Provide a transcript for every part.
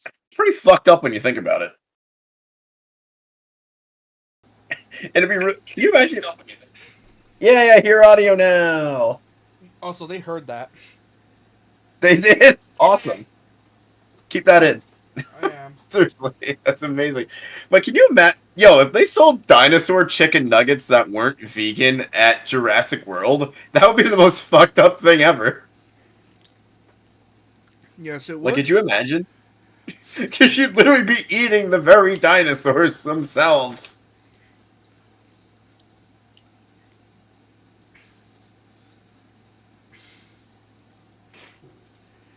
It's pretty fucked up when you think about it. It'd be. Can you imagine? Yeah, I hear audio now. Also, they heard that. They did. Awesome. Keep that in. I am. Seriously, that's amazing. But can you imagine? Yo, if they sold dinosaur chicken nuggets that weren't vegan at Jurassic World, that would be the most fucked up thing ever. Yes, it Like, would. could you imagine? Because you'd literally be eating the very dinosaurs themselves.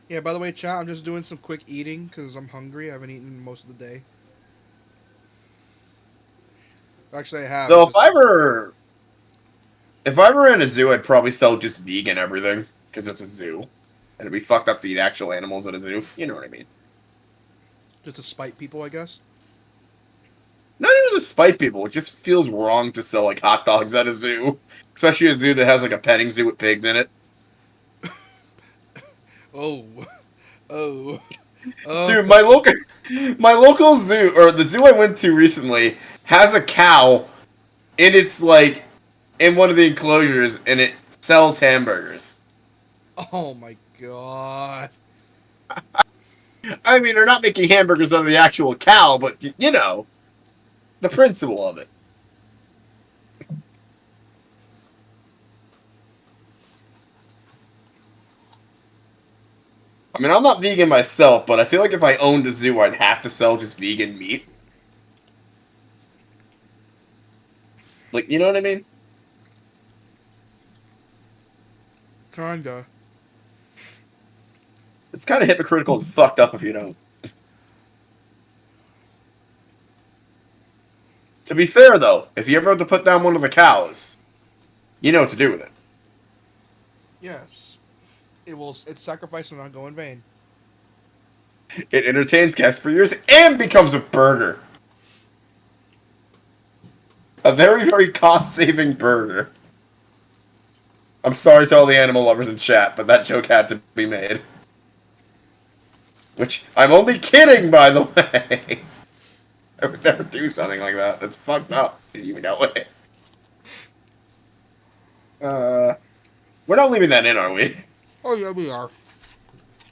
Yeah, by the way, chat, I'm just doing some quick eating because I'm hungry. I haven't eaten most of the day. Actually, I have. So It's just... if I were in a zoo, I'd probably sell just vegan everything because it's a zoo, and it'd be fucked up to eat actual animals at a zoo. You know what I mean? Just to spite people, I guess. Not even to spite people. It just feels wrong to sell like hot dogs at a zoo, especially a zoo that has like a petting zoo with pigs in it. Oh. Oh. Oh. Dude, my local zoo, or the zoo I went to recently, has a cow in its like in one of the enclosures, and it sells hamburgers. Oh my god. I mean, they're not making hamburgers out of the actual cow, but you know the principle of it. I mean, I'm not vegan myself, but I feel like if I owned a zoo, I'd have to sell just vegan meat. Like, you know what I mean? Kinda. It's kind of hypocritical and fucked up if you don't. To be fair, though, if you ever have to put down one of the cows, you know what to do with it. Yes. Its sacrifice will not go in vain. It entertains guests for years and becomes a burger. A very, very cost-saving burger. I'm sorry to all the animal lovers in chat, but that joke had to be made. Which, I'm only kidding, by the way. I would never do something like that. That's fucked up. You know it. We're not leaving that in, are we? Oh yeah, we are.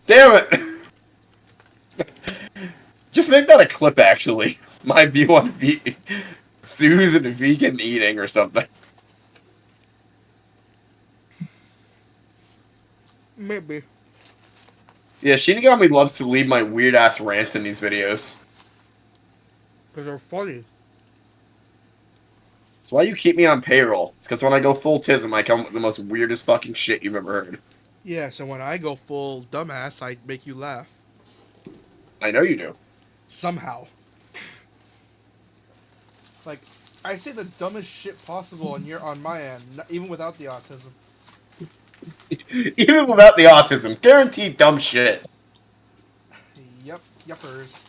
Damn it! Just make that a clip, actually. My view on zoos and vegan eating or something. Maybe. Yeah, Shinigami loves to leave my weird-ass rants in these videos. Because they're funny. That's why you keep me on payroll. It's because when I go full tism, I come up with the most weirdest fucking shit you've ever heard. Yeah, so when I go full dumbass, I make you laugh. I know you do. Somehow. Like, I say the dumbest shit possible and you're on my end, even without the autism. Even without the autism. Guaranteed dumb shit. Yep, yuppers.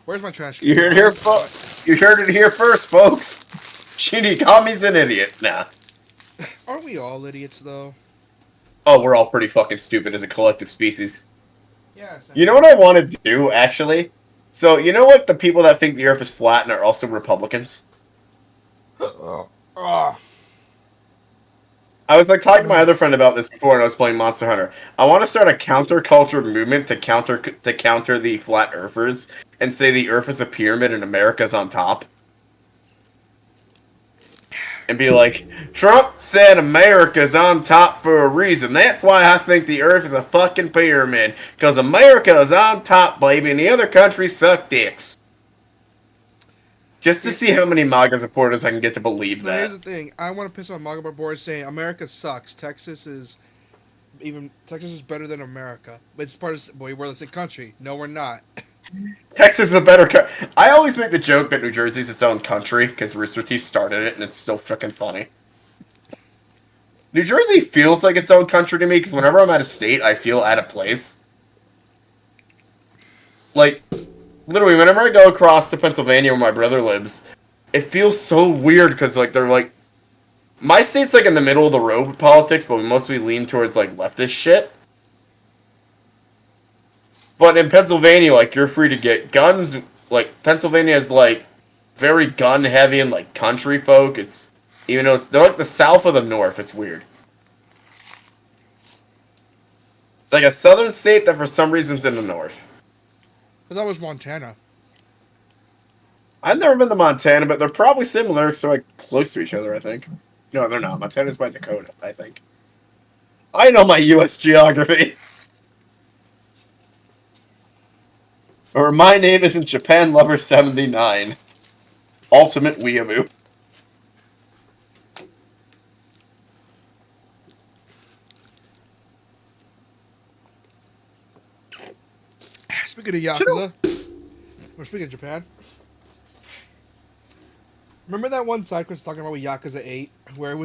Where's my trash can? You heard it here first, folks. Shinigami's an idiot. Nah. Aren't we all idiots, though? Oh, we're all pretty fucking stupid as a collective species. Yes. You know what I want to do, actually? So, you know what the people that think the Earth is flat and are also Republicans? I was like talking to my other friend about this before when I was playing Monster Hunter. I want to start a counterculture movement to counter the flat earthers and say the Earth is a pyramid and America's on top. And be like, Trump said America's on top for a reason. That's why I think the Earth is a fucking pyramid. Because America is on top, baby, and the other countries suck dicks. Just to see how many MAGA supporters I can get to believe that. Here's the thing. I want to piss off MAGA boards saying America sucks. Texas is better than America. But it's part of we're the same country. No, we're not. Texas is a better country. I always make the joke that New Jersey's its own country because Rooster Teeth started it, and it's still freaking funny. New Jersey feels like its own country to me because whenever I'm out of state, I feel out of place. Like, literally, whenever I go across to Pennsylvania where my brother lives, it feels so weird because, like, they're like... My state's, like, in the middle of the road with politics, but we mostly lean towards, like, leftist shit. But in Pennsylvania, like, you're free to get guns. Like, Pennsylvania is, like, very gun heavy and, like, country folk. It's, even though they're, like, the south of the north. It's weird. It's like a southern state that for some reason's in the north. But that was Montana. I've never been to Montana, but they're probably similar because they're, like, close to each other, I think. No, they're not. Montana's by Dakota, I think. I know my U.S. geography. Or my name isn't Japan Lover 79. Ultimate weeaboo. Speaking of Yakuza, we're speaking of Japan. Remember that one side quest talking about with Yakuza 8, where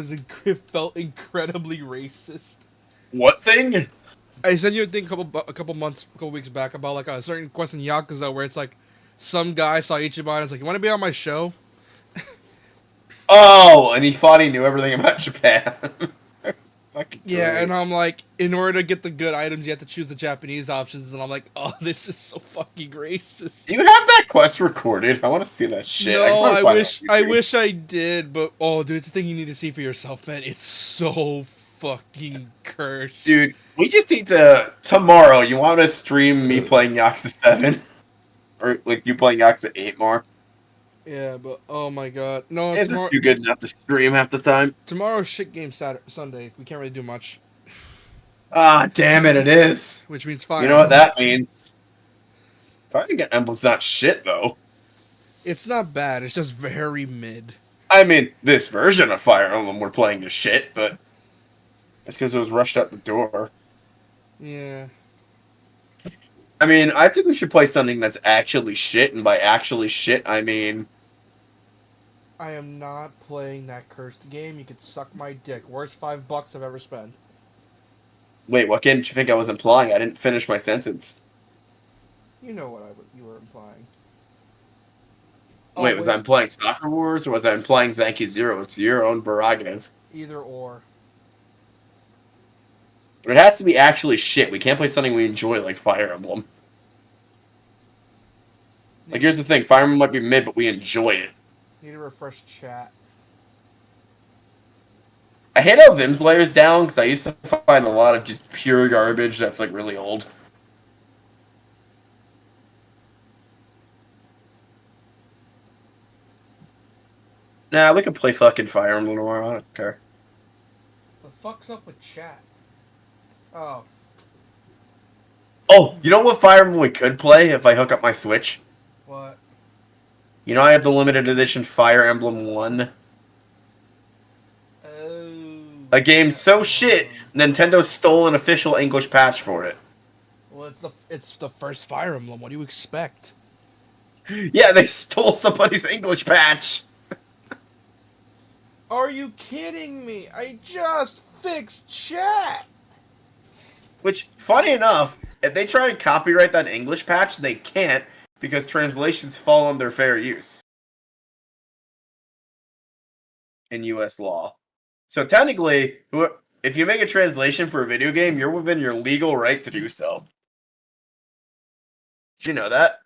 it felt incredibly racist? What thing? I sent you a thing a couple weeks back about like a certain quest in Yakuza where it's like some guy saw Ichiban and was like, "You want to be on my show?" Oh, and he thought he knew everything about Japan. Yeah, great. and I'm like, in order to get the good items, you have to choose the Japanese options, and I'm like, oh, this is so fucking racist. Do you have that quest recorded? I want to see that shit. No, I wish I did, but oh, dude, it's a thing you need to see for yourself, man. It's so fucking cursed. Dude, we just need to tomorrow. You want to stream me playing Yakuza 7, or like you playing Yakuza 8 more? Yeah, but oh my god, no, It's tomorrow. too good enough to stream half the time. Tomorrow's shit game Sunday. We can't really do much, Ah, damn it! It is. which means fire. You know what that means? Fire Emblem's not shit though. It's not bad. It's just very mid. I mean, this version of Fire Emblem we're playing is shit, but it's because it was rushed out the door. Yeah. I mean, I think we should play something that's actually shit, and by actually shit, I mean... I am not playing that cursed game. You could suck my dick. Worst $5 I've ever spent. Wait, what game did you think I was implying? I didn't finish my sentence. You know what you were implying. Wait, was I implying Soccer Wars, or was I implying Zanki Zero? It's your own prerogative. Either or. But it has to be actually shit. We can't play something we enjoy like Fire Emblem. Like, here's the thing. Fire Emblem might be mid, but we enjoy it. Need to refresh chat. I hate how Vim's layer's down, because I used to find a lot of just pure garbage that's, like, really old. Nah, we can play fucking Fire Emblem tomorrow. I don't care. The fuck's up with chat? Oh. Oh, you know what Fire Emblem we could play if I hook up my Switch? What? You know I have the limited edition Fire Emblem 1? Oh. A game so shit, Nintendo stole an official English patch for it. Well, it's the first Fire Emblem. What do you expect? Yeah, they stole somebody's English patch. Are you kidding me? I just fixed chat. Which, funny enough, if they try and copyright that English patch, they can't, because translations fall under fair use in U.S. law. So technically, if you make a translation for a video game, you're within your legal right to do so. Did you know that?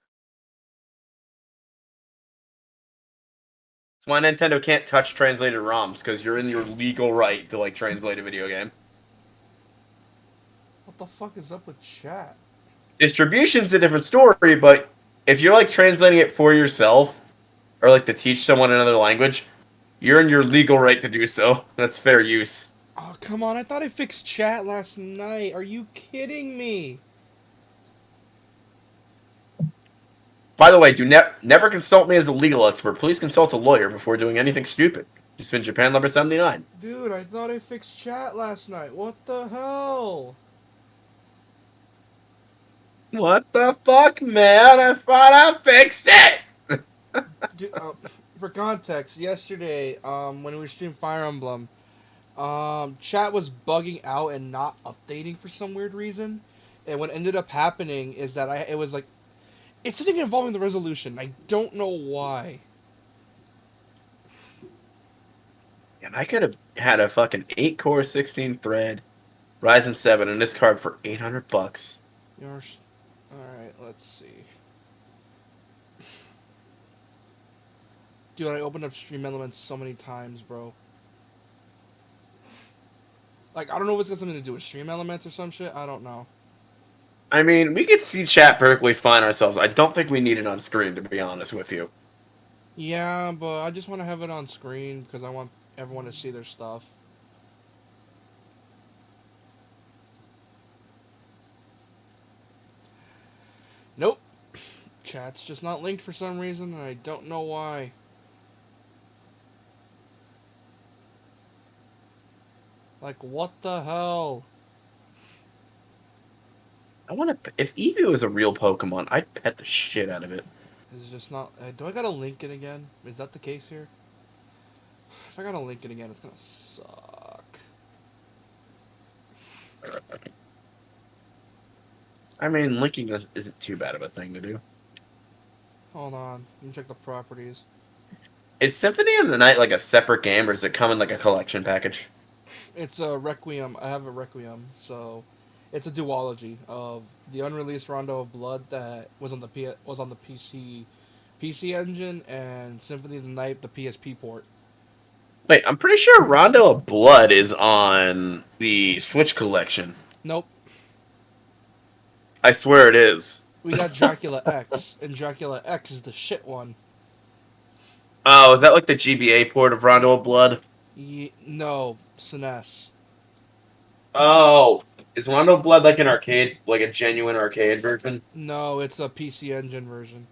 That's why Nintendo can't touch translated ROMs, because you're in your legal right to, like, translate a video game. What the fuck is up with chat? Distribution's a different story, but if you're, like, translating it for yourself, or, like, to teach someone another language, you're in your legal right to do so. That's fair use. Oh, come on. I thought I fixed chat last night. Are you kidding me? By the way, do never consult me as a legal expert. Please consult a lawyer before doing anything stupid. Just been Japan number 79. Dude, I thought I fixed chat last night. What the hell? What the fuck, man? I thought I fixed it! Dude, for context, yesterday, when we were streaming Fire Emblem, chat was bugging out and not updating for some weird reason. And what ended up happening is that it was like, it's something involving the resolution. I don't know why. And I could have had a fucking 8-core 16-thread Ryzen 7 in this card for $800. Alright, let's see. Dude, I opened up Stream Elements so many times, bro. Like, I don't know if it's got something to do with Stream Elements or some shit. I don't know. I mean, we could see chat perfectly fine ourselves. I don't think we need it on screen, to be honest with you. Yeah, but I just want to have it on screen because I want everyone to see their stuff. Nope. Chat's just not linked for some reason, and I don't know why. Like, what the hell? I want to. If Eevee was a real Pokemon, I'd pet the shit out of it. It's just not. Do I gotta link it again? Is that the case here? If I gotta link it again, it's gonna suck. I mean, linking isn't too bad of a thing to do. Hold on. Let me check the properties. Is Symphony of the Night like a separate game, or does it come in like a collection package? It's a Requiem. I have a Requiem, so it's a duology of the unreleased Rondo of Blood that was on the PC engine, and Symphony of the Night, the PSP port. Wait, I'm pretty sure Rondo of Blood is on the Switch collection. Nope. I swear it is. We got Dracula X, and Dracula X is the shit one. Oh, is that like the GBA port of Rondo of Blood? No, SNES. Oh, is Rondo of Blood like an arcade, like a genuine arcade version? No, it's a PC engine version.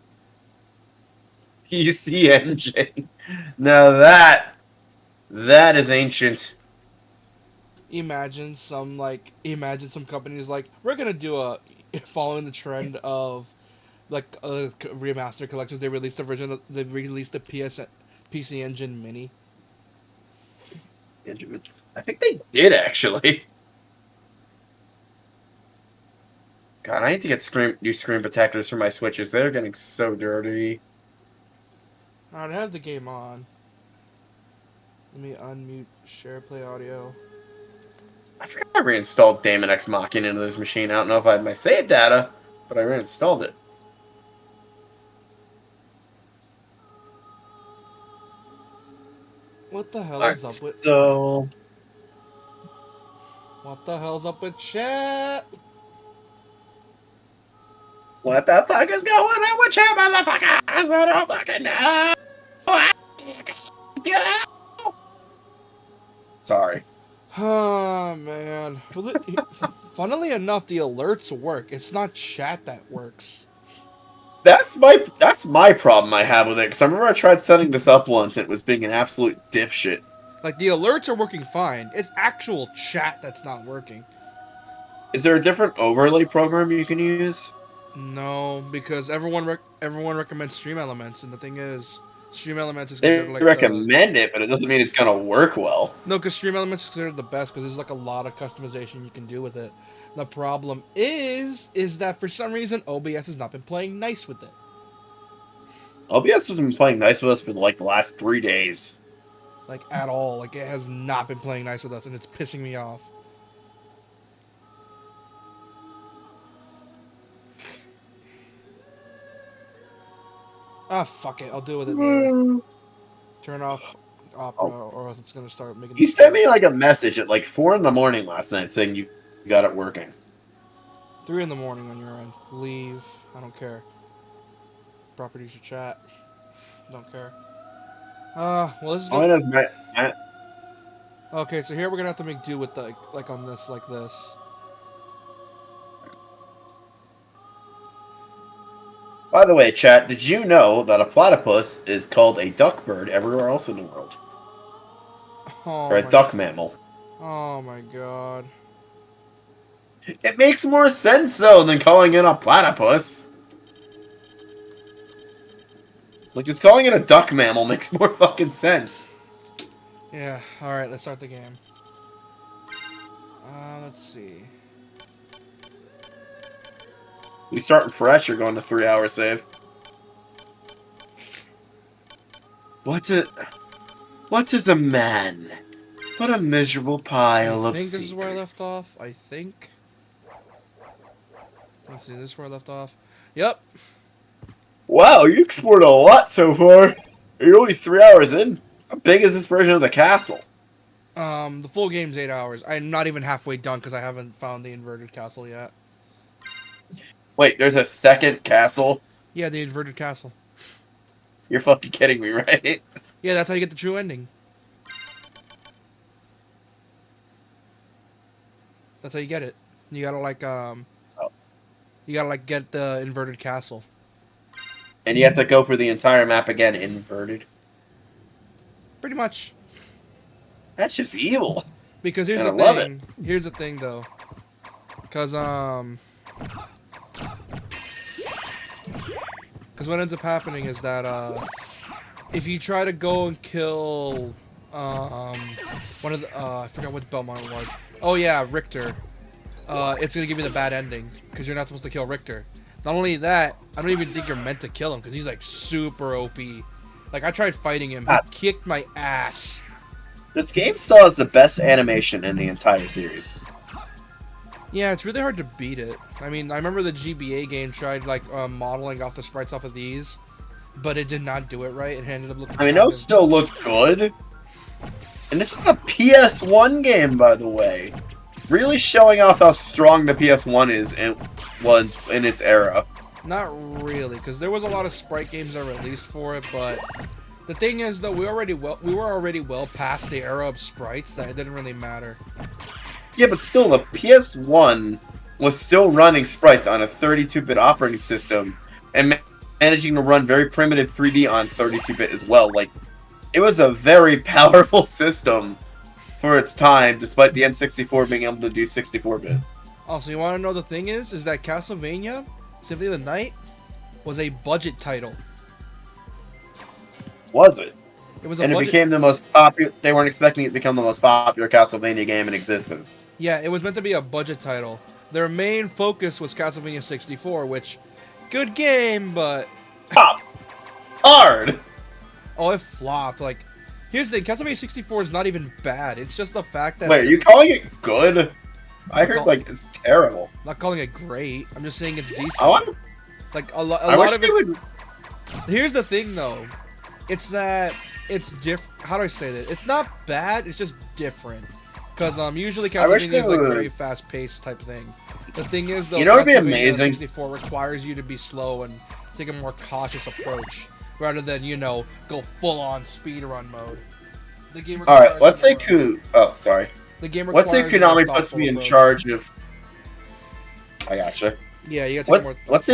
PC Engine. Now that is ancient. Imagine some companies like, we're gonna do a following the trend of like remaster collections. They released the PC Engine Mini. I think they did actually. God, I need to get new screen protectors for my Switches. They're getting so dirty. Alright, I have the game on. Let me unmute share play audio. I forgot I reinstalled Daemon X Machina into this machine. I don't know if I had my save data, but I reinstalled it. What the hell is up with... What the hell's up with chat? What the fuck is going on with you, motherfuckers? I don't fucking know. Sorry. Oh, man. Funnily enough, the alerts work. It's not chat that works. That's my problem I have with it, because I remember I tried setting this up once and it was being an absolute dipshit. Like, the alerts are working fine. It's actual chat that's not working. Is there a different overlay program you can use? No, because everyone recommends Stream Elements, and the thing is, Stream Elements is considered They recommend it, but it doesn't mean it's gonna work well. No, because Stream Elements is considered the best because there's like a lot of customization you can do with it. The problem is that for some reason OBS has not been playing nice with it. OBS has been playing nice with us for like the last 3 days. Like at all. Like it has not been playing nice with us, and it's pissing me off. Ah, fuck it. I'll deal with it later. Turn off Opera, or else it's gonna start making. You sent me like a message at like 4 in the morning last night saying you got it working. 3 in the morning on your end. Leave. I don't care. Properties or chat. Don't care. Well, this is All is my. Okay, so here we're gonna have to make do with the like on this like this. By the way, chat, did you know that a platypus is called a duck bird everywhere else in the world? Oh, or a duck mammal. Oh my god. It makes more sense, though, than calling it a platypus. Like, just calling it a duck mammal makes more fucking sense. Yeah, alright, let's start the game. Let's see. We starting fresh or going to 3-hour save? What is a man but a miserable pile of I think this is where I secrets? left off. I think. Let's see, this is where I left off. Yep. Wow, you explored a lot so far. You're only 3 hours in. How big is this version of the castle? The full game's 8 hours. I'm not even halfway done because I haven't found the inverted castle yet. Wait, there's a second castle? Yeah, the inverted castle. You're fucking kidding me, right? Yeah, that's how you get the true ending. That's how you get it. You gotta like you gotta like get the inverted castle. And you have to go for the entire map again, inverted. Pretty much. That's just evil. Because here's And the I love thing. Here's the thing though. Cause what ends up happening is that if you try to go and kill one of the I forgot what Belmont was. Oh yeah, Richter. It's gonna give you the bad ending because you're not supposed to kill Richter. Not only that, I don't even think you're meant to kill him because he's like super OP. Like I tried fighting him, he kicked my ass. This game still has the best animation in the entire series. Yeah, it's really hard to beat it. I mean, I remember the GBA game tried like modeling off the sprites off of these, but it did not do it right. It ended up looking. I mean, those still look good. And this was a PS1 game, by the way. Really showing off how strong the PS1 is and was in its era. Not really, because there was a lot of sprite games that released for it, but the thing is, though, we were already well past the era of sprites that it didn't really matter. Yeah, but still, the PS1 was still running sprites on a 32-bit operating system and managing to run very primitive 3D on 32-bit as well. Like, it was a very powerful system for its time, despite the N64 being able to do 64-bit. Also, you want to know the thing is that Castlvania Symphony of the Night was a budget title. Was it? It was a and budget. It became the most popular. They weren't expecting it to become the most popular Castlevania game in existence. Yeah, it was meant to be a budget title. Their main focus was Castlevania 64, which, good game, but Pop hard. Oh, it flopped. Like, here's the thing: Castlevania 64 is not even bad. It's just the fact that. Wait, are you calling it good? I heard like it's terrible. I'm not calling it great. I'm just saying it's decent. I want. Like a lot of it. Would... Here's the thing, though. It's that it's different. How do I say that? It's not bad. It's just different. Because usually Castlevania is like very fast-paced type thing. The thing is, though, you know, it'd be Castlevania amazing. 64 requires you to be slow and take a more cautious approach, rather than go full-on speedrun mode. The game. All right, let's say Oh, sorry. The game. Let's say Konami puts me in charge of. I gotcha. Yeah, you gotta take a more. Let's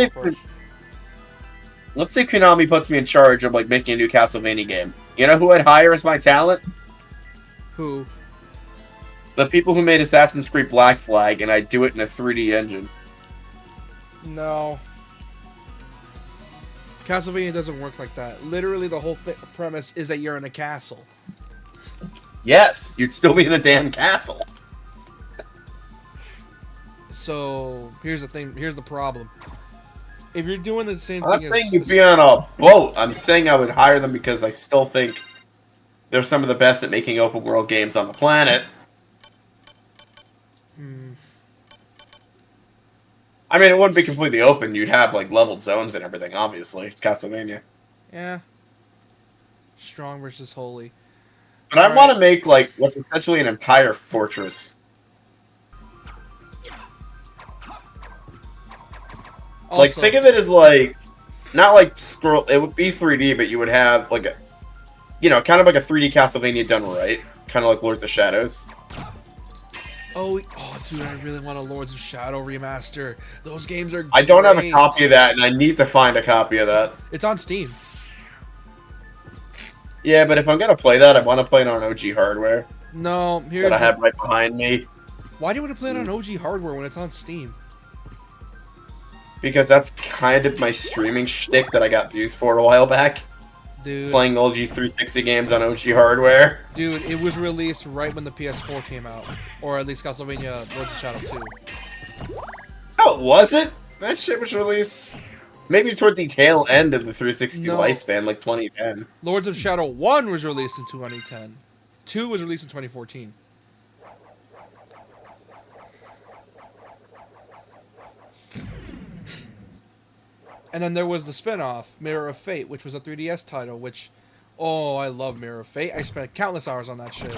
say Konami puts me in charge of like making a new Castlevania game. You know who I'd hire as my talent? Who? The people who made Assassin's Creed Black Flag, and I'd do it in a 3D engine. No. Castlevania doesn't work like that. Literally, the whole premise is that you're in a castle. Yes, you'd still be in a damn castle. So, here's the thing. Here's the problem. If you're doing the same I'm thing not saying you'd be on a boat. I'm saying I would hire them because I still think they're some of the best at making open world games on the planet. I mean, it wouldn't be completely open. You'd have, like, leveled zones and everything, obviously. It's Castlevania. Yeah. Strong versus holy. But I want to make, like, what's essentially an entire fortress. Also, like, think of it as, like, not like scroll. It would be 3D, but you would have, like, a, kind of like a 3D Castlevania done right. Kind of like Lords of Shadows. Oh, dude, I really want a Lords of Shadow remaster. Those games are great. I don't have a copy of that, and I need to find a copy of that. It's on Steam. Yeah, but if I'm going to play that, I want to play it on OG hardware. No, here's that I have right behind me. Why do you want to play it on OG hardware when it's on Steam? Because that's kind of my streaming shtick that I got views for a while back. Dude. Playing old G360 games on OG hardware. Dude, it was released right when the PS4 came out. Or at least Castlevania Lords of Shadow 2. Oh, was it? That shit was released maybe toward the tail end of the 360 lifespan, like 2010. Lords of Shadow 1 was released in 2010. 2 was released in 2014. And then there was the spin-off, Mirror of Fate, which was a 3DS title, which, oh, I love Mirror of Fate. I spent countless hours on that shit.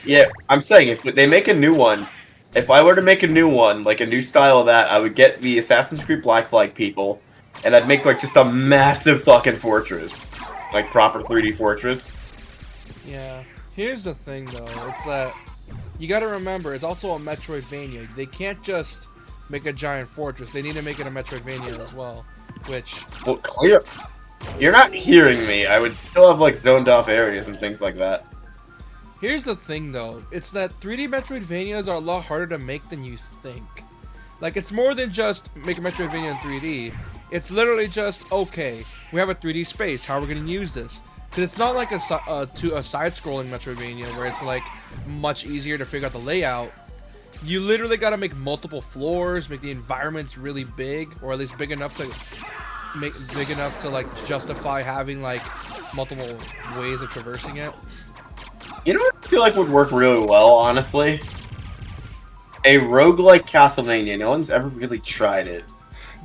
Yeah, I'm saying if they make a new one, if I were to make a new one, like a new style of that, I would get the Assassin's Creed Black Flag people, and I'd make like just a massive fucking fortress, like proper 3D fortress. Yeah. Here's the thing, though. It's that you got to remember, it's also a Metroidvania. They can't just make a giant fortress. They need to make it a Metroidvania as well. Which, Well, clear. You're not hearing me. I would still have like zoned off areas and things like that. here's the thing, though. It's that 3D Metroidvanias are a lot harder to make than you think. Like, it's more than just make a Metroidvania in 3D. It's literally just, okay, we have a 3D space. How are we going to use this? Because it's not like a side-scrolling Metroidvania where it's, like, much easier to figure out the layout. You literally got to make multiple floors, make the environments really big, or at least big enough to like justify having like multiple ways of traversing it. You know what I feel like would work really well, honestly? A roguelike Castlvania. No one's ever really tried it.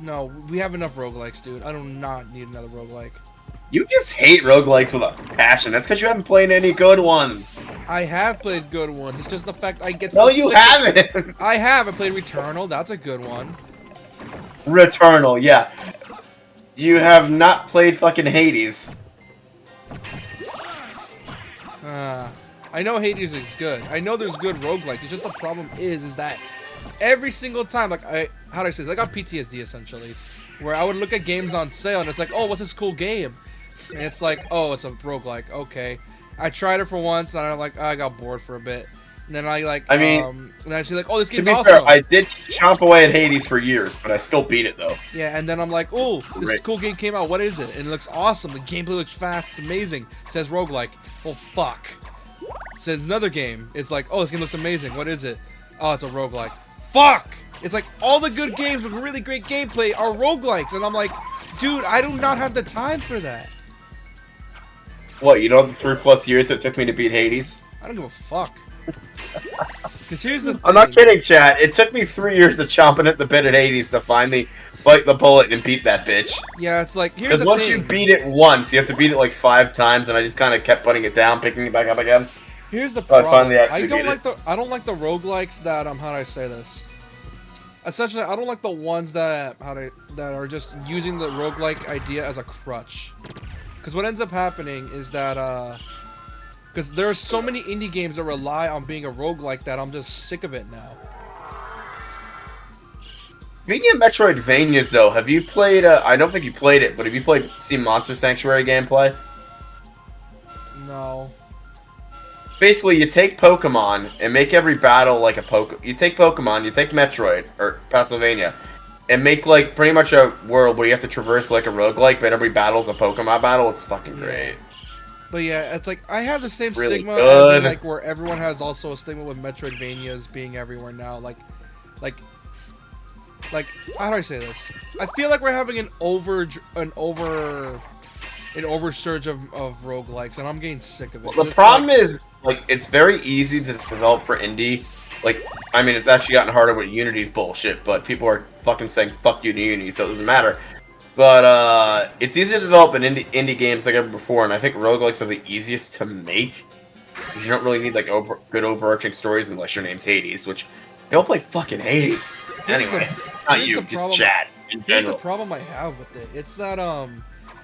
No, we have enough roguelikes, dude. I do not need another roguelike. You just hate roguelikes with a passion. That's because you haven't played any good ones. I have played good ones. It's just the fact I get No, so you sick haven't. I have. I played Returnal. That's a good one. Returnal, yeah. You have not played fucking Hades. I know Hades is good. I know there's good roguelikes. It's just the problem is that every single time, like, how do I say this? I got PTSD, essentially. Where I would look at games on sale, and it's like, oh, what's this cool game? And it's like, oh, it's a roguelike. Okay. I tried it for once, and I'm like, I got bored for a bit. And then and I see like, oh, this To game's be awesome. fair, I did chomp away at Hades for years, but I still beat it, though. Yeah, and then I'm like, oh, this Right. cool game came out. What is it? And it looks awesome. The gameplay looks fast. It's amazing. It says roguelike. Well, fuck. Says another game. It's like, oh, this game looks amazing. What is it? Oh, it's a roguelike. Fuck! It's like all the good games with really great gameplay are roguelikes. And I'm like, dude, I do not have the time for that. What, you know the 3+ years it took me to beat Hades? I don't give a fuck. Because here's the thing. I'm not kidding, chat. It took me 3 years to chomping at the bit at Hades to finally bite the bullet and beat that bitch. Yeah, it's like, here's Because the once thing. you beat it once, you have to beat it like 5 times, and I just kind of kept putting it down, picking it back up again. Here's the So I problem. finally actually I don't beat like the roguelikes that how do I say this? Essentially, I don't like the ones that that are just using the roguelike idea as a crutch. Because what ends up happening is that because there are so many indie games that rely on being a roguelike that I'm just sick of it now. Speaking of Metroidvanias, though, have you played? I don't think you played it, but have you seen Monster Sanctuary gameplay? No. Basically, you take Pokemon and make every battle like a You take Pokemon, you take Metroid or Castlvania, and make like pretty much a world where you have to traverse like a roguelike, but every battle's a Pokemon battle. It's fucking great. But yeah, it's like I have the same Really stigma good. as in, like where everyone has also a stigma with Metroidvanias being everywhere now. Like how do I say this? I feel like we're having an oversurge of roguelikes, and I'm getting sick of it. Well, the problem is, like, it's very easy to develop for indie. Like, I mean, it's actually gotten harder with Unity's bullshit, but people are fucking saying fuck you to Unity, so it doesn't matter. But, it's easy to develop in indie games like ever before, and I think roguelikes are the easiest to make. You don't really need, like, good overarching stories unless your name's Hades, which, don't play fucking Hades. Anyway, not you, just chat in Here's the general. problem I have with it. It's that,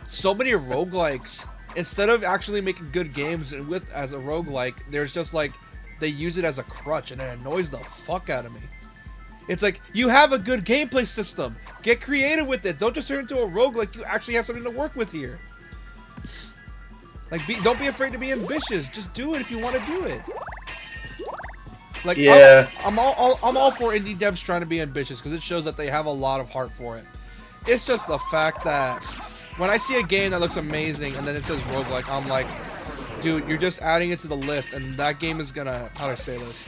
so many roguelikes, instead of actually making good games as a roguelike, there's just like, they use it as a crutch, and it annoys the fuck out of me. It's like, you have a good gameplay system. Get creative with it. Don't just turn it into a roguelike. You actually have something to work with here. Like, don't be afraid to be ambitious. Just do it if you want to do it. Like, Yeah. I'm all for indie devs trying to be ambitious because it shows that they have a lot of heart for it. It's just the fact that when I see a game that looks amazing and then it says roguelike, I'm like, dude, you're just adding it to the list, and that game is gonna, how do I say this?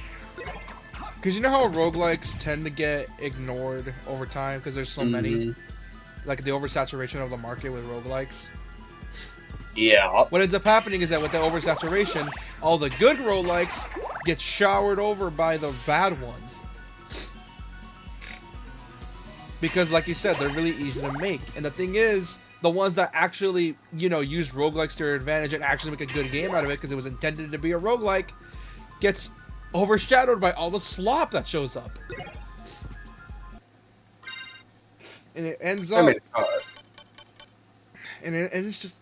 Because you know how roguelikes tend to get ignored over time because there's so many? Like the oversaturation of the market with roguelikes? Yeah. What ends up happening is that with the oversaturation, all the good roguelikes get showered over by the bad ones. Because, like you said, they're really easy to make. And the thing is, the ones that actually, use roguelikes to their advantage and actually make a good game out of it because it was intended to be a roguelike, gets overshadowed by all the slop that shows up. And it ends up... it's hard. And it's just...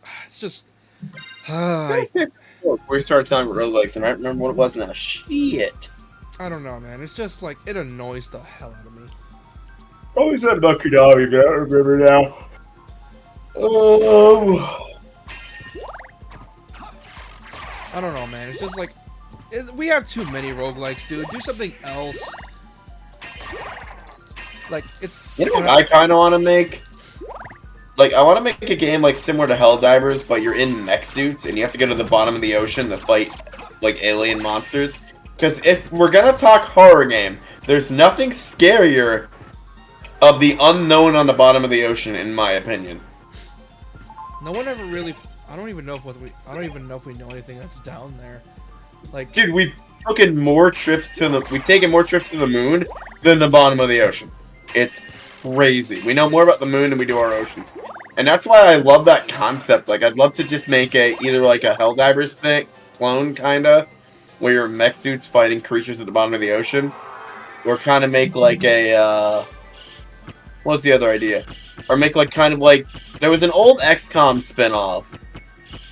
We started talking about roguelikes, and I don't remember what it was now. Shit. I don't know, man. It's just, like, it annoys the hell out of me. Always said Bucky Dobby, but I don't remember now. I don't know, man. It's just like... we have too many roguelikes, dude. Do something else. Like, it's... You know what I kind of want to make? Like, I want to make a game, like, similar to Helldivers, but you're in mech suits, and you have to go to the bottom of the ocean to fight, like, alien monsters. Because if we're gonna talk horror game, there's nothing scarier of the unknown on the bottom of the ocean, in my opinion. No one ever really... I don't even know if we know anything that's down there. Like, dude, we've taken more trips to the moon than the bottom of the ocean. It's crazy. We know more about the moon than we do our oceans. And that's why I love that concept. Like, I'd love to just make either like a Helldivers thing, clone kinda, where you're in mech suits fighting creatures at the bottom of the ocean. Or kind of make like a, what's the other idea? Or make like kind of like, there was an old XCOM spinoff.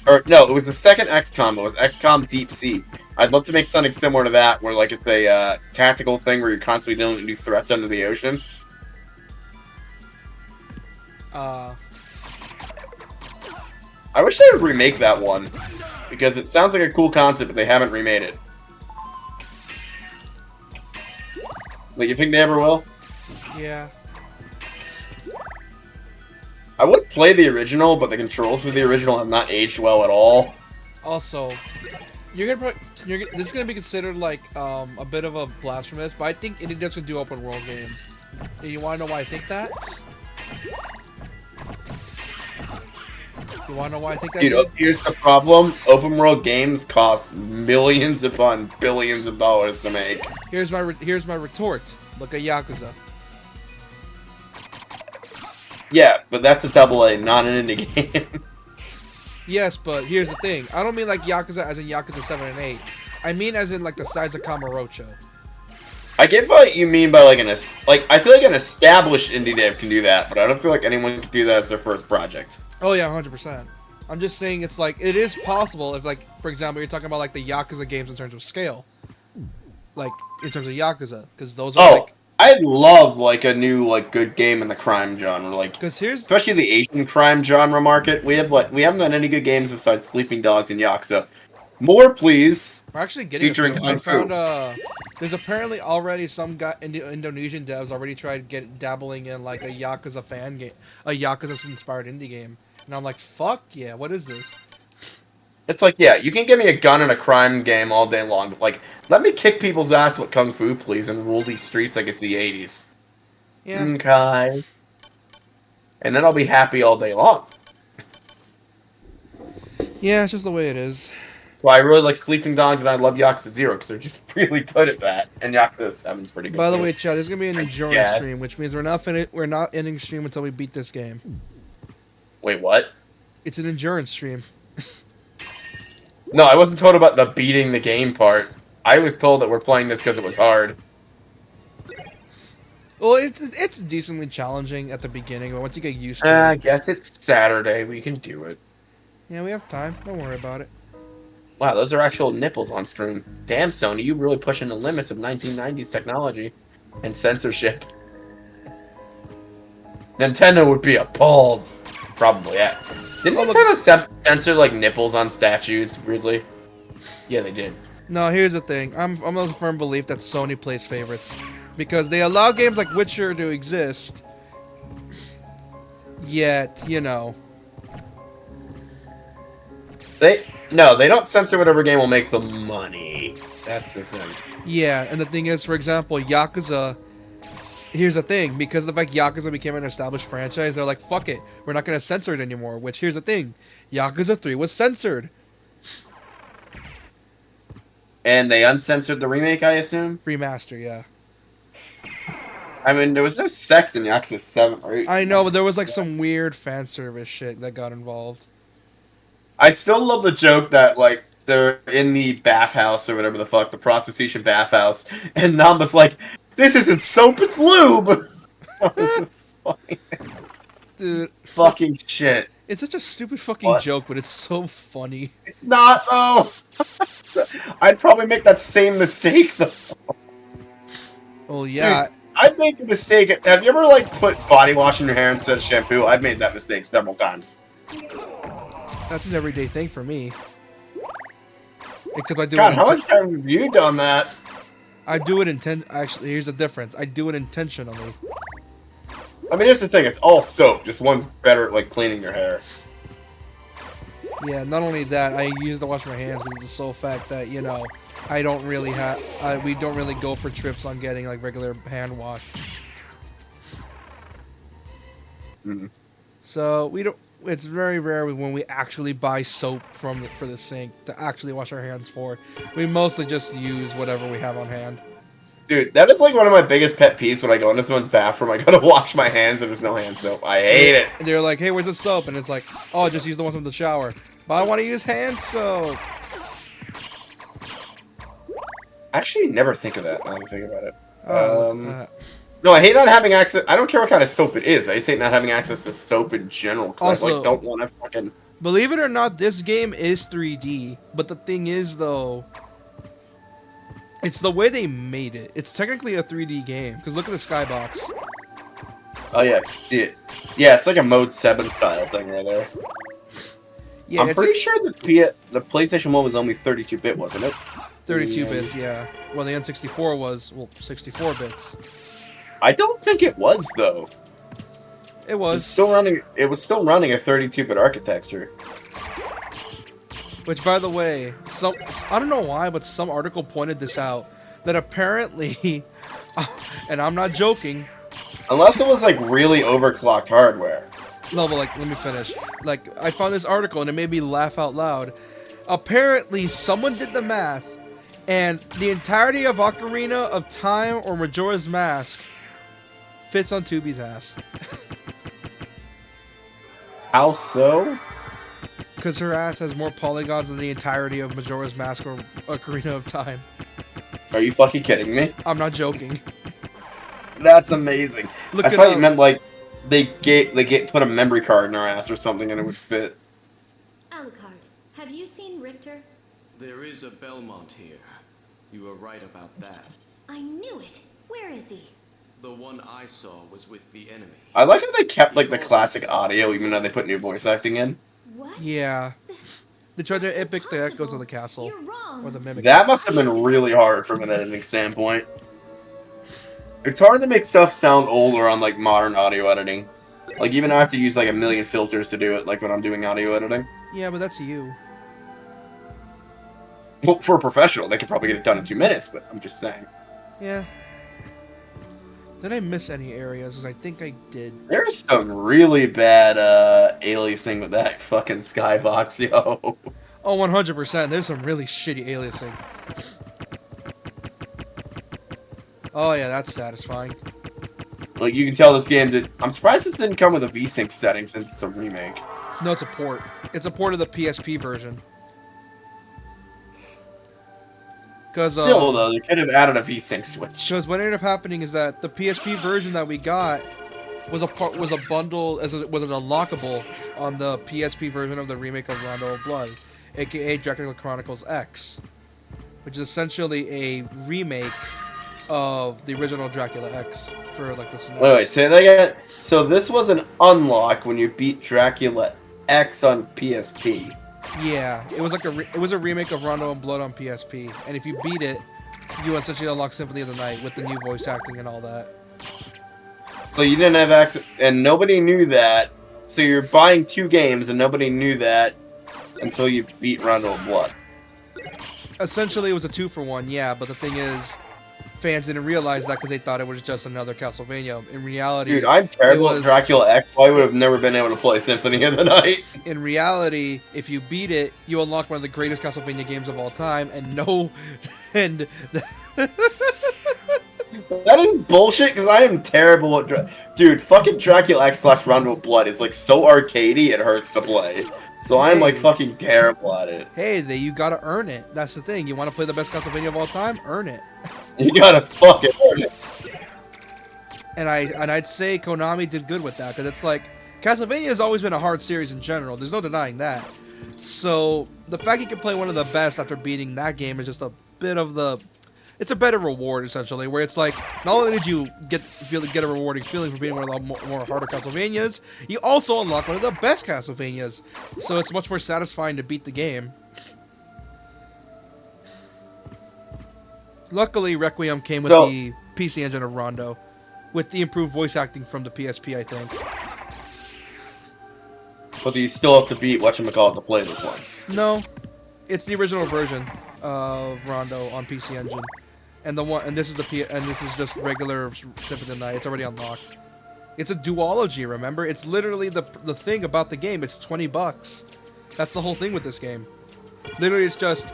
Or, no, it was the second XCOM. It was XCOM Deep Sea. I'd love to make something similar to that, where like it's a tactical thing where you're constantly dealing with new threats under the ocean. I wish they would remake that one, because it sounds like a cool concept, but they haven't remade it. Like, you think they ever will? Yeah. I would play the original, but the controls for the original have not aged well at all. Also, this is gonna be considered like a bit of a blasphemous, but I think indie devs can do open world games. And you want to know why I think that? You want to know why I think that? Dude, here's the problem: open world games cost millions upon billions of dollars to make. Here's my retort. Look at Yakuza. Yeah, but that's a AA, not an indie game. Yes, but here's the thing. I don't mean like Yakuza as in Yakuza 7 and 8. I mean as in like the size of Kamurocho. I get what you mean by like I feel like an established indie dev can do that, but I don't feel like anyone can do that as their first project. Oh yeah, 100%. I'm just saying it's like, it is possible if like, for example, you're talking about like the Yakuza games in terms of scale. Like, in terms of Yakuza. Because those are like... I'd love like a new like good game in the crime genre, like especially the Asian crime genre market. We haven't done any good games besides Sleeping Dogs and Yakuza. More, please. We're actually getting. I found there's apparently already some Indonesian devs already tried dabbling in like a Yakuza fan game, a Yakuza inspired indie game, and I'm like, fuck yeah, what is this? It's like, yeah, you can give me a gun in a crime game all day long, but like, let me kick people's ass with kung fu, please, and rule these streets like it's the 80s. Yeah. Okay. And then I'll be happy all day long. Yeah, it's just the way it is. So I really like Sleeping Dogs, and I love Yakuza 0, because they're just really good at that. And Yakuza 7's pretty good, By the too. way, Chad, there's going to be an endurance stream, which means we're not ending stream until we beat this game. Wait, what? It's an endurance stream. No, I wasn't told about the beating the game part. I was told that we're playing this because it was hard. Well, it's decently challenging at the beginning, but once you get used to it... I guess it's Saturday. We can do it. Yeah, we have time. Don't worry about it. Wow, those are actual nipples on screen. Damn, Sony, you really pushing the limits of 1990s technology and censorship. Nintendo would be appalled. Probably, yeah. Didn't Nintendo censor, like, nipples on statues, weirdly? Yeah, they did. No, here's the thing. I'm of a firm belief that Sony plays favorites. Because they allow games like Witcher to exist. Yet, you know... They don't censor whatever game will make them money. That's the thing. Yeah, and the thing is, for example, Yakuza... Here's the thing, because the fact Yakuza became an established franchise, they're like, fuck it, we're not going to censor it anymore. Which, here's the thing, Yakuza 3 was censored. And they uncensored the remake, I assume? Remaster, yeah. I mean, there was no sex in Yakuza 7 or 8. I know, but there was like some weird fan service shit that got involved. I still love the joke that, like, they're in the bathhouse or whatever the fuck, the prostitution bathhouse, and Namba's like, this isn't soap, it's lube! Funny. Dude, Fucking shit. it's such a stupid fucking What? joke, but it's so funny. It's not, though! I'd probably make that same mistake, though. Well, yeah. Dude, I'd make the mistake. Have you ever, like, put body wash in your hair instead of shampoo? I've made that mistake several times. That's an everyday thing for me. Except I do God, it. how much time have you done that? I do it Actually, here's the difference. I do it intentionally. I mean, here's the thing. It's all soap. Just one's better at, like, cleaning your hair. Yeah. Not only that, I use to wash my hands because of the sole fact that I don't really have. We don't really go for trips on getting like regular hand wash. Mm-hmm. So we don't. It's very rare when we actually buy soap for the sink to actually wash our hands for. We mostly just use whatever we have on hand. Dude, that is like one of my biggest pet peeves when I go into someone's bathroom. I gotta wash my hands and there's no hand soap. I hate it. And they're like, "Hey, where's the soap?" And it's like, "Oh, just use the one from the shower." But I want to use hand soap. I actually never think of that now that I think about it. Oh, No, I hate not having access. I don't care what kind of soap it is. I just hate not having access to soap in general because I Also- like don't want to fucking. believe it or not, this game is 3D. But the thing is, though, it's the way they made it. It's technically a 3D game because look at the skybox. Oh yeah, see it. Yeah, it's like a Mode 7 style thing right there. Yeah, I'm it's pretty sure the PlayStation 1 was only 32-bit, wasn't it? 32 bits. Yeah. Well, the N64 was 64 bits. I don't think it was though. It It was was. still running. It was still running a 32-bit architecture. Which, by the way, I don't know why, but some article pointed this out that apparently, and I'm not joking. Unless it was like really overclocked hardware. No, but like, let me finish. Like, I found this article and it made me laugh out loud. Apparently, someone did the math, and the entirety of Ocarina of Time or Majora's Mask fits on Tubi's ass. How so? Because her ass has more polygons than the entirety of Majora's Mask or Ocarina of Time. Are you fucking kidding me? I'm not joking. That's amazing. Look I it thought up. you meant like they put a memory card in her ass or something and it would fit. Alucard, have you seen Richter? There is a Belmont here. You were right about that. I knew it. Where is he? The one I saw was with the enemy. I like how they kept like the classic audio even though they put new voice acting in. What? Yeah. They tried to That's epic the echoes impossible. of the castle. You're wrong. Or the mimic. That must have been really hard from an editing standpoint. It's hard to make stuff sound older on like modern audio editing. Like even I have to use like a million filters to do it, like when I'm doing audio editing. Yeah, but that's you. Well, for a professional, they could probably get it done in 2 minutes, but I'm just saying. Yeah. Did I miss any areas? Because I think I did. There's some really bad aliasing with that fucking skybox, yo. Oh, 100%. There's some really shitty aliasing. Oh, yeah, that's satisfying. Like you can tell this game did. I'm surprised this didn't come with a VSync setting since it's a remake. No, it's a port. It's a port of the PSP version. Because Still though, they could have added a VSync switch. what ended up happening is that the PSP version that we got was a bundle, was an unlockable on the PSP version of the remake of Rondo of Blood, aka Dracula Chronicles X, which is essentially a remake of the original Dracula X for like the SNES. Wait, say that again. So this was an unlock when you beat Dracula X on PSP. Yeah, it was like it was a remake of Rondo and Blood on PSP, and if you beat it, you essentially unlock Symphony of the Night with the new voice acting and all that. So you didn't have access, and nobody knew that. So you're buying 2 games, and nobody knew that until you beat Rondo of Blood. Essentially, it was a 2-for-1, yeah, but the thing is, fans didn't realize that because they thought it was just another Castlevania. In reality, Dude, I'm terrible was- at Dracula X. I would have never been able to play Symphony of the Night. in reality, if you beat it, you unlock one of the greatest Castlevania games of all time, and That is bullshit, because I am terrible at dude, fucking Dracula X/Rondo of Blood is like so arcadey it hurts to play. So I'm like Hey. fucking terrible at it. Hey, you gotta earn it. That's the thing. You want to play the best Castlevania of all time? Earn it. You gotta fucking earn it. And I'd say Konami did good with that because it's like Castlevania has always been a hard series in general. There's no denying that. So the fact you can play one of the best after beating that game is just a bit of the. It's a better reward essentially, where it's like not only did you get a rewarding feeling for beating one of the more harder Castlevanias, you also unlock one of the best Castlevanias. So it's much more satisfying to beat the game. Luckily, Requiem came with the PC engine of Rondo, with the improved voice acting from the PSP, I think. But you still have to beat whatchamacallit to play this one. No, it's the original version of Rondo on PC Engine, and this is just regular Symphony of the Night. It's already unlocked. It's a duology. Remember, it's literally the thing about the game. It's $20. That's the whole thing with this game. Literally, it's just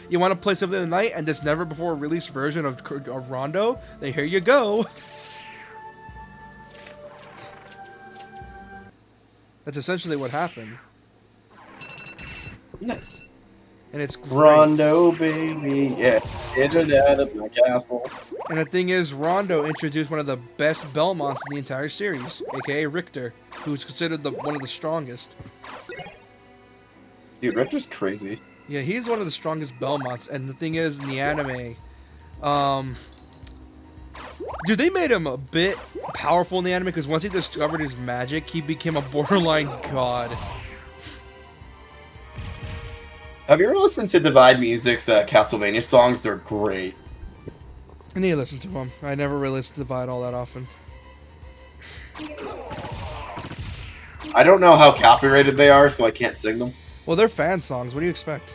you want to play Symphony of the Night and this never before released version of Rondo? Then here you go. That's essentially what happened. Nice. And it's great. Rondo, baby, yeah. Get it out of my castle. And the thing is, Rondo introduced one of the best Belmonts in the entire series, aka Richter, who's considered one of the strongest. Dude, Richter's crazy. Yeah, he's one of the strongest Belmonts, and the thing is, in the anime, dude, they made him a bit powerful in the anime, because once he discovered his magic, he became a borderline god. Have you ever listened to Divide Music's Castlevania songs? They're great. I need to listen to him. I never really listen to Divide all that often. I don't know how copyrighted they are, so I can't sing them. Well, they're fan songs. What do you expect?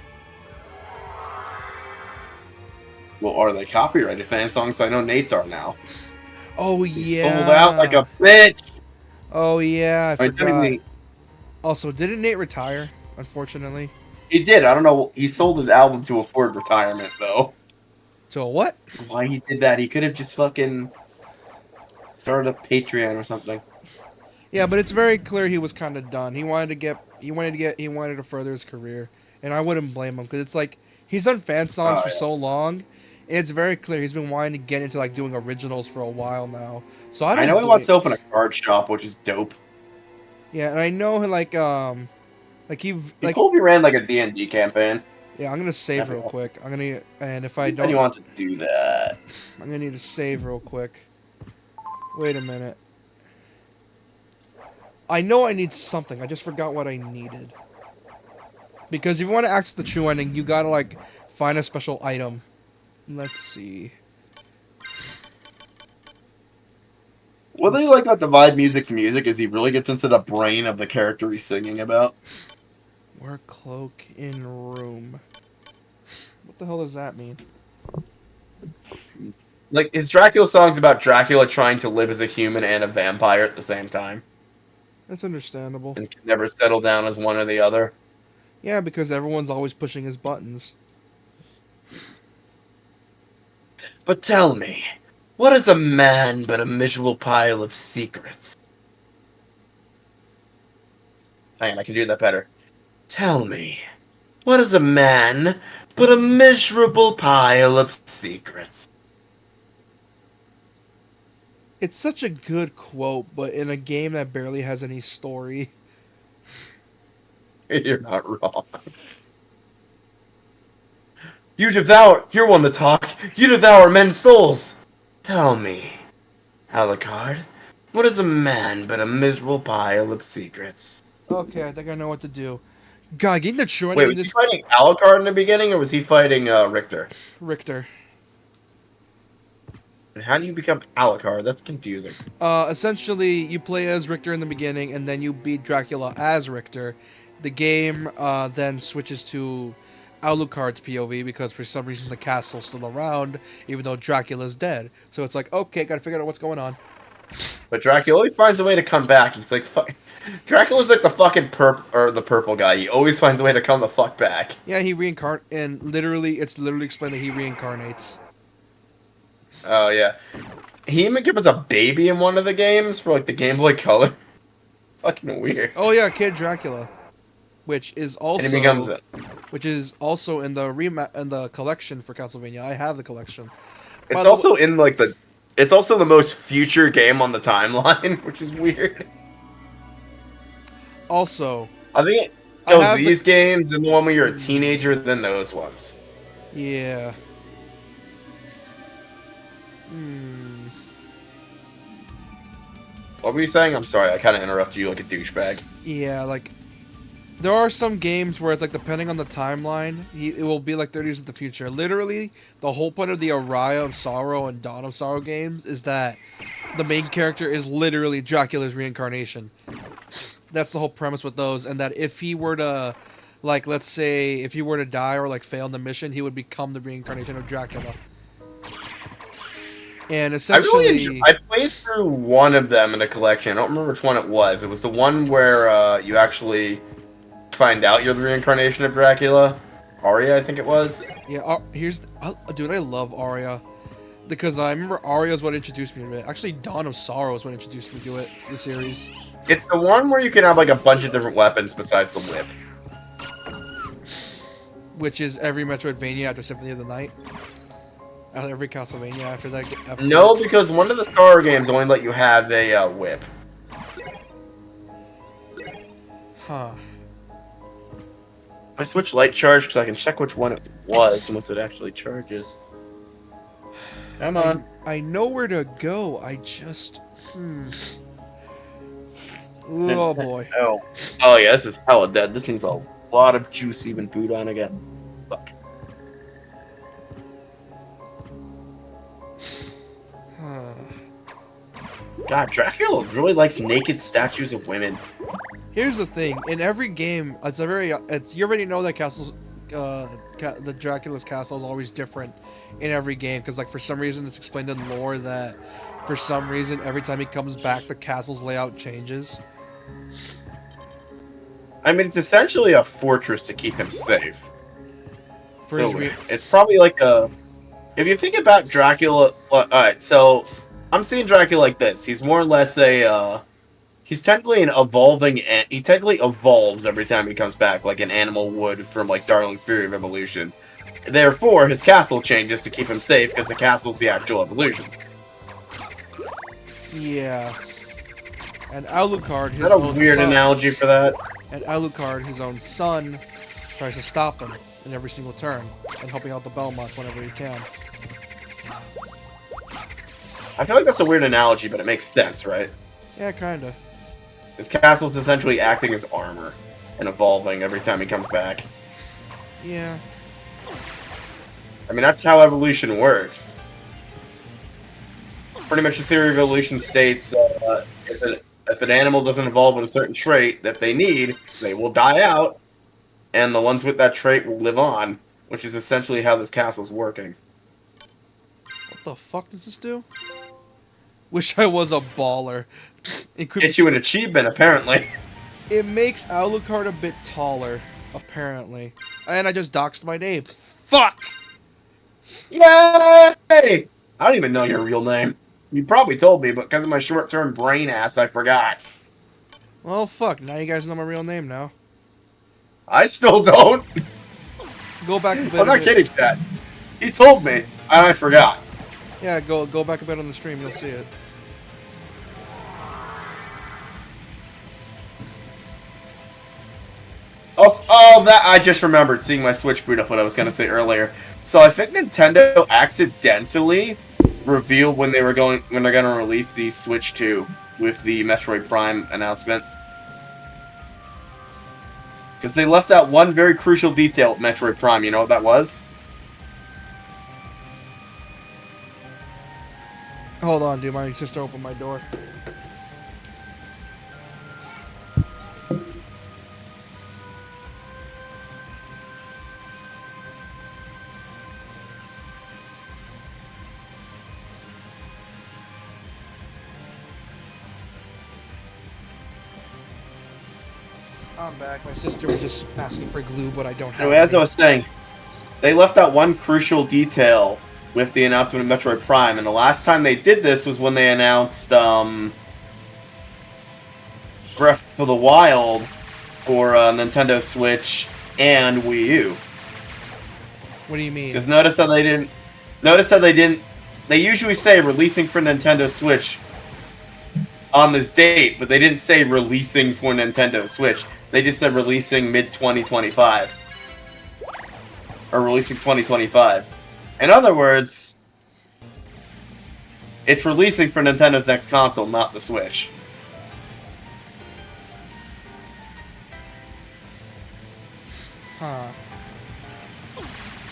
Well, are they copyrighted fan songs? I know Nate's are now. Oh, He yeah. sold out like a bitch. Oh, yeah. I Wait, forgot. Also, didn't Nate retire, unfortunately? He did. I don't know. He sold his album to afford retirement, though. So what? Why he did that? He could have just fucking started a Patreon or something. Yeah, but it's very clear he was kind of done. He wanted to further his career, and I wouldn't blame him because it's like he's done fan songs for so long. It's very clear he's been wanting to get into like doing originals for a while now. So I know he wants to open a card shop, which is dope. Yeah, and I know he Colby ran like a D&D campaign. Yeah, I'm gonna save real quick. If I He said don't, he wants to do that. I'm gonna need to save real quick. Wait a minute. I know I need something. I just forgot what I needed. Because if you want to access the true ending, you gotta like find a special item. Let's see. What they like about Divide Music's music is he really gets into the brain of the character he's singing about. Wear cloak in room. What the hell does that mean? Like, his Dracula song's about Dracula trying to live as a human and a vampire at the same time. That's understandable. And can never settle down as one or the other. Yeah, because everyone's always pushing his buttons. But tell me, what is a man but a miserable pile of secrets? Hang on, I can do that better. Tell me, what is a man but a miserable pile of secrets? It's such a good quote, but in a game that barely has any story. You're not wrong. You're one to talk. You devour men's souls. Tell me, Alucard, what is a man but a miserable pile of secrets? Okay, I think I know what to do. God, getting the true Wait, ending was in he this fighting Alucard in the beginning, or was he fighting Richter? Richter. And how do you become Alucard? That's confusing. Essentially, you play as Richter in the beginning, and then you beat Dracula as Richter. The game then switches to Alucard's POV because for some reason the castle's still around, even though Dracula's dead. So it's like, okay, gotta figure out what's going on. But Dracula always finds a way to come back. He's like, fuck. Dracula's like the fucking purple guy. He always finds a way to come the fuck back. Yeah, he it's literally explained that he reincarnates. Oh yeah, he even gives us a baby in one of the games for like the Game Boy Color. Fucking weird. Oh yeah, Kid Dracula, which is And he becomes also in the collection for Castlevania. I have the collection. By It's the way, also in like the. It's also the most future game on the timeline, which is weird. also, I think it I goes have these games and the one where you're a teenager than those ones. yeah. Hmm. What were you saying? I'm sorry, I kind of interrupted you like a douchebag. Yeah, like there are some games where it's like depending on the timeline, it will be like 30 years in the future. Literally, the whole point of the Araya of Sorrow and Dawn of Sorrow games is that the main character is literally Dracula's reincarnation. That's the whole premise with those, and that if he were to, like, let's say, if he were to die or like fail in the mission, he would become the reincarnation of Dracula. And essentially, I played through one of them in the collection. I don't remember which one it was. It was the one where you actually find out you're the reincarnation of Dracula. Arya, I think it was. yeah, dude, I love Arya. Because I remember Arya is what introduced me to it. Actually, Dawn of Sorrow is what introduced me to it, the series. It's the one where you can have like a bunch of different weapons besides the whip. Which is every Metroidvania after Symphony of the Night. Every Castlevania after that. No, because one of the Star games only let you have a whip. Huh. I switched light charge because I can check which one it was once it actually charges. Come on. I know where to go. I just. Oh boy. Oh yeah, this is hella dead. This needs a lot of juice even boot on again. Fuck. God, Dracula really likes naked statues of women. Here's the thing: in every game, you already know that the Dracula's castle is always different in every game because, like, for some reason, it's explained in lore that for some reason, every time he comes back, the castle's layout changes. I mean, it's essentially a fortress to keep him safe. For So, his it's probably like a. If you think about Dracula, alright, so I'm seeing Dracula like this. He's more or less a. He's technically an evolving. He technically evolves every time he comes back, like an animal would from like Darling's Fury of Evolution. Therefore, his castle changes to keep him safe because the castle's the actual evolution. Yeah. And Alucard, his Is that a own weird son, analogy for that? and Alucard, his own son, tries to stop him in every single turn and helping out the Belmonts whenever he can. I feel like that's a weird analogy, but it makes sense, right? Yeah, kinda. His castle's essentially acting as armor and evolving every time he comes back. Yeah. I mean, that's how evolution works. Pretty much the theory of evolution states if an animal doesn't evolve with a certain trait that they need, they will die out, and the ones with that trait will live on, which is essentially how this castle's working. What the fuck does this do? Wish I was a baller. It could Get you an achievement, apparently. It makes Alucard a bit taller, apparently. And I just doxed my name. Fuck! Yay! I don't even know your real name. You probably told me, but because of my short-term brain ass, I forgot. Well, fuck. Now you guys know my real name now. I still don't. Go back a bit. I'm not kidding, Chad. He told me, and I forgot. Yeah, go back a bit on the stream. You'll see it. Also, oh, that I just remembered seeing my Switch boot up what I was going to say earlier. So I think Nintendo accidentally revealed when they're going to release the Switch 2 with the Metroid Prime announcement. Because they left out one very crucial detail with Metroid Prime. You know what that was? Hold on, dude. My sister opened my door. I'm back. My sister was just asking for glue, but I don't have Anyway, as I any. was saying, they left out one crucial detail with the announcement of Metroid Prime, and the last time they did this was when they announced Breath of the Wild for Nintendo Switch and Wii U. What do you mean? Because notice that they didn't. Notice that they didn't. They usually say releasing for Nintendo Switch on this date, but they didn't say releasing for Nintendo Switch. They just said releasing mid-2025. Or releasing 2025. In other words, it's releasing for Nintendo's next console, not the Switch. Huh.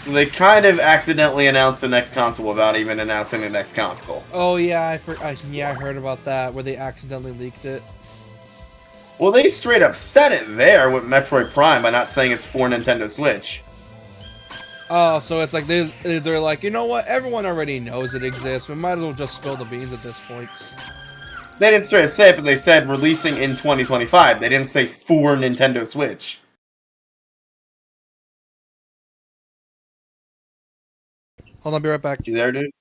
So they kind of accidentally announced the next console without even announcing the next console. Oh yeah, I heard about that where they accidentally leaked it. Well, they straight up said it there with Metroid Prime by not saying it's for Nintendo Switch. Oh, so it's like they're like, you know what? Everyone already knows it exists. We might as well just spill the beans at this point. They didn't straight up say it, but they said releasing in 2025. They didn't say for Nintendo Switch. Hold on, I'll be right back. You there, dude?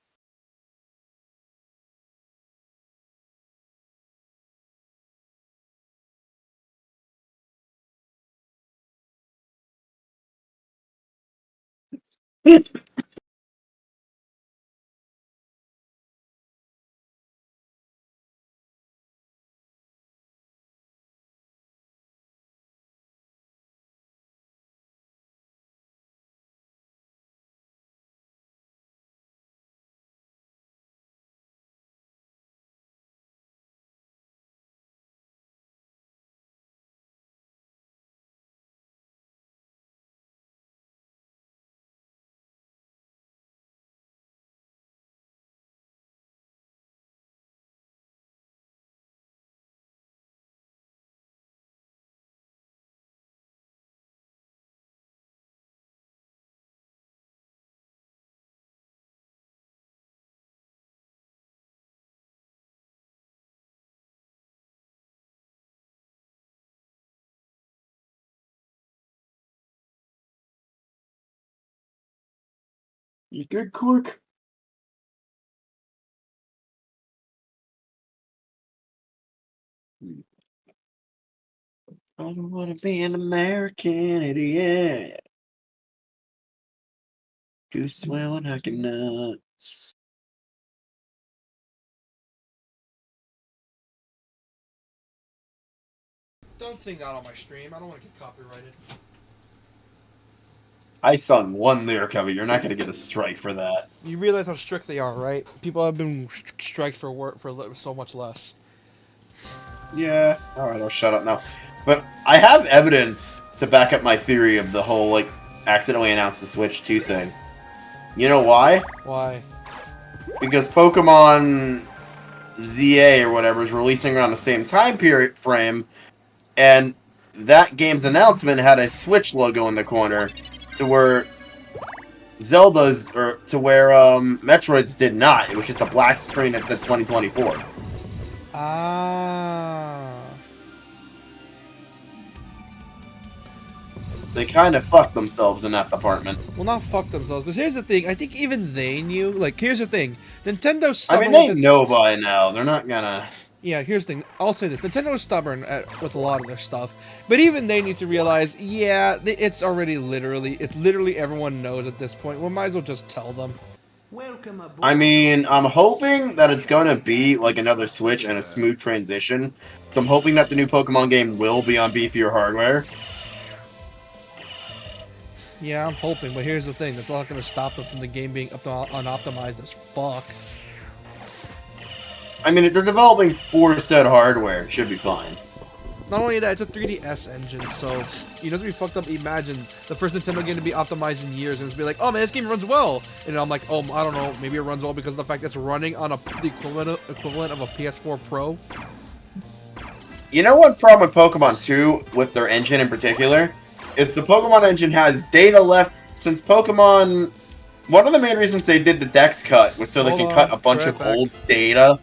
You good, Cork? I don't want to be an American idiot. Do swell and hacking nuts. Don't sing that on my stream. I don't want to get copyrighted. I sung one lyric of it. You're not going to get a strike for that. You realize how strict they are, right? People have been striked for work for so much less. Yeah. Alright, I'll shut up now. But I have evidence to back up my theory of the whole, like, accidentally announced the Switch 2 thing. You know why? Why? Because Pokemon ZA or whatever is releasing around the same time period frame, and that game's announcement had a Switch logo in the corner, to where Zelda's, or to where Metroid's did not. It was just a black screen at the 2024. Ah. They kind of fucked themselves in that department. Well, not fuck themselves. Because here's the thing. I think even they knew. Like, here's the thing. Nintendo's I stubborn. mean, they know by now. They're not gonna. Yeah, here's the thing. I'll say this. Nintendo's stubborn with a lot of their stuff. But even they need to realize, yeah, it's literally everyone knows at this point. We might as well just tell them. Welcome aboard. I mean, I'm hoping that it's gonna be like another Switch and a smooth transition. So I'm hoping that the new Pokemon game will be on beefier hardware. Yeah, I'm hoping, but here's the thing. That's not going to stop it from the game being unoptimized as fuck. I mean, if they're developing for said hardware, it should be fine. Not only that, it's a 3DS engine, so you know, to be fucked up. Imagine the first Nintendo game to be optimized in years, and it's be like, oh man, this game runs well, and I'm like, oh, I don't know, maybe it runs well because of the fact that it's running on the equivalent of a PS4 Pro. You know what problem with Pokemon 2, with their engine in particular? Is the Pokemon engine has data left since Pokemon... One of the main reasons they did the Dex cut was so they can cut a bunch of old data.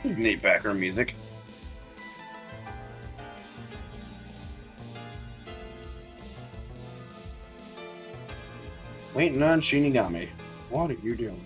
This is neat background music. Waiting on Shinigami. What are you doing?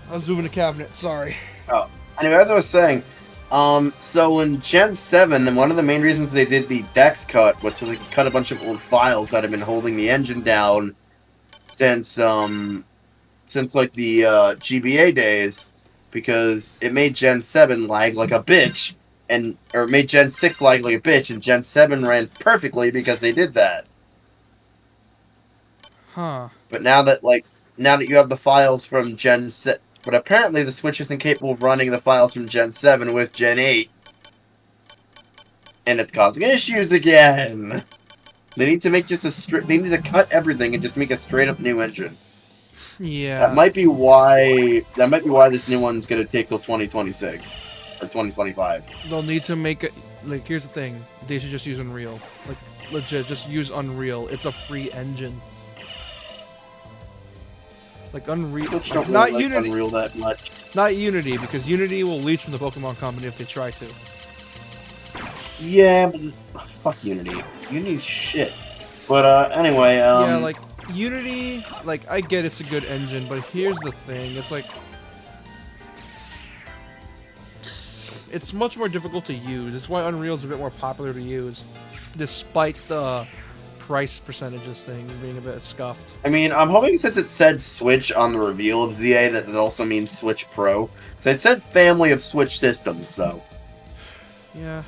I was moving the cabinet. Sorry. Oh, anyway, as I was saying, so in Gen 7, and one of the main reasons they did the Dex cut was so they could cut a bunch of old files that have been holding the engine down since like the GBA days, because it made Gen 7 lag like a bitch, or it made Gen 6 lag like a bitch, and Gen 7 ran perfectly because they did that. Huh. But now that you have the files from Gen 6, but apparently the Switch isn't capable of running the files from Gen 7 with Gen 8. And it's causing issues again. They need to make they need to cut everything and just make a straight up new engine. Yeah. That might be why this new one's gonna take till 2026 or 2025. They'll need to make it. Like, here's the thing: they should just use Unreal. Like, legit, just use Unreal. It's a free engine. Like Unreal, Switch don't not really like Unity. Unreal that much. Not Unity, because Unity will leech from the Pokemon Company if they try to. Yeah, but fuck Unity. Unity's shit. But anyway, Yeah, like Unity, like I get it's a good engine, but here's the thing: it's like it's much more difficult to use. It's why Unreal's a bit more popular to use, despite the price percentages things being a bit scuffed. I mean, I'm hoping since it said Switch on the reveal of ZA that it also means Switch Pro. So it said family of Switch systems, though. Yeah.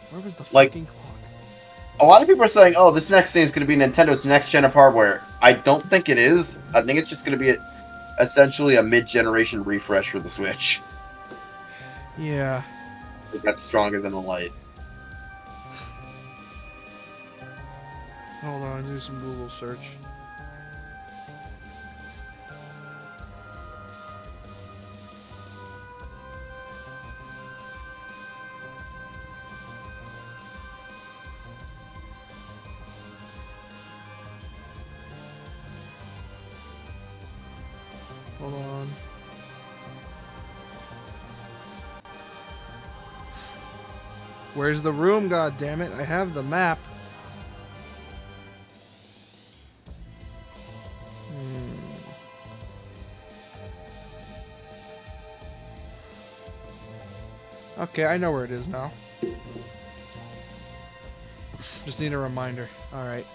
Where was the Like, fucking clock? A lot of people are saying, oh, this next thing is going to be Nintendo's next gen of hardware. I don't think it is. I think it's just going to be essentially a mid-generation refresh for the Switch. Yeah. I think that's stronger than the light. Hold on, do some Google search. Hold on. Where's the room, god damn it? I have the map. Okay, I know where it is now. Just need a reminder. Alright.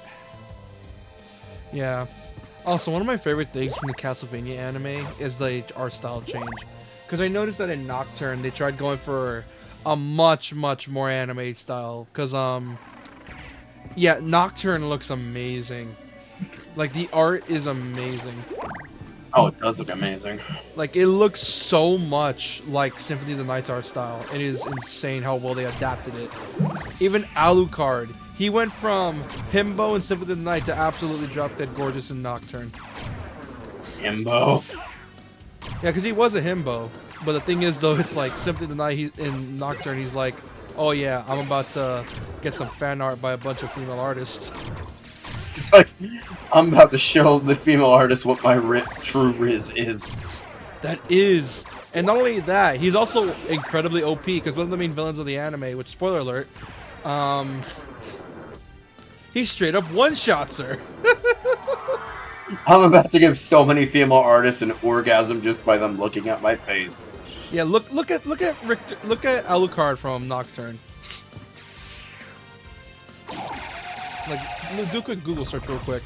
Yeah. Also, one of my favorite things from the Castlevania anime is the art style change. Because I noticed that in Nocturne, they tried going for a much more anime style. Because, yeah, Nocturne looks amazing. Like, the art is amazing. Oh, it does look amazing. Like, it looks so much like Symphony of the Night's art style. It is insane how well they adapted it. Even Alucard, he went from himbo in Symphony of the Night to absolutely drop dead gorgeous in Nocturne. Himbo. Yeah, because he was a himbo. But the thing is, though, it's like Symphony of the Night, he's in Nocturne, he's like, oh yeah, I'm about to get some fan art by a bunch of female artists. It's like, I'm about to show the female artist what my true Riz is. That is. And not only that, he's also incredibly OP, because one of the main villains of the anime, which, spoiler alert, he straight up one-shots her. I'm about to give so many female artists an orgasm just by them looking at my face. Yeah, look at Richter, look at Alucard from Nocturne. Like, let's do a quick Google search real quick.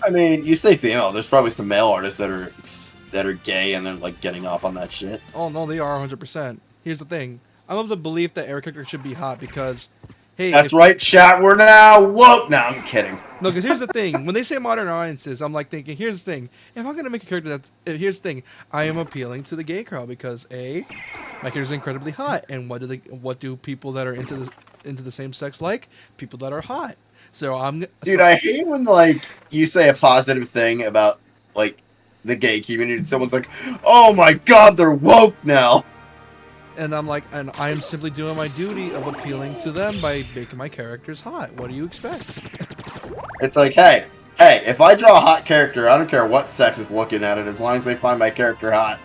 I mean, you say female, there's probably some male artists that are gay and they're like getting off on that shit. Oh no, they are 100%. Here's the thing: I'm of the belief that every character should be hot because, hey, that's right, chat. We're now woke. No, I'm kidding. No, because here's the thing: when they say modern audiences, I'm like thinking, here's the thing: if I'm gonna make a character that's, here's the thing, I am appealing to the gay crowd because a, my character's incredibly hot, and what do people that are into the same sex like? People that are hot. So Dude, I hate when like you say a positive thing about like the gay community and someone's like, "Oh my god, they're woke now." And I'm like, and I am simply doing my duty of appealing to them by making my characters hot. What do you expect? It's like, hey, if I draw a hot character, I don't care what sex is looking at it, as long as they find my character hot.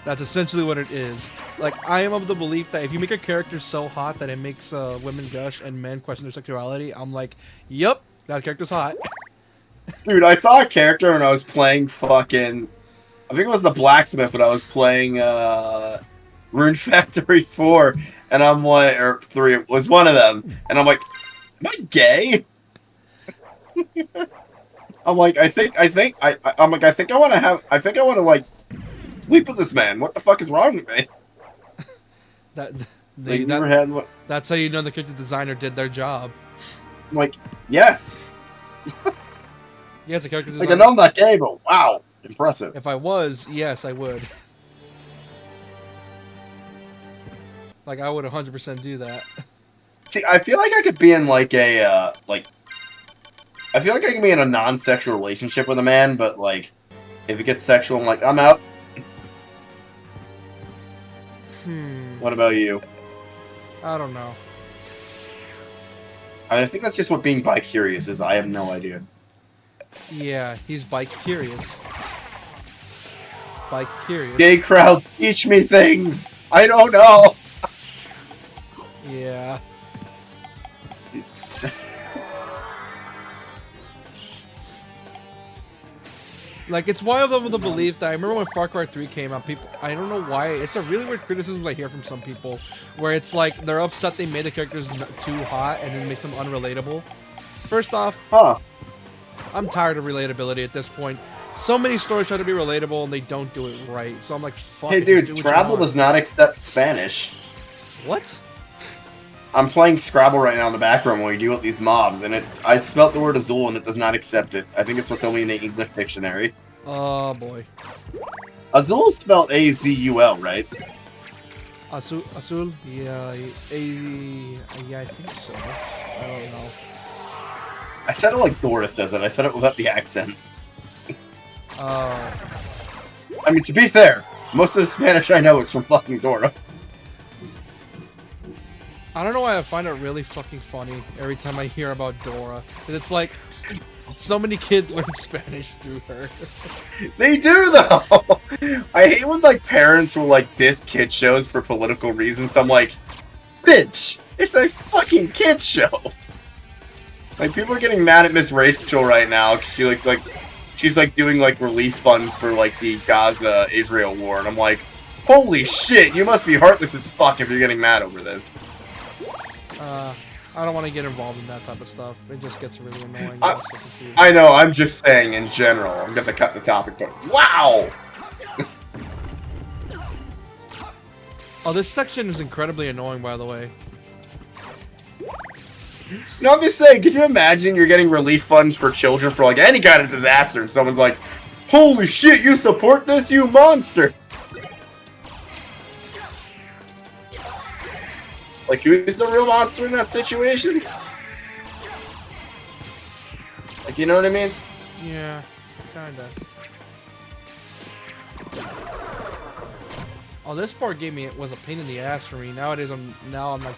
That's essentially what it is. Like, I am of the belief that if you make a character so hot that it makes women gush and men question their sexuality, I'm like, yep, that character's hot. Dude, I saw a character when I was playing fucking, I think it was the blacksmith when I was playing Rune Factory 4, and I'm like, or 3, it was one of them, and I'm like, am I gay? I'm like, I think I want to like sleep with this man. What the fuck is wrong with me? That's how you know the character designer did their job. I'm like, yes. Yeah, it's a character designer. Like, I know I'm not gay, but wow, impressive. If I was, yes, I would. Like, I would 100% do that. See, I feel like I could be in like a I feel like I can be in a non-sexual relationship with a man, but like, if it gets sexual, I'm like, I'm out. What about you? I don't know. I think that's just what being bi-curious is. I have no idea. Yeah, he's bi-curious. Bi-curious. Gay crowd, teach me things! I don't know! Yeah. Like, it's wild of the belief that I remember when Far Cry 3 came out, people, I don't know why, it's a really weird criticism I hear from some people, where it's like, they're upset they made the characters too hot and then makes them unrelatable. First off, I'm tired of relatability at this point. So many stories try to be relatable and they don't do it right, so I'm like, fuck Hey it, dude, just do what you Scrabble want. does not accept Spanish. What? I'm playing Scrabble right now in the background when we deal with these mobs, and I spelt the word Azul and it does not accept it. I think it's what's only in the English dictionary. Oh boy. Azul is spelled A-Z-U-L, right? Azul? Yeah, yeah, I think so. I don't know. I said it like Dora says it. I said it without the accent. I mean, to be fair, most of the Spanish I know is from fucking Dora. I don't know why I find it really fucking funny every time I hear about Dora. 'Cause it's like, so many kids learn Spanish through her. They do, though! I hate when, like, parents will, like, diss kid shows for political reasons. I'm like, bitch, it's a fucking kid show! Like, people are getting mad at Miss Rachel right now, 'cause she's, like, doing, like, relief funds for, like, the Gaza-Israel war, and I'm like, Holy shit, you must be heartless as fuck if you're getting mad over this. I don't want to get involved in that type of stuff. It just gets really annoying. I know, I'm just saying in general. I'm gonna cut the topic, but wow! Oh, this section is incredibly annoying, by the way. No, I'm just saying, could you imagine you're getting relief funds for children for like any kind of disaster and someone's like, holy shit, you support this, you monster! Like, who's the real monster in that situation? Like, you know what I mean? Yeah, kinda. Oh, this part was a pain in the ass for me. Nowadays, I'm like,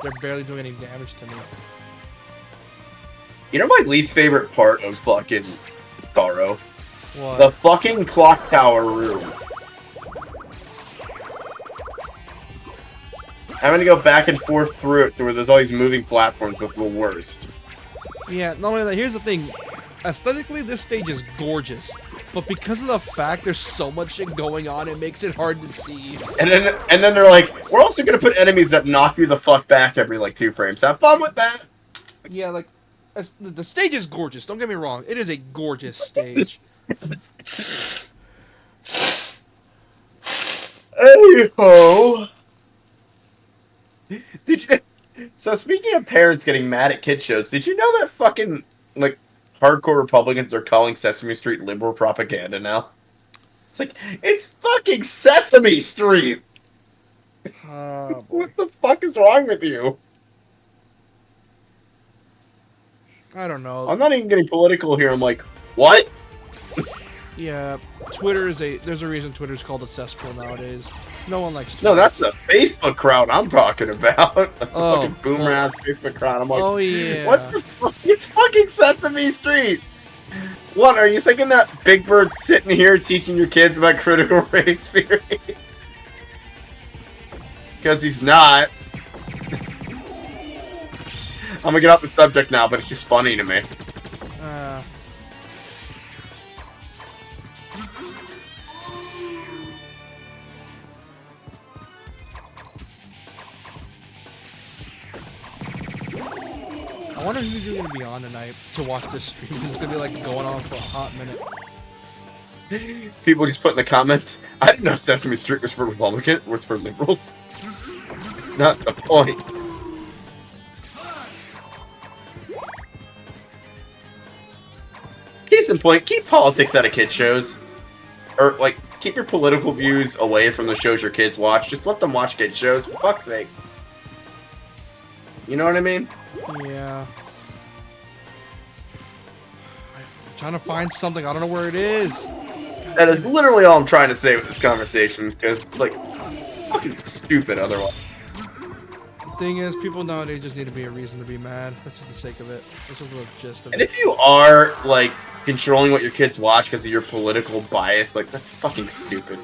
they're barely doing any damage to me. You know my least favorite part of fucking Sorrow? What? The fucking clock tower room. Having to go back and forth through it to where there's all these moving platforms was the worst. Yeah, not only that, here's the thing. Aesthetically, this stage is gorgeous. But because of the fact there's so much shit going on, it makes it hard to see. And then they're like, we're also gonna put enemies that knock you the fuck back every like 2 frames. Have fun with that. Yeah, like, the stage is gorgeous. Don't get me wrong. It is a gorgeous stage. Hey-ho! Did you? So speaking of parents getting mad at kid shows, did you know that fucking like hardcore Republicans are calling Sesame Street liberal propaganda now? It's like it's fucking Sesame Street. What the fuck is wrong with you? I don't know. I'm not even getting political here. I'm like, what? Yeah, there's a reason Twitter's called a cesspool nowadays. No one likes Twitter. No, that's the Facebook crowd I'm talking about. The Oh, fucking boomer ass Facebook crowd. I'm like, oh yeah. what the fuck? It's fucking Sesame Street. What, are you thinking that Big Bird's sitting here teaching your kids about critical race theory? Because he's not. I'm gonna get off the subject now, but it's just funny to me. I wonder who's going to be on tonight to watch this stream. It's going to be like going on for a hot minute. People just put in the comments, I didn't know Sesame Street was for Republicans, was for liberals. Not the point. Case in point, keep politics out of kid shows. Or, like, keep your political views away from the shows your kids watch. Just let them watch kid shows, for fuck's sakes. You know what I mean? Yeah. I'm trying to find something. I don't know where it is. That is literally all I'm trying to say with this conversation, because it's, like, fucking stupid otherwise. The thing is, people nowadays just need to be a reason to be mad. That's just the sake of it. That's just the gist of it. And if you are, like, controlling what your kids watch because of your political bias, like, that's fucking stupid.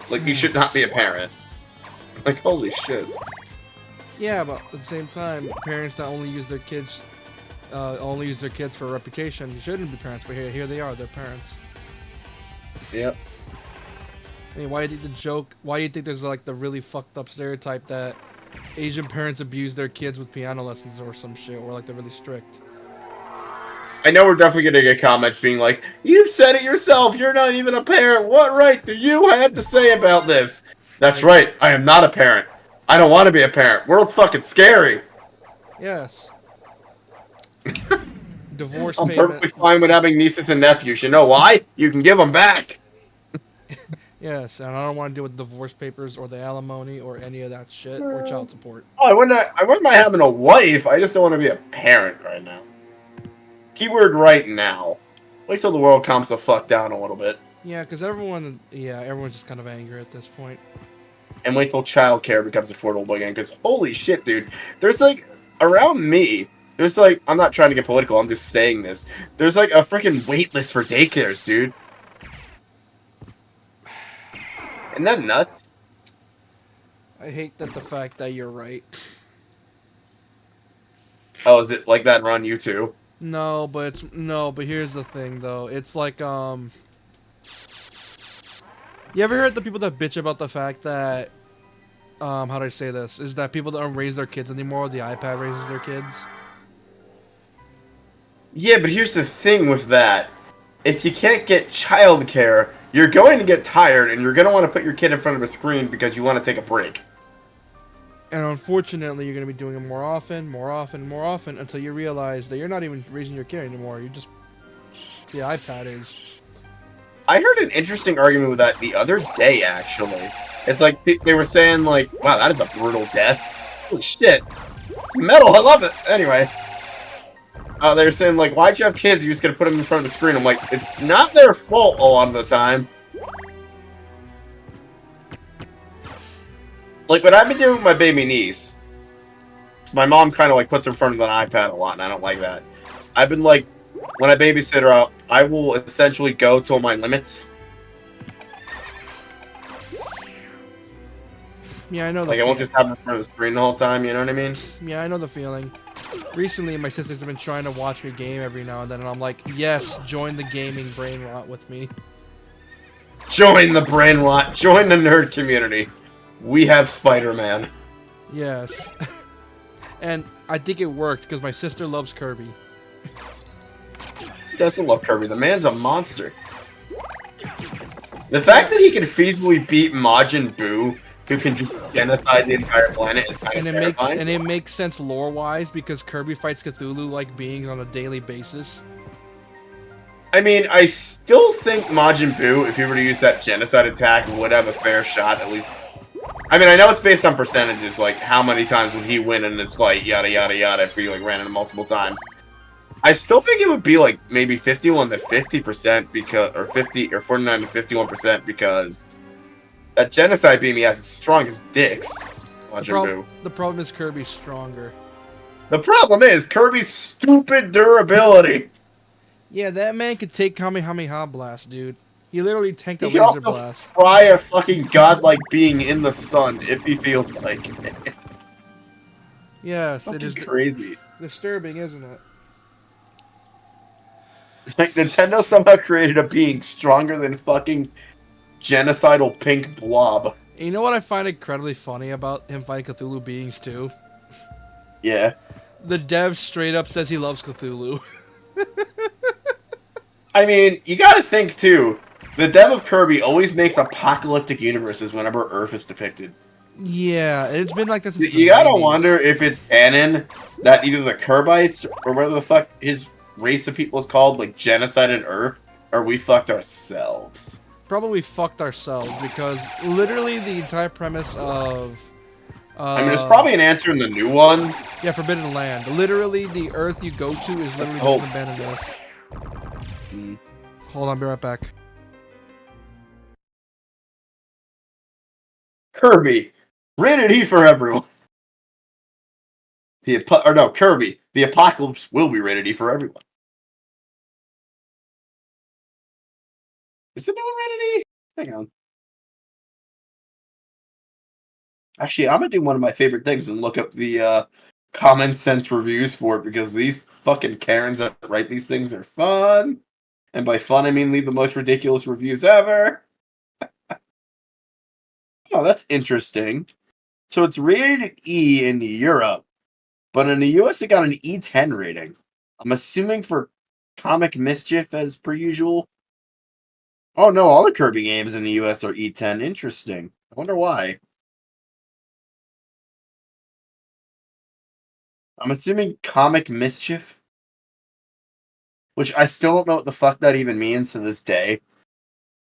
Like, you should not be a parent. Like, holy shit. Yeah, but at the same time, parents that only use their kids for reputation shouldn't be parents. But here they are. They're parents. Yep. I mean, why do you think why do you think there's like the really fucked up stereotype that Asian parents abuse their kids with piano lessons or some shit, or like they're really strict? I know we're definitely gonna get comments being like, "You said it yourself. You're not even a parent. What right do you have to say about this?" That's right. I am not a parent. I don't want to be a parent. World's fucking scary. Yes. Divorce I'm payment. perfectly fine with having nieces and nephews. You know why? You can give them back. Yes, and I don't want to deal with divorce papers or the alimony or any of that shit or child support. Oh, I wouldn't mind having a wife. I just don't want to be a parent right now. Keyword right now. Wait till the world calms the fuck down a little bit. Yeah, because everyone's just kind of angry at this point. And wait till childcare becomes affordable again, because holy shit, dude. There's like, around me, there's like, I'm not trying to get political, I'm just saying this. There's like a freaking wait list for daycares, dude. Isn't that nuts? I hate the fact that you're right. Oh, is it like that around you too? No, but here's the thing though. It's like You ever heard the people that bitch about the fact that, how do I say this? Is that people don't raise their kids anymore? The iPad raises their kids. Yeah, but here's the thing with that. If you can't get childcare, you're going to get tired and you're going to want to put your kid in front of a screen because you want to take a break. And unfortunately, you're going to be doing it more often, until you realize that you're not even raising your kid anymore. You just, the iPad is. I heard an interesting argument with that the other day, actually. It's like, they were saying, like, wow, that is a brutal death. Holy shit. It's metal, I love it. Anyway. They were saying, like, why'd you have kids? You're just gonna put them in front of the screen. I'm like, it's not their fault a lot of the time. Like, what I've been doing with my baby niece, so my mom kind of, like, puts her in front of an iPad a lot, and I don't like that. I've been, like, when I babysit her out, I will essentially go till my limits. Yeah, I know. Like, I won't just have her in front of the screen the whole time, you know what I mean? Yeah, I know the feeling. Recently, my sisters have been trying to watch me game every now and then, and I'm like, yes, join the gaming brain rot with me. Join the brain rot. Join the nerd community. We have Spider-Man. Yes. And I think it worked, because my sister loves Kirby. He doesn't love Kirby. The man's a monster. The fact that he can feasibly beat Majin Buu, who can just genocide the entire planet, is kind of terrifying. And it makes sense lore-wise, because Kirby fights Cthulhu-like beings on a daily basis. I mean, I still think Majin Buu, if he were to use that genocide attack, would have a fair shot, at least. I mean, I know it's based on percentages, like how many times would he win in this fight, yada yada yada, if he like ran into multiple times. I still think it would be like maybe 51 to 50% because, or 49 to 51% because that genocide beam he has is strong as dicks. The problem is Kirby's stronger. The problem is Kirby's stupid durability. Yeah, that man could take Kamehameha Blast, dude. He literally tanked a He can laser also blast. fry a fucking godlike being in the sun if he feels like it. Yes, it is crazy. Disturbing, isn't it? Like, Nintendo somehow created a being stronger than fucking genocidal pink blob. You know what I find incredibly funny about him fighting Cthulhu beings too? Yeah. The dev straight up says he loves Cthulhu. I mean, you gotta think too. The dev of Kirby always makes apocalyptic universes whenever Earth is depicted. Yeah, it's been like this since You the gotta 90s. wonder if it's canon that either the Kerbites or whatever the fuck his race of people is called, like, genocided Earth, or we fucked ourselves. Probably fucked ourselves, because literally the entire premise of... I mean, there's probably an answer in the new one. Yeah, Forbidden Land. Literally, the Earth you go to is literally just an abandoned Earth. Hold on, be right back. Kirby. Rated E for everyone. Kirby. The apocalypse will be rated E for everyone. Is the new one rated E? Hang on. Actually, I'm gonna do one of my favorite things and look up the common sense reviews for it, because these fucking Karens that write these things are fun. And by fun, I mean leave the most ridiculous reviews ever. Oh, that's interesting. So it's rated E in Europe, but in the US it got an E10 rating. I'm assuming for comic mischief as per usual. Oh no, all the Kirby games in the US are E10. Interesting. I wonder why. I'm assuming comic mischief. Which I still don't know what the fuck that even means to this day.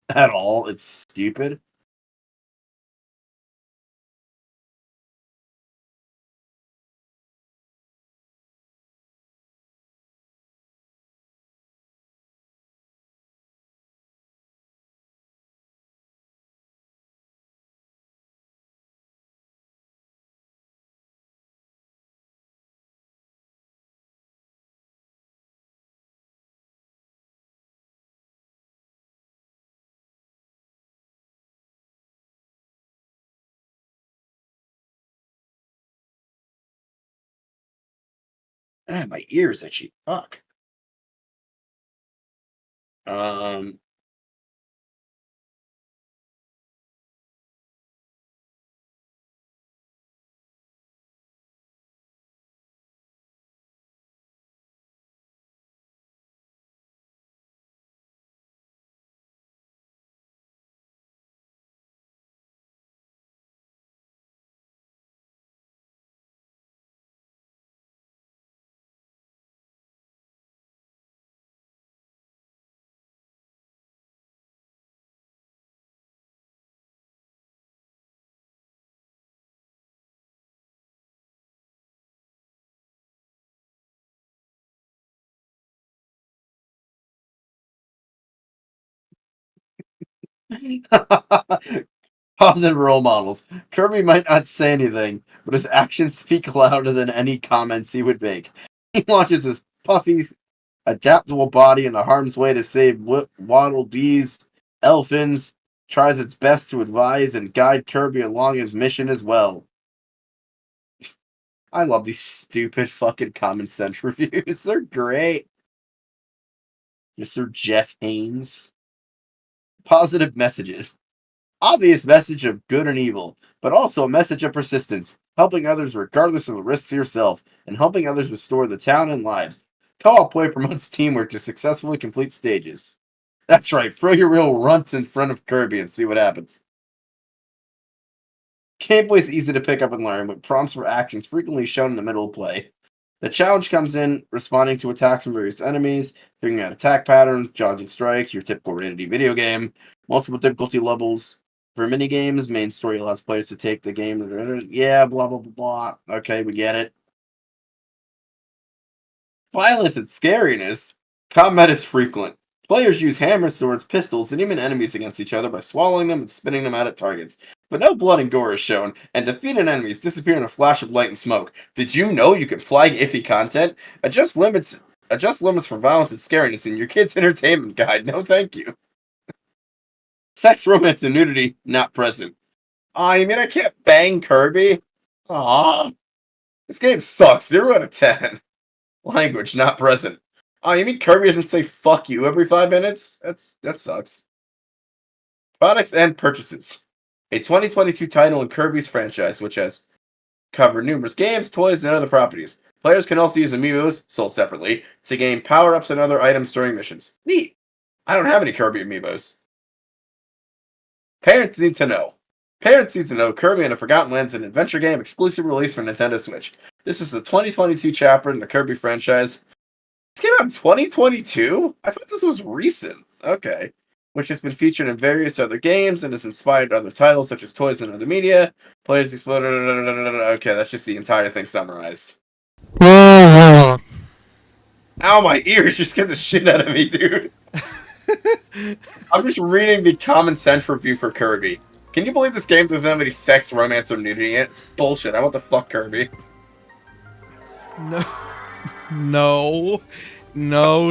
At all. It's stupid. Man, my ears itchy. Fuck. Positive role models. Kirby might not say anything, but his actions speak louder than any comments he would make. He launches his puffy, adaptable body into harm's way to save Waddle Dee's Elfins, tries its best to advise and guide Kirby along his mission as well. I love these stupid fucking common sense reviews. They're great. Mr. Jeff Haynes. Positive messages. Obvious message of good and evil, but also a message of persistence, helping others regardless of the risks to yourself, and helping others restore the town and lives. Co-op play promotes teamwork to successfully complete stages. That's right, throw your real runts in front of Kirby and see what happens. Gameplay is easy to pick up and learn, with prompts for actions frequently shown in the middle of play. The challenge comes in responding to attacks from various enemies, figuring out attack patterns, dodging strikes, your typical rated E video game, multiple difficulty levels. For minigames, main story allows players to take the game. Yeah, blah, blah, blah, blah. Okay, we get it. Violence and scariness. Combat is frequent. Players use hammers, swords, pistols, and even enemies against each other by swallowing them and spitting them out at targets. But no blood and gore is shown, and defeated enemies disappear in a flash of light and smoke. Did you know you can flag iffy content? Adjust limits for violence and scariness in your kid's entertainment guide. No thank you. Sex, romance, and nudity not present. Aw, you mean I can't bang Kirby? Aw. This game sucks. 0 out of 10. Language not present. Oh, you mean Kirby doesn't say fuck you every 5 minutes? That sucks. Products and purchases. A 2022 title in Kirby's franchise, which has covered numerous games, toys, and other properties. Players can also use amiibos, sold separately, to gain power-ups and other items during missions. Neat. I don't have any Kirby amiibos. Parents need to know. Parents need to know Kirby and the Forgotten Lands is an adventure game exclusive release for Nintendo Switch. This is the 2022 chapter in the Kirby franchise. This came out in 2022? I thought this was recent. Okay. Which has been featured in various other games and has inspired other titles such as toys and other media. Players explode. Okay, that's just the entire thing summarized. Ow, my ears just scared the shit out of me, dude. I'm just reading the common sense review for Kirby. Can you believe this game doesn't have any sex, romance, or nudity in it? It's bullshit. I want the fuck Kirby. No,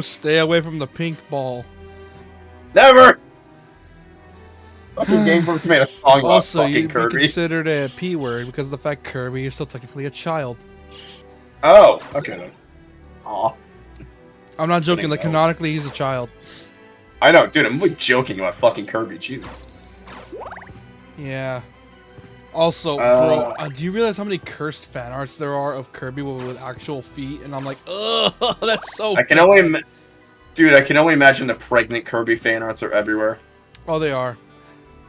stay away from the pink ball. Never! Fucking Game Grumps made a song about Also, fucking you'd Kirby. be considered a P word because of the fact Kirby is still technically a child. Oh, okay then. Aw. I'm not joking, like No. canonically he's a child. I know, dude, I'm really joking about fucking Kirby, Jesus. Yeah. Also, bro, do you realize how many cursed fan arts there are of Kirby with actual feet? And I'm like, ugh, that's so I can only imagine the pregnant Kirby fan arts are everywhere. Oh, they are.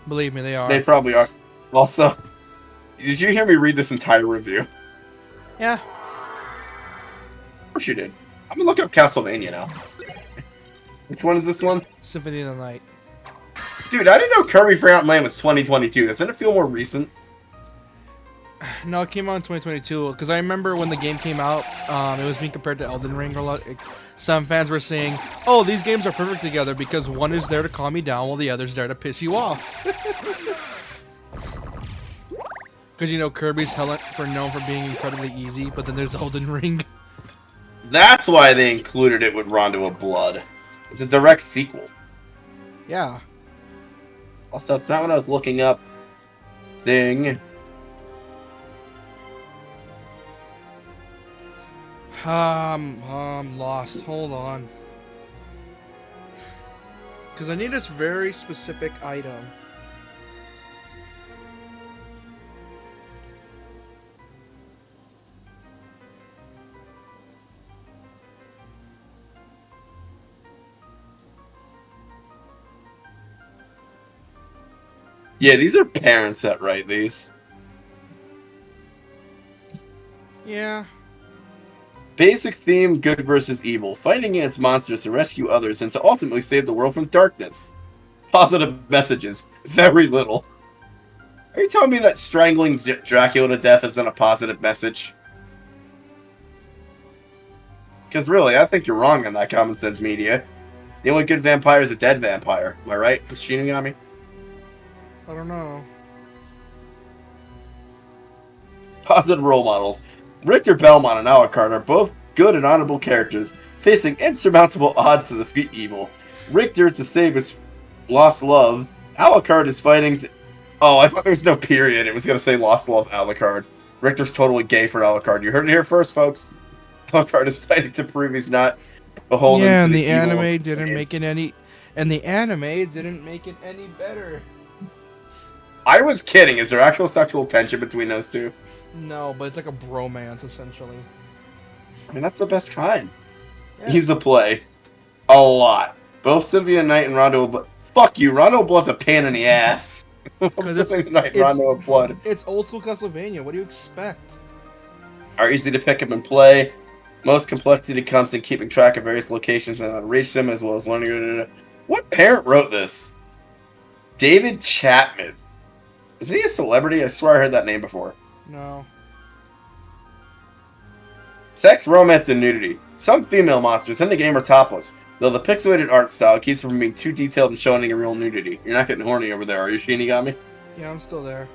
Believe me, they are. They probably are. Also, did you hear me read this entire review? Yeah. Of course you did. I'm gonna look up Castlvania now. Which one is this one? Symphony of the Night. Dude, I didn't know Kirby Forgotten Land was 2022. Doesn't it feel more recent? No, it came out in 2022. Because I remember when the game came out, it was being compared to Elden Ring a lot. Some fans were saying, oh, these games are perfect together because one is there to calm you down while the other's there to piss you off. Because, you know, Kirby's known for being incredibly easy, but then there's Elden Ring. That's why they included it with Rondo of Blood. It's a direct sequel. Yeah. Also, it's not what I was looking up. Thing. I'm lost. Hold on. Because I need this very specific item. Yeah, these are parents that write these. Yeah. Basic theme, good versus evil. Fighting against monsters to rescue others and to ultimately save the world from darkness. Positive messages. Very little. Are you telling me that strangling Dracula to death isn't a positive message? Because really, I think you're wrong on that common sense media. The only good vampire is a dead vampire. Am I right, Shinigami? I don't know. Positive role models. Richter Belmont and Alucard are both good and honorable characters, facing insurmountable odds to defeat evil. Richter to save his lost love. Alucard is fighting to... Oh, I thought there was no period. It was going to say lost love Alucard. Richter's totally gay for Alucard. You heard it here first, folks. Alucard is fighting to prove he's not beholden Yeah, to and the the evil anime of didn't man. make it any. And the anime didn't make it any better. I was kidding. Is there actual sexual tension between those two? No, but it's like a bromance essentially. I mean, that's the best kind. Yeah. He's a play. A lot. Both Sylvia Knight and Rondo Blood. Fuck you, Rondo Blood's a pain in the ass. Because it's, Sylvia Knight and it's, Rondo Blood it's old school Castlevania. What do you expect? are easy to pick up and play. Most complexity comes in keeping track of various locations and how to reach them, as well as learning. What parent wrote this? David Chapman. Is he a celebrity? I swear I heard that name before. No. Sex, romance, and nudity. Some female monsters in the game are topless, though the pixelated art style keeps them from being too detailed and showing a real nudity. You're not getting horny over there, are you, Shinigami? Yeah, I'm still there.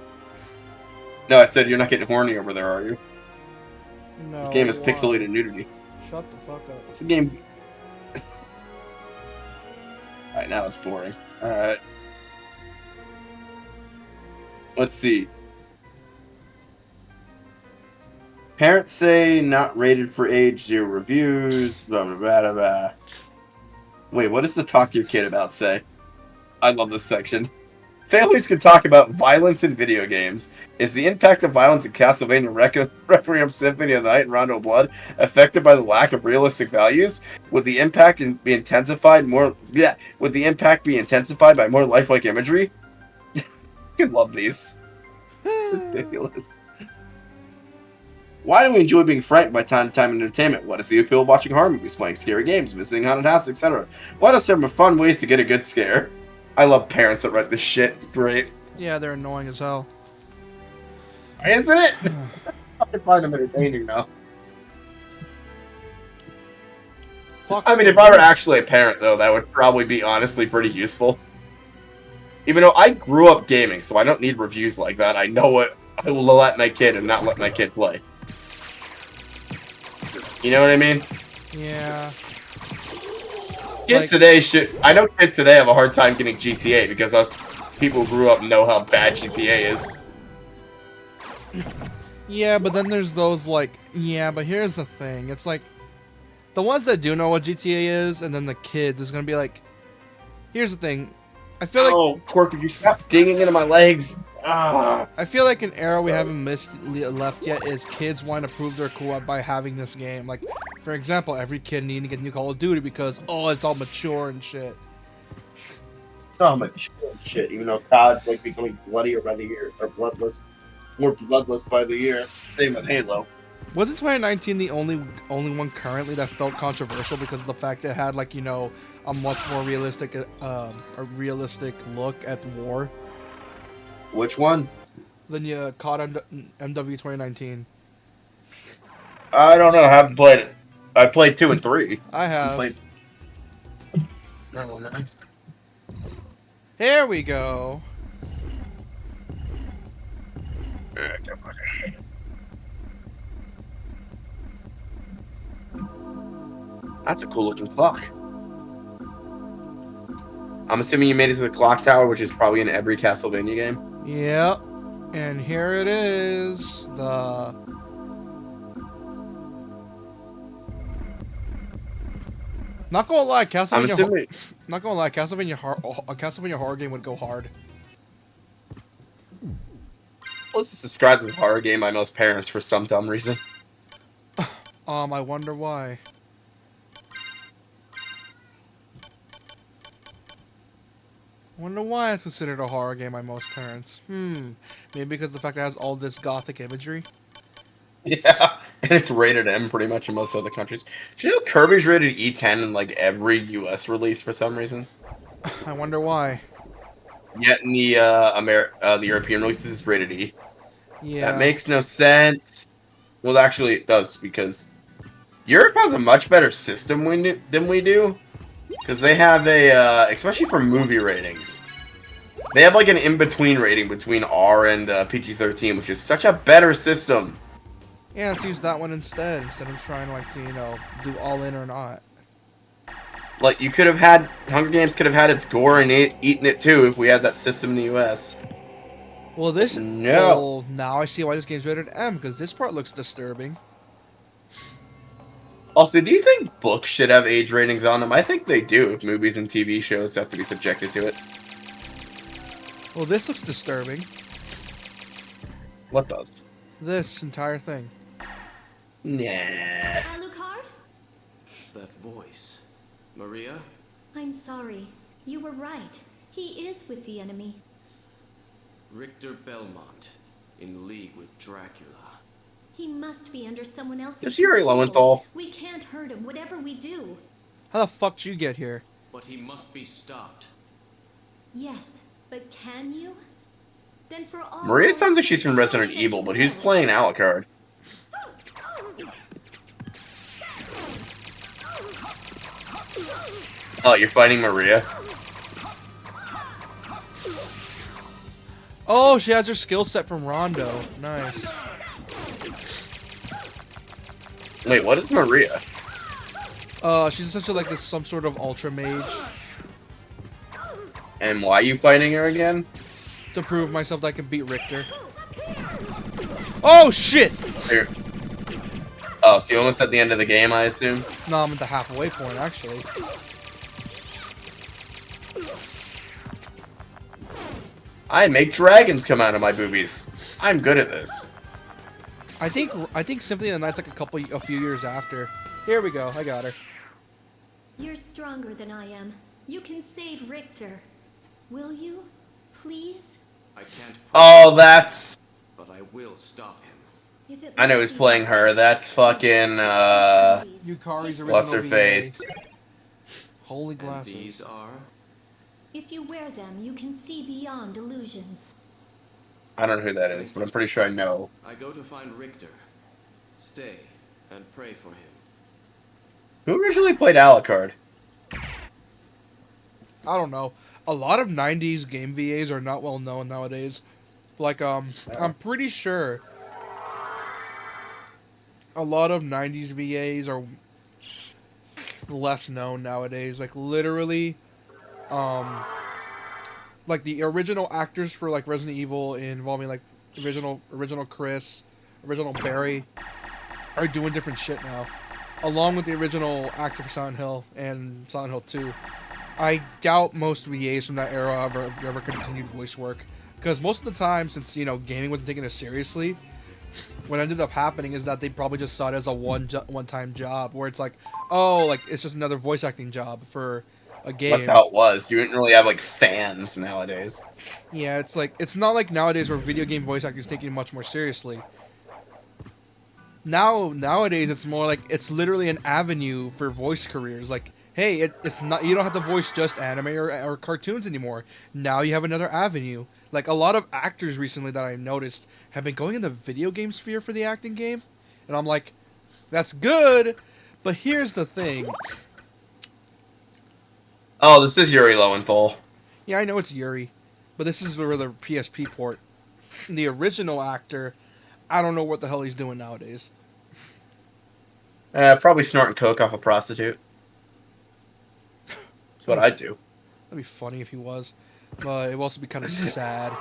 No, I said you're not getting horny over there, are you? No. This game is why? pixelated nudity. Shut the fuck up. It's a game. Alright, now it's boring. Alright. Let's see. Parents say not rated for age, 0 reviews, blah blah blah blah blah. Wait, what does the talk to your kid about say? I love this section. Families can talk about violence in video games. Is the impact of violence in Castlevania Requiem, Symphony of the Night, and Rondo Blood affected by the lack of realistic values? Would the impact be intensified more? Yeah, would the impact be intensified by more lifelike imagery? I love these. Ridiculous. Why do we enjoy being frightened by time to time entertainment? What is the appeal of watching horror movies, playing scary games, visiting haunted houses, etc.? What are some fun ways to get a good scare? I love parents that write this shit. It's great. Yeah, they're annoying as hell. Isn't it? I find them entertaining now. Fuck. I mean, if I were actually a parent, though, that would probably be honestly pretty useful. Even though I grew up gaming, so I don't need reviews like that. I know what I will let my kid and not let my kid play. You know what I mean? Yeah. Kids today should. I know kids today have a hard time getting GTA because us people who grew up know how bad GTA is. Yeah, but then there's those like, yeah, but here's the thing. It's like, the ones that do know what GTA is, and then the kids is gonna be like, here's the thing. I feel like Oh, Cork, could you stop digging into my legs? Ah. I feel like an era we haven't left yet is kids wanting to prove they're cool by having this game. Like, for example, every kid needing to get new Call of Duty because, oh, it's all mature and shit. It's not much shit, even though COD's like becoming bloodier by the year, or bloodless, more bloodless by the year. Same with Halo. Wasn't 2019 the only one currently that felt controversial because of the fact that it had, like, you know, a much more realistic look at war Which one? than you caught on MW 2019? I don't know. I haven't played it. I played 2 and 3. I have. Played... No. Here we go. That's a cool looking clock. I'm assuming you made it to the clock tower, which is probably in every Castlevania game. Yep. And here it is. The not gonna lie, I'm Castlevania. assuming. Not gonna lie, a Castlevania horror game would go hard. Let's just describe the horror game by most parents for some dumb reason. I wonder why. Wonder why it's considered a horror game by most parents. Maybe because of the fact it has all this gothic imagery. Yeah, and it's rated M pretty much in most other countries. Do you know Kirby's rated E10 in like every US release for some reason? I wonder why. Yet in the the European releases it's rated E. Yeah. That makes no sense. Well, actually it does, because Europe has a much better system than we do. Because they have a, especially for movie ratings, They have like an in-between rating between R and PG-13, which is such a better system. Yeah, let's use that one instead of trying to, like, do all in or not. Like, you could have had... Hunger Games could have had its gore and eaten it too if we had that system in the US. Well, this... No. Well, now I see why this game's rated M, because this part looks disturbing. Also, do you think books should have age ratings on them? I think they do if movies and TV shows have to be subjected to it. Well, this looks disturbing. What does? This entire thing. Nah. Alucard? That voice. Maria? I'm sorry. You were right. He is with the enemy. Richter Belmont. In league with Dracula. He must be under someone else's Is Yuri control. Lowenthal? We can't hurt him, whatever we do. How the fuck did you get here? But he must be stopped. Yes, but can you? Then for all Maria our sounds like she's sakes, from Resident show me that Evil, you but who's will. playing Alucard? Oh, you're fighting Maria? Oh, she has her skill set from Rondo. Nice. Wait, what is Maria? She's essentially like some sort of ultra mage. And why are you fighting her again? To prove myself that I can beat Richter. Oh, shit! Here. Oh, so you're almost at the end of the game, I assume? No, I'm at the halfway point, actually. I make dragons come out of my boobies. I'm good at this. I think Symphony of the Night's like a few years after. Here we go. I got her. You're stronger than I am. You can save Richter. Will you? Please? I can't. Oh, that's... But I will stop him. If it I know must who's be playing her. That's fucking, please, Yukari's take- original what's her VA. face? Holy And glasses. these are. If you wear them, you can see beyond illusions. I don't know who that is, but I'm pretty sure I know. I go to find Richter. Stay and pray for him. Who originally played Alucard? I don't know. A lot of 90s game VAs are not well known nowadays. Like, I'm pretty sure a lot of 90s VAs are less known nowadays. Like, literally, like the original actors for like Resident Evil involving like original Chris, original Barry are doing different shit now. Along with the original actor for Silent Hill and Silent Hill 2. I doubt most VAs from that era ever continued voice work. Because most of the time, since, you know, gaming wasn't taken as seriously, what ended up happening is that they probably just saw it as a one-time job. Where it's like, oh, like, it's just another voice acting job for a game. That's how it was. You didn't really have, like, fans nowadays. Yeah, it's like, it's not like nowadays where video game voice acting is taken much more seriously. Nowadays, it's more like, it's literally an avenue for voice careers. Like, hey, it's not, you don't have to voice just anime or cartoons anymore. Now you have another avenue. Like, a lot of actors recently that I've noticed have been going in the video game sphere for the acting game. And I'm like, that's good, but here's the thing. Oh, this is Yuri Lowenthal. Yeah, I know it's Yuri, but this is for the PSP port. The original actor, I don't know what the hell he's doing nowadays. Probably snorting coke off a prostitute. That's what I'd do. That'd be funny if he was, but it would also be kind of sad.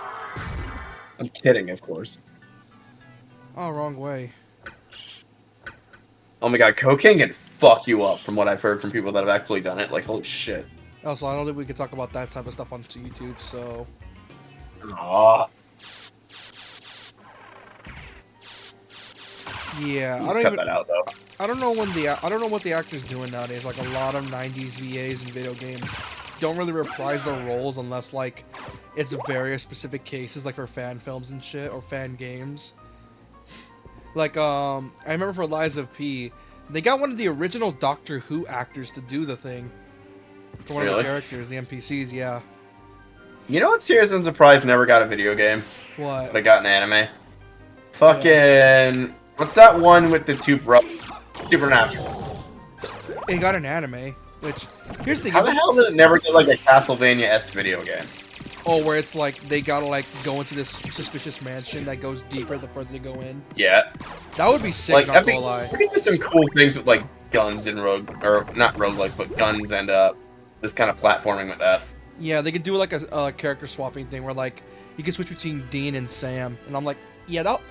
I'm kidding, of course. Oh, wrong way. Oh my god, cocaine can fuck you up from what I've heard from people that have actually done it. Like, holy shit. Also, I don't think we can talk about that type of stuff on YouTube, so... Aw. Yeah, Let's cut that out, though. I don't know what the actor's doing nowadays. Like, a lot of 90s VAs in video games don't really reprise their roles unless, like, it's various specific cases, like for fan films and shit, or fan games. Like, I remember for Lies of P, they got one of the original Doctor Who actors to do the thing. For one of the Really? characters, the NPCs, yeah. You know what series I'm surprised never got a video game? What? But I got an anime? Fucking... What's that one with the two brothers? Supernatural. It got an anime, which, here's the thing. How the hell did it never get, like, a Castlvania-esque video game? Oh, where it's like they gotta like go into this suspicious mansion that goes deeper the further they go in. Yeah. That would be sick. Like, Not I gonna think lie. we could do some cool things with like guns and or not roguelikes, but guns and this kind of platforming with that. Yeah, they could do like a character swapping thing where like you can switch between Dean and Sam, and I'm like, yeah, that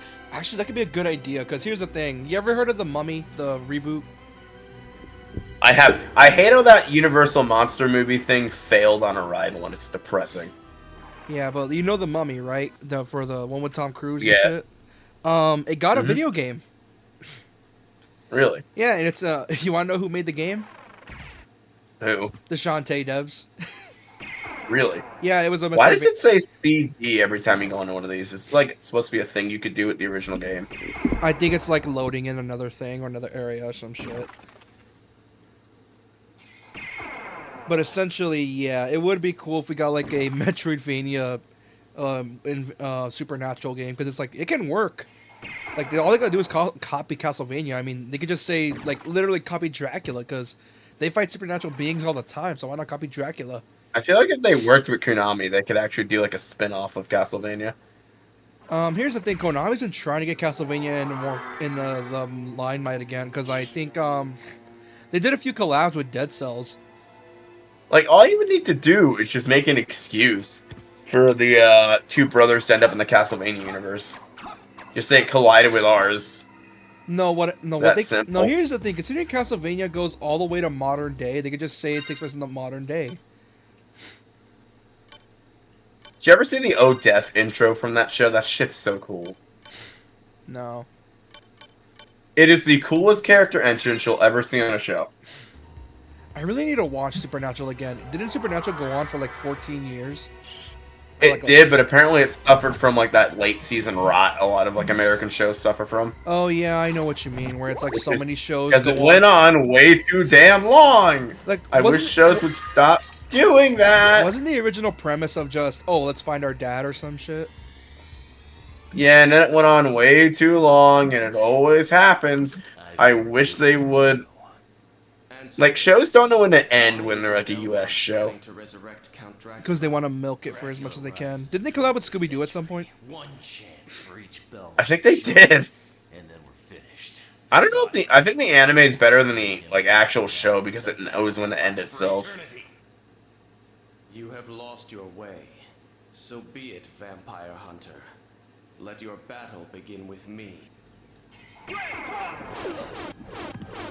could be a good idea. Because here's the thing: you ever heard of the Mummy, the reboot? I have. I hate how that Universal monster movie thing failed on arrival, and it's depressing. Yeah, but you know the Mummy, right? For the one with Tom Cruise Yeah. and shit. It got a video game. Really? Yeah, and it's you wanna know who made the game? Who? The Shantae devs. Really? Yeah, it was a. Why does it say CD every time you go into one of these? It's like it's supposed to be a thing you could do with the original game. I think it's like loading in another thing or another area or some shit. But essentially, yeah, it would be cool if we got like a Metroidvania, supernatural game because it's like it can work. Like all they gotta do is copy Castlvania. I mean, they could just say like literally copy Dracula because they fight supernatural beings all the time. So why not copy Dracula? I feel like if they worked with Konami, they could actually do like a spin-off of Castlevania. Here's the thing: Konami's been trying to get Castlevania in the limelight again because I think they did a few collabs with Dead Cells. Like, all you would need to do is just make an excuse for the two brothers to end up in the Castlevania universe. Just say it collided with ours. No, what That they simple. no. Here's the thing: considering Castlevania goes all the way to modern day, they could just say it takes place in the modern day. Did you ever see the Oh Death intro from that show? That shit's so cool. No. It is the coolest character entrance you'll ever see on a show. I really need to watch Supernatural again. Didn't Supernatural go on for like 14 years? It Like did, but apparently it suffered from like that late season rot a lot of like American shows suffer from. Oh yeah, I know what you mean. Where it's like so many shows. Because go it went on way too damn long. Like I wish shows would stop doing that. Wasn't the original premise of just let's find our dad or some shit? Yeah, and then it went on way too long, and it always happens. I wish they would. Like, shows don't know when to end when they're like a US show. Because they want to milk it for as much as they can. Didn't they collab with Scooby Doo at some point? One chance for each bell. I think they did. And then we're finished. I don't know if I think the anime is better than the like actual show because it knows when to end itself. You have lost your way. So be it, vampire hunter. Let your battle begin with me.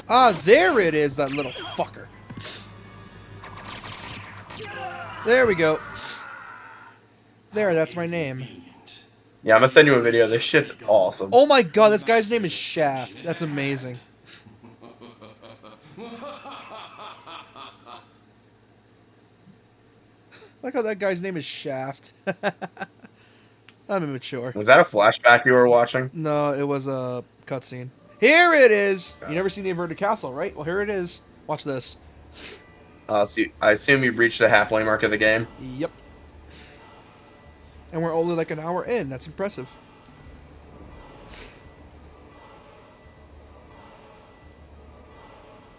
Ah, there it is, that little fucker. There we go. There, that's my name. Yeah, I'm gonna send you a video. This shit's awesome. Oh my god, this guy's name is Shaft. That's amazing. Like how that guy's name is Shaft. I'm immature. Was that a flashback you were watching? No, it was a cutscene. Here it is! You never seen the inverted castle, right? Well, here it is. Watch this. See, I assume you've reached the halfway mark of the game. Yep. And we're only like an hour in. That's impressive.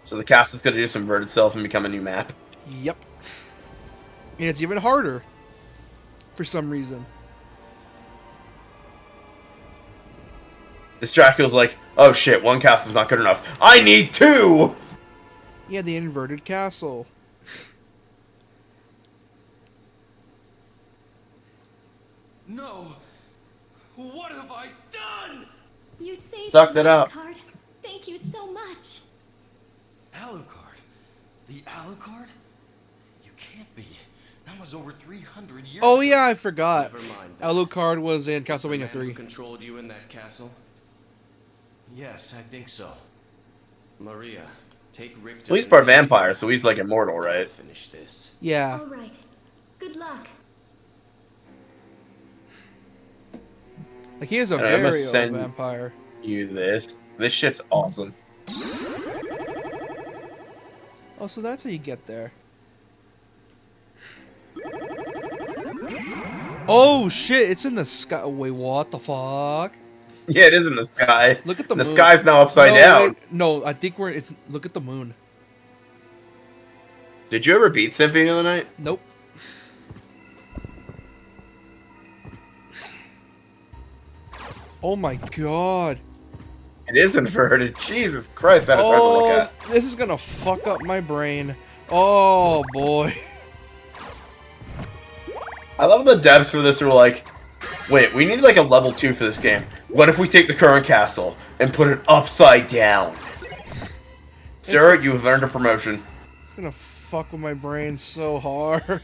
So the cast is gonna just invert itself and become a new map. Yep. And it's even harder. For some reason. This Dracula's like, oh shit, one castle's not good enough. I need two! Yeah, the inverted castle. No! What have I done? You saved Sucked my it up. card. Thank you so much. Alucard? The Alucard? You can't be. That was over 300 years Oh ago. yeah, I forgot. Never mind that. Alucard was in The man Castlevania who 3. controlled you in that castle? Yes, I think so. Maria, take Richter. Well, he's and part Richter. vampire, so he's like immortal, I'll right? finish this. Yeah. All right. Good luck. Like he is a Alright, I'm gonna very old send- vampire. You this. This shit's awesome. Oh, so that's how you get there. Oh shit, it's in the sky. Wait, what the fuck? Yeah, it is in the sky. Look at the The moon. sky's now upside No, down. wait, no, I think look at the moon. Did you ever beat Symphony the other night? Nope. Oh my god. It is inverted. Jesus Christ, that is hard to look Oh, at. this is gonna fuck up my brain. Oh boy. I love the devs for this who are like, wait, we need like a level 2 for this game. What if we take the current castle and put it upside down? Sir, you have earned a promotion. It's gonna fuck with my brain so hard.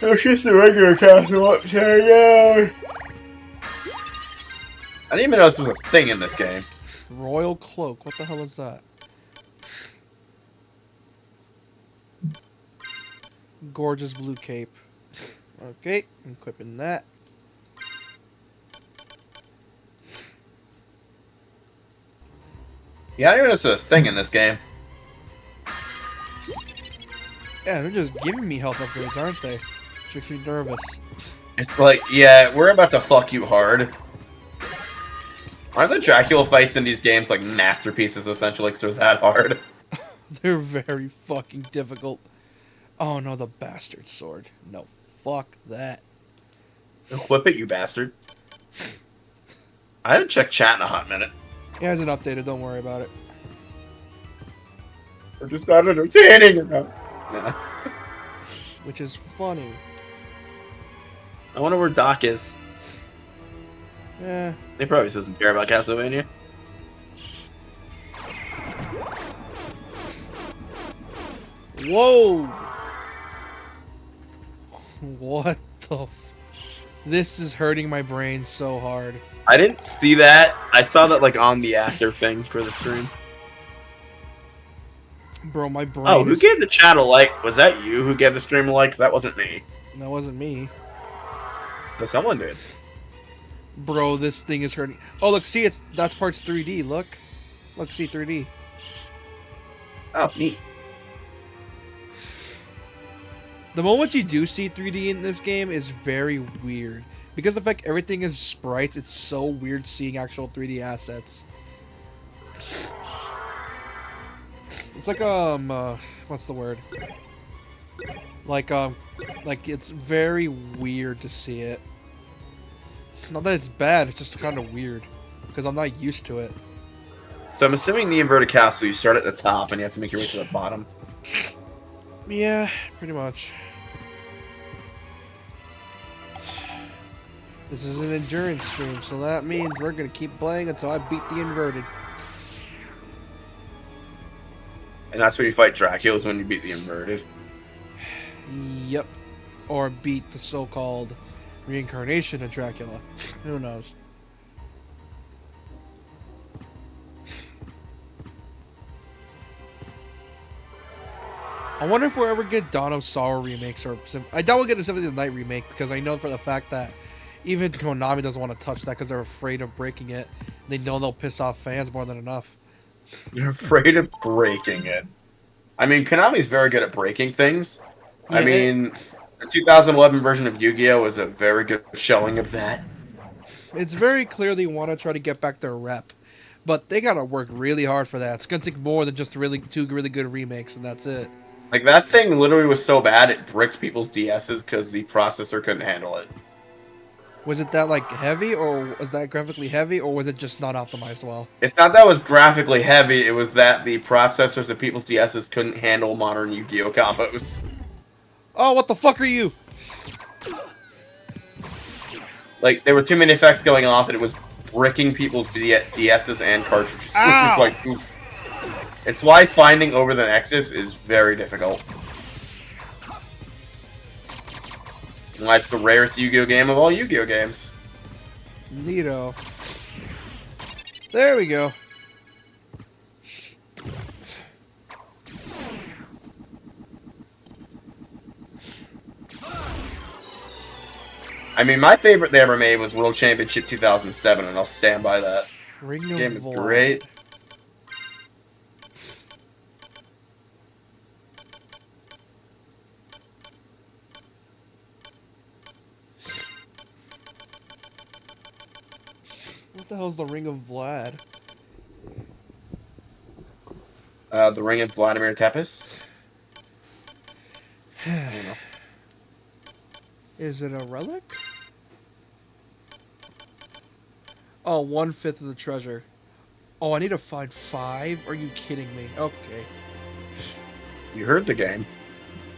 It's just a regular castle upside down. I didn't even know this was a thing in this game. Royal cloak. What the hell is that? Gorgeous blue cape. Okay, I'm equipping that. Yeah, I didn't even know this was a thing in this game. Yeah, they're just giving me health upgrades, aren't they? Which makes me nervous. It's like, yeah, we're about to fuck you hard. Aren't the Dracula fights in these games like masterpieces essentially because they're that hard? They're very fucking difficult. Oh no, the bastard sword. No, fuck that. Equip it, you bastard. I haven't checked chat in a hot minute. It hasn't updated, don't worry about it. We're just not entertaining enough. Yeah. Which is funny. I wonder where Doc is. Yeah. He probably doesn't care about Castlevania. Whoa! What the f... This is hurting my brain so hard. I didn't see that. I saw that like on the actor thing for the stream. Bro, my brain Oh, who is... gave the chat a like? Was that you who gave the stream a like? 'Cause that wasn't me. That wasn't me. So someone did. Bro, this thing is hurting. Oh, look, see, that's parts 3D, look. Look, see, 3D. Oh, neat. The moments you do see 3D in this game is very weird. Because the fact everything is sprites, it's so weird seeing actual 3D assets. It's like, what's the word? Like it's very weird to see it. Not that it's bad, it's just kind of weird. Because I'm not used to it. So I'm assuming the inverted castle, you start at the top and you have to make your way to the bottom. Yeah, pretty much. This is an endurance stream, so that means we're gonna keep playing until I beat the inverted. And that's where you fight Dracula, is when you beat the inverted. Yep. Or beat the so-called reincarnation of Dracula. Who knows? I wonder if we'll ever get Dawn of Sorrow remakes or... I doubt we'll get a Symphony of the Night remake because I know for the fact that even Konami doesn't want to touch that because they're afraid of breaking it. They know they'll piss off fans more than enough. You're afraid of breaking it. I mean, Konami's very good at breaking things. I mean, the 2011 version of Yu-Gi-Oh! Was a very good showing of that. It's very clear they want to try to get back their rep. But they gotta work really hard for that. It's gonna take more than just two really good remakes, and that's it. Like, that thing literally was so bad, it bricked people's DSs because the processor couldn't handle it. Was it that, like, heavy, or was that graphically heavy, or was it just not optimized well? It's not that it was graphically heavy, it was that the processors of people's DSs couldn't handle modern Yu-Gi-Oh! Combos. Oh, what the fuck are you? Like, there were too many effects going off, and it was bricking people's DSs and cartridges. Ow! It's like, oof. It's why finding over the Nexus is very difficult. And why it's the rarest Yu-Gi-Oh! Game of all Yu-Gi-Oh! Games. Neato. There we go. I mean, my favorite they ever made was World Championship 2007, and I'll stand by that. Ring The of game is Void. great. What the hell's the Ring of Vlad? The Ring of Vladimir Tepes. I don't know. Is it a relic? Oh, 1/5 of the treasure. Oh, I need to find 5? Are you kidding me? Okay. You heard the game.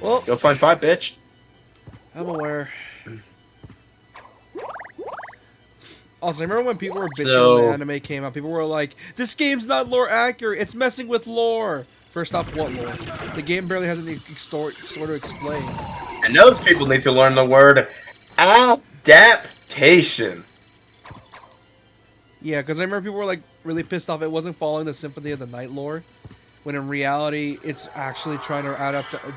Well, Go find 5, bitch. I'm aware. Also, I remember when people were bitching when the anime came out, people were like, this game's not lore accurate, it's messing with lore. First off, what lore? The game barely has any story to explain. And those people need to learn the word adaptation. Yeah, because I remember people were like really pissed off it wasn't following the Symphony of the Night lore, when in reality, it's actually trying to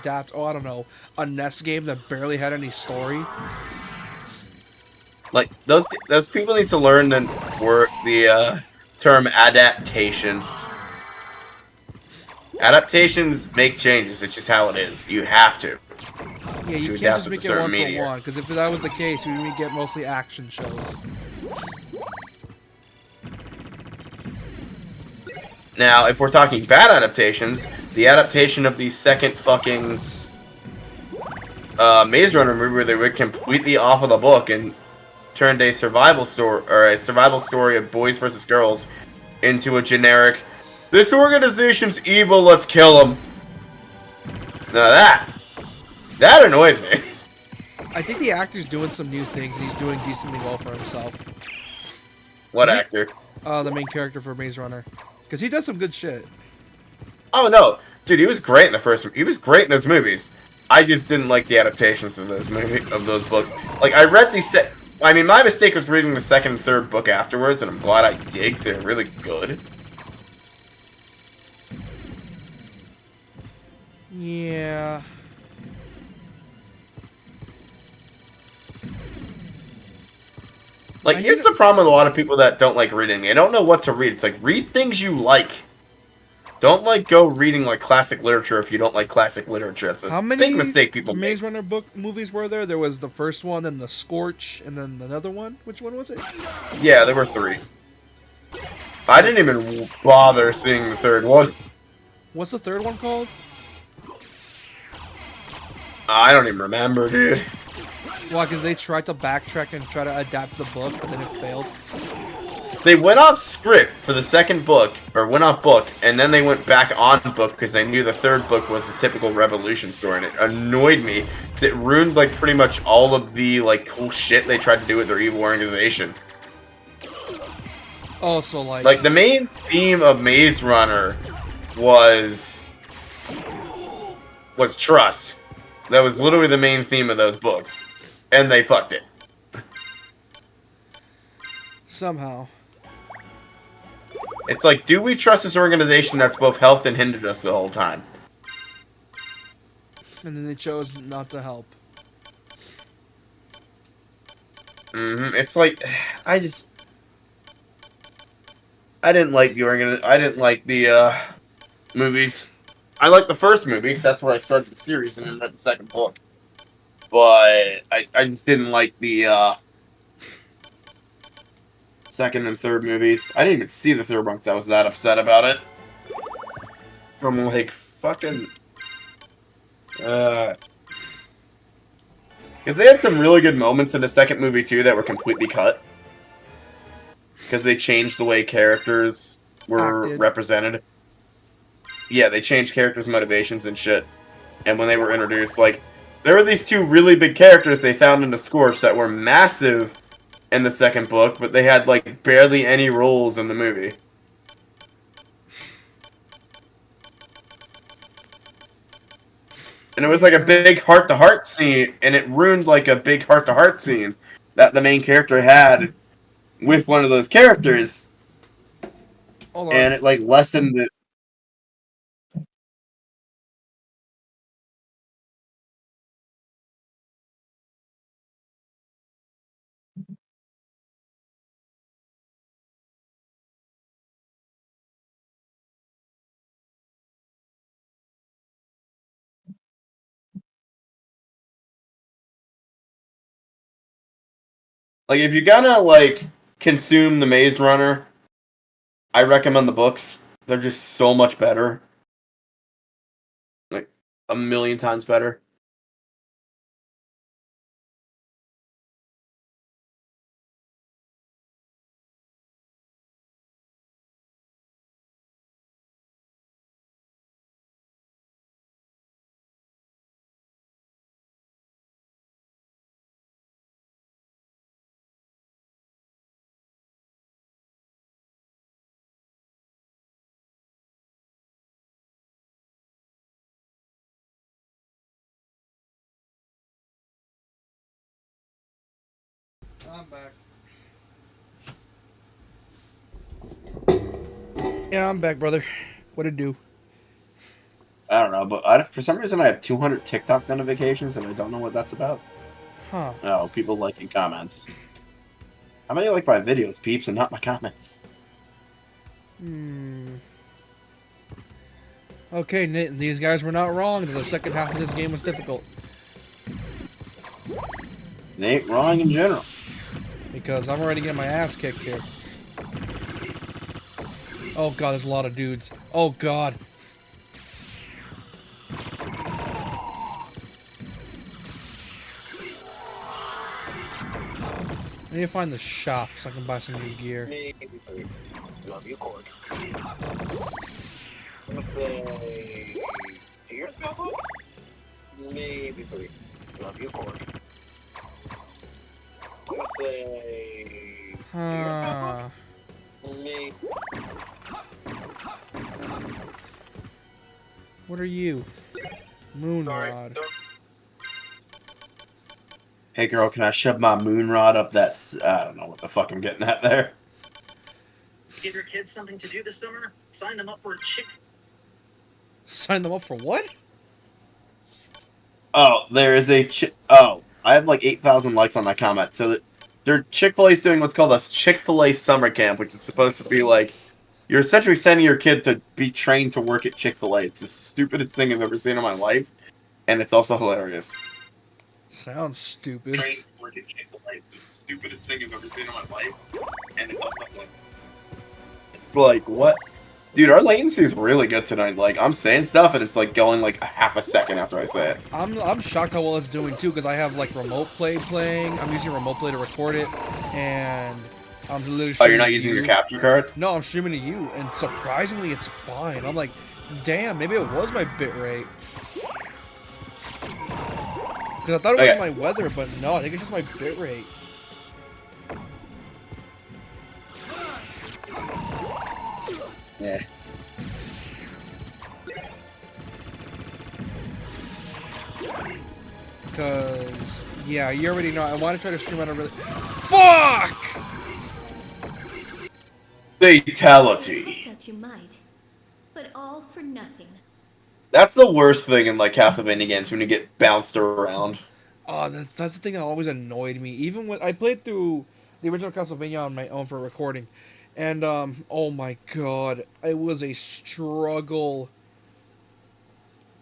adapt, oh, I don't know, a NES game that barely had any story. Like those people need to learn the term adaptation. Adaptations make changes. It's just how it is. You have to. Yeah, you can't just make it one for one, because if that was the case, we would get mostly action shows. Now, if we're talking bad adaptations, the adaptation of the second fucking Maze Runner movie where they went completely off of the book and turned a survival story of boys versus girls into a generic, this organization's evil, let's kill them. Now that annoyed me. I think the actor's doing some new things, and he's doing decently well for himself. What actor? The main character for Maze Runner. Because he does some good shit. Oh no, dude, he was great in the first. He was great in those movies. I just didn't like the adaptations of those books. Like I read these. I mean, my mistake was reading the second and third book afterwards, and I'm glad I did. 'Cause they're really good. Yeah. Like, here's the problem with a lot of people that don't like reading. They don't know what to read. It's like, read things you like. Don't, like, go reading, like, classic literature if you don't like classic literature. It's a big mistake people make. Maze Runner movies were there? There was the first one, then the Scorch, and then another one? Which one was it? Yeah, there were 3. I didn't even bother seeing the third one. What's the third one called? I don't even remember, dude. Well, because they tried to backtrack and try to adapt the book, but then it failed. They went off script for the second book, or went off book, and then they went back on book because they knew the third book was a typical Revolution story, and it annoyed me because it ruined, like, pretty much all of the, like, cool shit they tried to do with their evil organization. Oh, so, like... Like, the main theme of Maze Runner was trust. That was literally the main theme of those books. And they fucked it. Somehow. It's like, do we trust this organization that's both helped and hindered us the whole time? And then they chose not to help. It's like, I didn't like the movies. I liked the first movie because that's where I started the series and then read the second book. But I just didn't like the second and third movies. I didn't even see the third one because I was that upset about it. I'm like, fucking... Because they had some really good moments in the second movie, too, that were completely cut. Because they changed the way characters were represented. Yeah, they changed characters' motivations and shit. And when they were introduced, like... There were these 2 really big characters they found in the Scorch that were massive in the second book, but they had, like, barely any roles in the movie. And it was like a big heart-to-heart scene, and it ruined, like, a big heart-to-heart scene that the main character had with one of those characters. And it, like, lessened it. Like, if you're gonna, like, consume the Maze Runner, I recommend the books. They're just so much better. Like, a million times better. I'm back. Yeah, I'm back, brother. What'd it do? I don't know, but for some reason I have 200 TikTok notifications and I don't know what that's about. Huh. Oh, people liking comments. How many like my videos, peeps, and not my comments? Okay, these guys were not wrong. The second half of this game was difficult. They ain't wrong in general. Because I'm already getting my ass kicked here. Oh god, there's a lot of dudes. Oh god. I need to find the shop so I can buy some new gear. Love you, Cork. I'm gonna say 2 years ago? Maybe 3. Love you, Cork. I'm gonna say 2 years ago? Maybe. What are you? Moonrod. Hey girl, can I shove my moon rod up that? I don't know what the fuck I'm getting at there. Give your kids something to do this summer? Sign them up for a chick. Sign them up for what? Oh, there is a oh, I have like 8,000 likes on my comment. So that Chick-fil-A's doing what's called a Chick-fil-A summer camp, which is supposed to be like you're essentially sending your kid to be trained to work at Chick-fil-A. It's the stupidest thing I've ever seen in my life, and it's also hilarious. Sounds stupid. Trained to work at Chick-fil-A. It's the stupidest thing I've ever seen in my life, and it's also hilarious. It's like, what? Dude, our latency is really good tonight. Like, I'm saying stuff, and it's like going like a half a second after I say it. I'm shocked how well it's doing too, because I have like remote play playing. I'm using remote play to record it, and I'm literally. Oh, you're not using your capture card? No, I'm streaming to you, and surprisingly, it's fine. I'm like, damn, maybe it was my bitrate. Because I thought it was my weather, but no, I think it's just my bitrate. Yeah. Because, yeah, you already know. I want to try to stream on a really. Fuck! Fatality. That you might, but all for nothing. That's the worst thing in like Castlvania games when you get bounced around. Oh, that's the thing that always annoyed me. Even when I played through the original Castlvania on my own for recording, and oh my god, it was a struggle.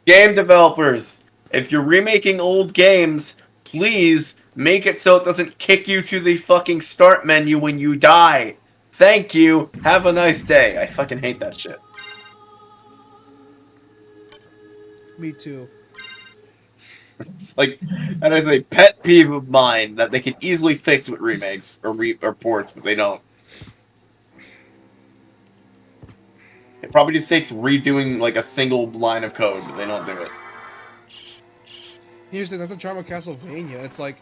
Game developers, if you're remaking old games, please make it so it doesn't kick you to the fucking start menu when you die. Thank you. Have a nice day. I fucking hate that shit. Me too. It's like, that is a pet peeve of mine that they can easily fix with remakes or ports, but they don't. It probably just takes redoing like a single line of code, but they don't do it. Here's the thing, that's the charm of Castlevania. It's like,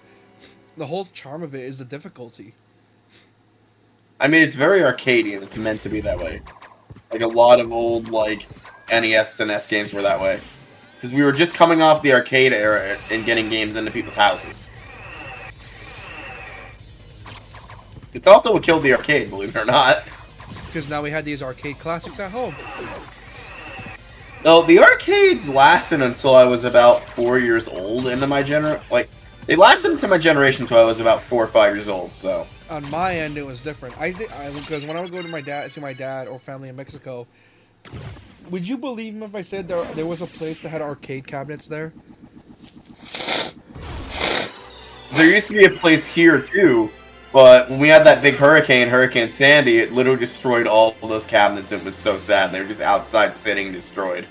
the whole charm of it is the difficulty. I mean, it's very arcadey, and it's meant to be that way. Like, a lot of old, like, NES and S games were that way. Because we were just coming off the arcade era and getting games into people's houses. It's also what killed the arcade, believe it or not. Because now we had these arcade classics at home. No, the arcades lasted until I was about 4 years old into my like, they lasted into my generation until I was about 4 or 5 years old, so. On my end, it was different. Because when I would go to see my dad or family in Mexico, would you believe me if I said there was a place that had arcade cabinets there? There used to be a place here, too, but when we had that big Hurricane Sandy, it literally destroyed all those cabinets. It was so sad. They were just outside sitting destroyed.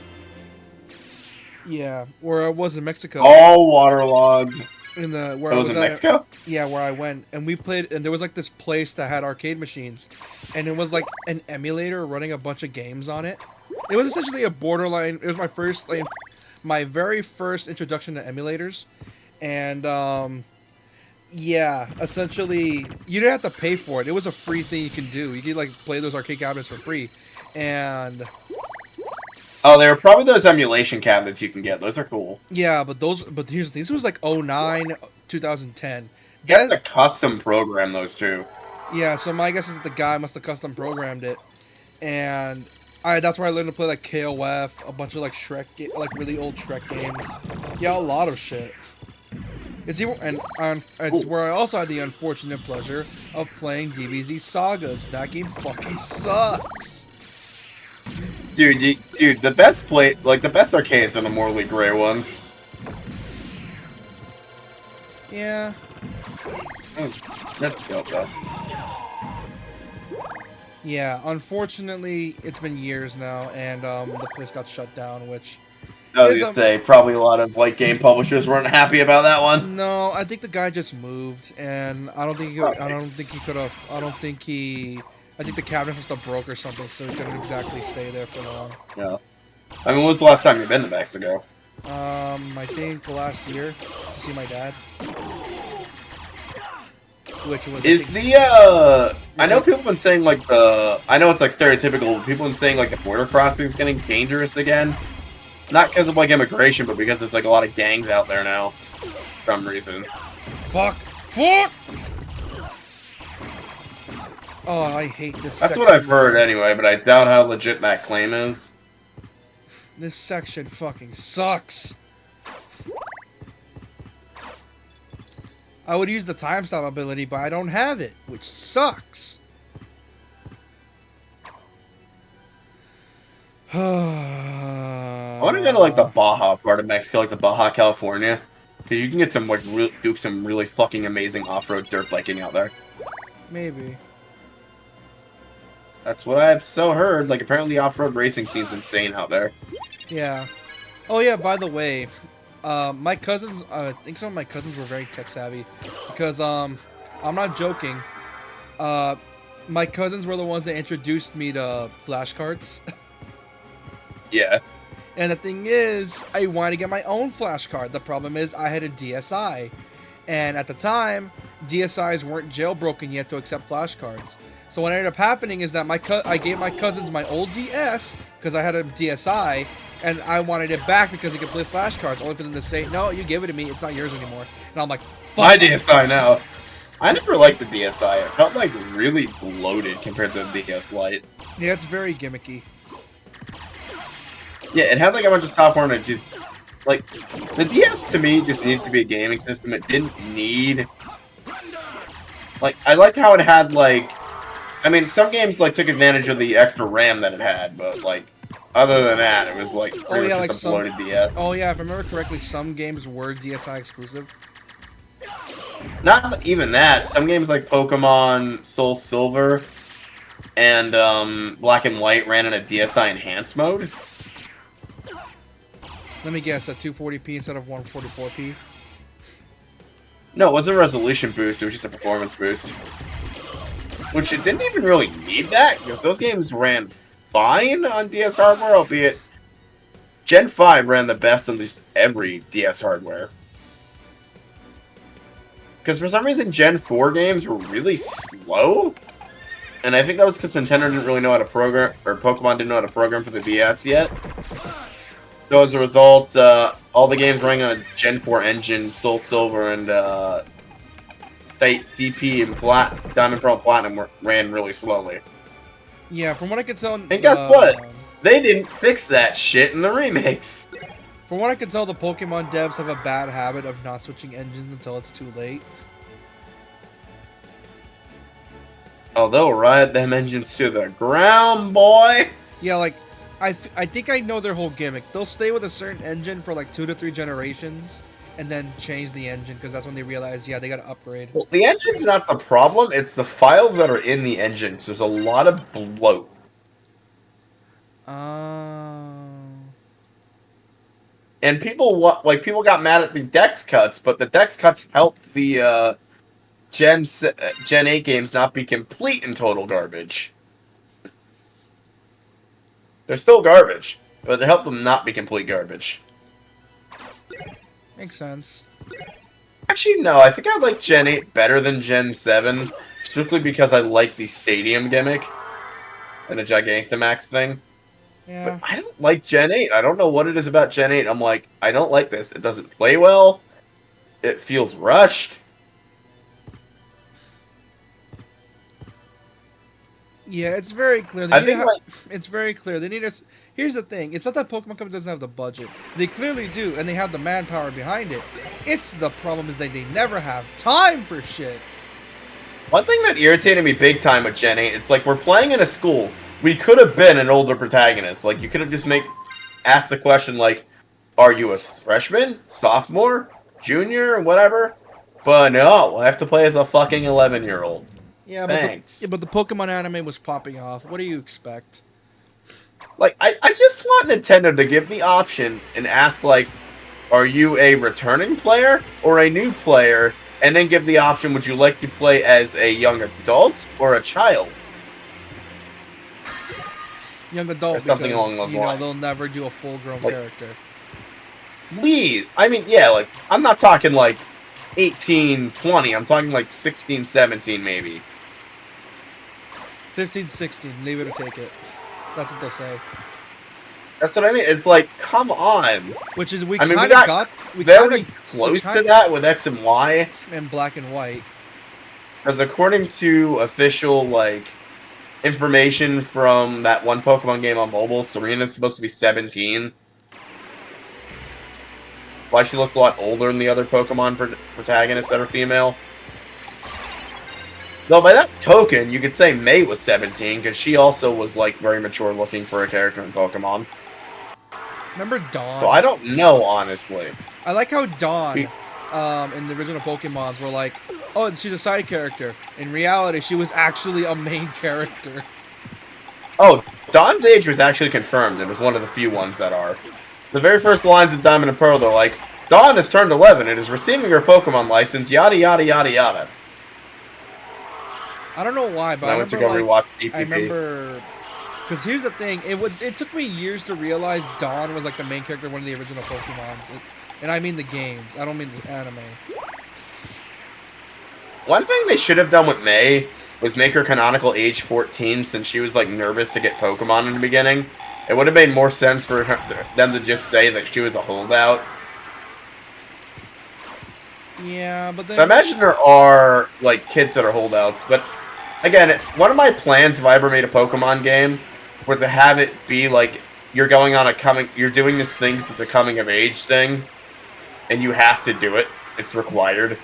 Yeah, where I was in Mexico. All waterlogged. Where I was in at, Mexico? Yeah, where I went, and we played, and there was like this place that had arcade machines, and it was like an emulator running a bunch of games on it. It was essentially a borderline. It was my very first introduction to emulators, and yeah, essentially you didn't have to pay for it. It was a free thing you can do. You could like play those arcade cabinets for free, and oh, there are probably those emulation cabinets you can get. Those are cool. yeah, but here's the thing. This was like 09, 2010, You have to custom program those two. Yeah, so my guess is that the guy must have custom programmed it, and that's where I learned to play like KOF, a bunch of like like really old Shrek games. Yeah, a lot of shit. It's even, it's where I also had the unfortunate pleasure of playing DBZ Sagas. That game fucking sucks. Dude, the best arcades are the Morley Gray ones. Yeah. That's dope, though. Yeah, unfortunately, it's been years now, and the place got shut down, which... I was gonna say, probably a lot of like game publishers weren't happy about that one. No, I think the guy just moved, and I think the cabinet must have broke or something, so he couldn't exactly stay there for long. Yeah. I mean, when was the last time you've been to Mexico? I think last year to see my dad. Which was I know people have been saying like I know it's like stereotypical, but people have been saying like the border crossing is getting dangerous again. Not because of like immigration, but because there's like a lot of gangs out there now. For some reason. Fuck! Oh, I hate this. That's what I've heard anyway, but I doubt how legit that claim is. This section fucking sucks. I would use the time stop ability, but I don't have it, which sucks. I want to go to like the Baja part of Mexico, like the Baja California. You can get some like do some really fucking amazing off-road dirt biking out there. Maybe. That's what I've so heard. Like apparently the off-road racing scene's insane out there. Yeah. Oh yeah, by the way, my cousins, I think some of my cousins were very tech savvy because I'm not joking. My cousins were the ones that introduced me to flashcards. Yeah. And the thing is, I wanted to get my own flashcard. The problem is I had a DSi. And at the time, DSIs weren't jailbroken yet to accept flashcards. So what ended up happening is that I gave my cousins my old DS because I had a DSi, and I wanted it back because it could play flashcards, only for them to say, no, you give it to me, it's not yours anymore. And I'm like, fuck. My DSi now. I never liked the DSi. It felt like really bloated compared to the DS Lite. Yeah, it's very gimmicky. Yeah, it had like a bunch of software and it just like the DS to me just needed to be a gaming system. It didn't need like I liked how it had like I mean some games like took advantage of the extra RAM that it had, but like other than that it was like pretty much just a bloated DS. Oh yeah, if I remember correctly, some games were DSi exclusive. Not even that. Some games like Pokemon Soul Silver and Black and White ran in a DSi enhanced mode. Let me guess, a 240p instead of 144p? No, it wasn't a resolution boost, it was just a performance boost. Which it didn't even really need that, because those games ran fine on DS hardware, albeit Gen 5 ran the best on just every DS hardware. Because for some reason Gen 4 games were really slow, and I think that was because Nintendo didn't really know how to program, or Pokemon didn't know how to program for the DS yet. So as a result, all the games running on a Gen 4 engine, Soul Silver and DP and Diamond Pearl Platinum ran really slowly. Yeah, from what I could tell... And guess what? They didn't fix that shit in the remakes. From what I can tell, the Pokemon devs have a bad habit of not switching engines until it's too late. Oh, they'll ride them engines to the ground, boy! Yeah, like... I think I know their whole gimmick. They'll stay with a certain engine for like 2 to 3 generations and then change the engine because that's when they realize, yeah, they gotta upgrade. Well, the engine's not the problem, it's the files that are in the engine. So there's a lot of bloat. And people got mad at the Dex cuts, but the Dex cuts helped the Gen 8 games not be complete and total garbage. They're still garbage, but it helped them not be complete garbage. Makes sense. Actually, no, I think I like Gen 8 better than Gen 7, strictly because I like the stadium gimmick and the Gigantamax thing. Yeah. But I don't like Gen 8. I don't know what it is about Gen 8. I'm like, I don't like this. It doesn't play well. It feels rushed. Yeah, it's very clear. I think It's very clear. They need us. Here's the thing. It's not that Pokemon Company doesn't have the budget. They clearly do, and they have the manpower behind it. It's the problem is they never have time for shit. one thing that irritated me big time with Gen 8, it's like we're playing in a school. We could have been an older protagonist. Like you could have just asked the question like, are you a freshman, sophomore, junior, whatever? But no, I have to play as a fucking 11-year-old. Yeah, Thanks. but the Pokemon anime was popping off. What do you expect? Like, I just want Nintendo to give the option and ask, like, are you a returning player or a new player? And then give the option, would you like to play as a young adult or a child? Young adult, Or something because, along those lines. they'll never do a full-grown Like- character. Please. I mean, yeah, like, I'm not talking, like, 18, 20. I'm talking, like, 16, 17, maybe. 15, 16, leave it or take it. That's what they'll say. That's what I mean. It's like, come on. Which is, we I mean, kind we of got we very kind close kinda- to that with X and Y. of, in black and white. Because according to official, like, information from that one Pokemon game on mobile, Serena's supposed to be 17. Why she looks a lot older than the other Pokemon protagonists that are female. Though by that token, you could say May was 17, because she also was, like, very mature looking for a character in Pokemon. Remember Dawn? So I don't know, honestly. I like how Dawn, Be- in the original Pokemons, were like, oh, she's a side character. In reality, she was actually a main character. Oh, Dawn's age was actually confirmed. It was one of the few ones that are. The very first lines of Diamond and Pearl, they're like, Dawn has turned 11 and is receiving her Pokemon license, yada yada yada yada. I don't know why, but And I I went to remember, go like, rewatch DPP. I remember, because here's the thing, it took me years to realize Dawn was like the main character of one of the original Pokemons. And I mean the games, I don't mean the anime. One thing they should have done with May was make her canonical age 14, since she was like nervous to get Pokemon in the beginning. It would have made more sense for them to just say that she was a holdout. Yeah, but then... So I imagine there are like kids that are holdouts, but again, one of my plans if I ever made a Pokemon game was to have it be like you're doing this thing because it's a coming of age thing, and you have to do it. It's required.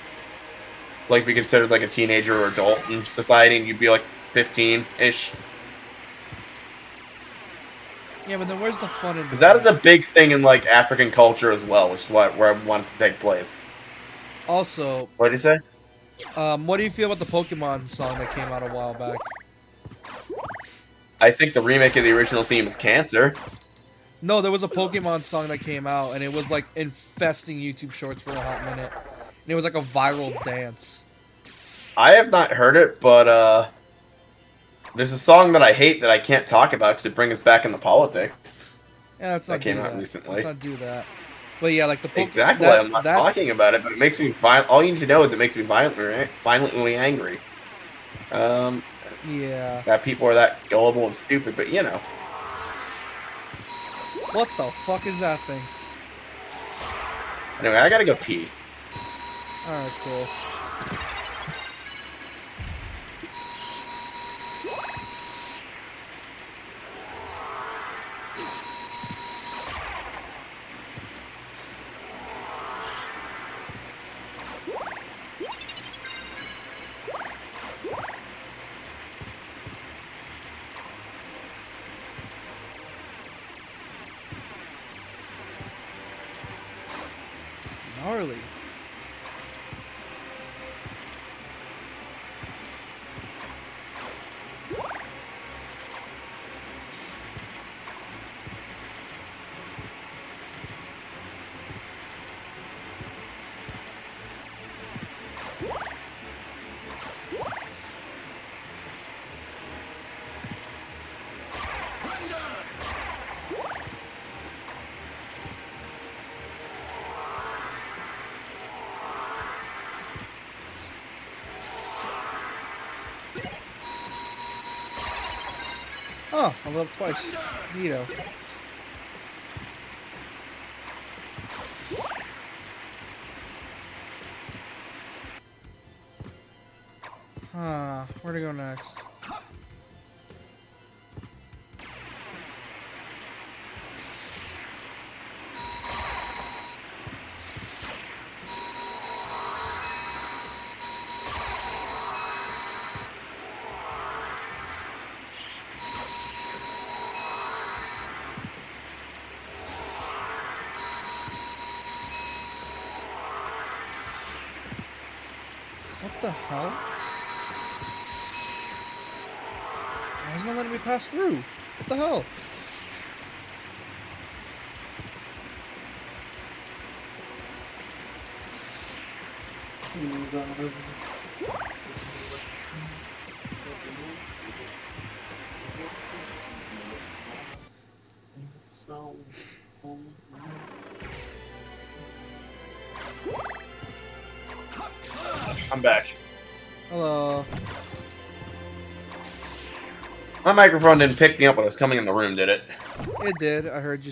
Like be considered like a teenager or adult in society, and you'd be like 15-ish. Yeah, but then where's the fun in Because that is a big thing in like African culture as well, which is where I want it to take place. Also, What did you say? what do you feel about the Pokemon song that came out a while back? I think the remake of the original theme is Cancer. No, there was a Pokemon song that came out, and it was like infesting YouTube Shorts for a hot minute. And it was like a viral dance. I have not heard it, but there's a song that I hate that I can't talk about because it brings us back into politics. Yeah, let's not That came do out that. recently. Let's not do that. But yeah, like the Pokemon. Exactly, I'm not talking about it, but it makes me violent. All you need to know is it makes me violently angry. Yeah. That people are that gullible and stupid, but you know. What the fuck is that thing? Anyway, I gotta go pee. Alright, cool. Gnarly. Oh, I leveled up twice. Neato. Where to go next? the hell? Why isn't it letting me pass through? What the hell? I'm back. Hello. My microphone didn't pick me up when I was coming in the room, did it? It did. I heard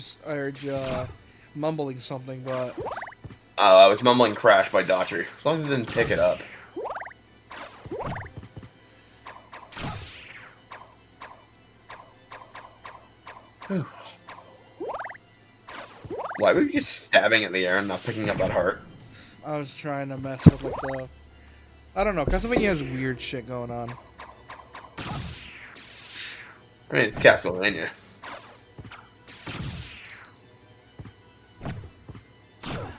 you mumbling something, but Oh, I was mumbling Crash by Daughtry. As long as it didn't pick it up. Whew. Why were you just stabbing at the air and not picking up that heart? I was trying to mess with like the. I don't know. Castlvania has weird shit going on. I mean, it's Castlvania.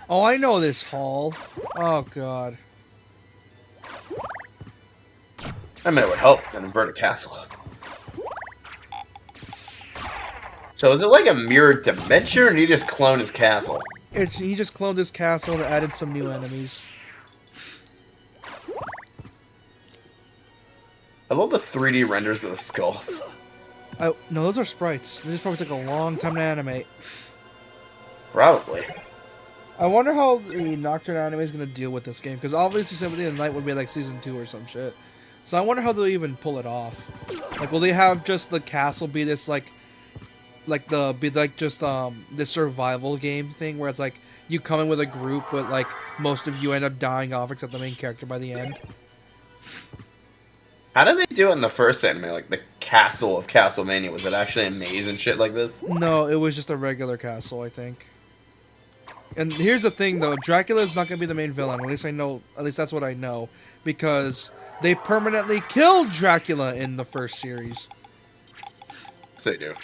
Oh, I know this hall. Oh god. I mean, it would help. It's an inverted castle. So is it like a mirrored dimension, or did he just clone his castle? He just cloned his castle and added some new enemies. I love the 3D renders of the skulls. No, those are sprites. This probably took a long time to animate. Probably. I wonder how the Nocturne anime is going to deal with this game, because obviously Symmphony of the Night would be like Season 2 or some shit. So I wonder how they'll even pull it off. Like, will they have just the castle be this, this survival game thing, where it's like, you come in with a group, but like, most of you end up dying off except the main character by the end? How did they do it in the first anime? Like, the castle of Castlevania? Was it actually a maze and shit like this? No, it was just a regular castle, I think. And here's the thing, though. Dracula is not going to be the main villain. At least that's what I know. Because they permanently killed Dracula in the first series. So they do.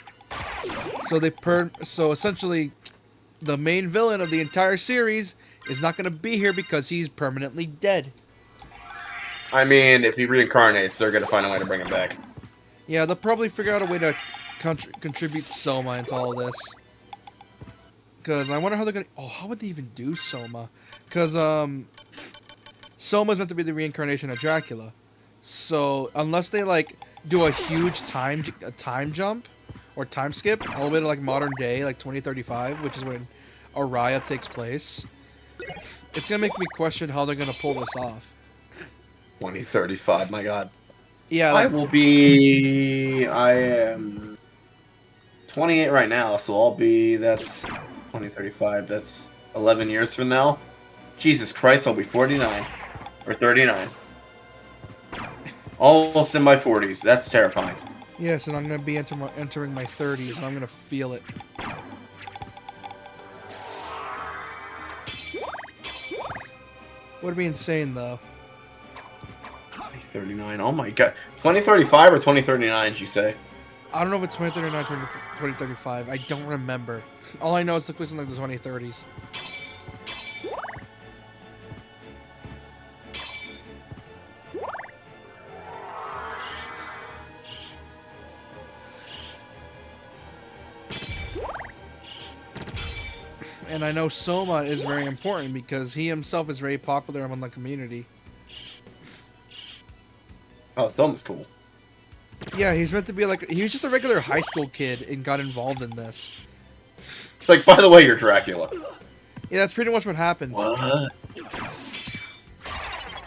So essentially, the main villain of the entire series is not going to be here because he's permanently dead. I mean, if he reincarnates, they're going to find a way to bring him back. Yeah, they'll probably figure out a way to contribute Soma into all this. Because I wonder how they're going to... Oh, how would they even do Soma? Because Soma's meant to be the reincarnation of Dracula. So, unless they, like, do a huge time jump or time skip all the way to, like, modern day, like 2035, which is when Araya takes place, it's going to make me question how they're going to pull this off. 2035, my god. Yeah, I am 28 right now, so that's 2035, that's 11 years from now. Jesus Christ, I'll be 49. Or 39. Almost in my 40s, that's terrifying. Yes, and I'm going to be entering my 30s, and I'm going to feel it. Would be insane, though. 39, oh my god. 2035 or 2039, you say? I don't know if it's 2039 or 2035. I don't remember. All I know is it took place in like the 2030s. And I know Soma is very important because he himself is very popular among the community. Oh, Soma's cool. Yeah, he's meant to be like... He was just a regular high school kid and got involved in this. It's like, by the way, you're Dracula. Yeah, that's pretty much what happens. What?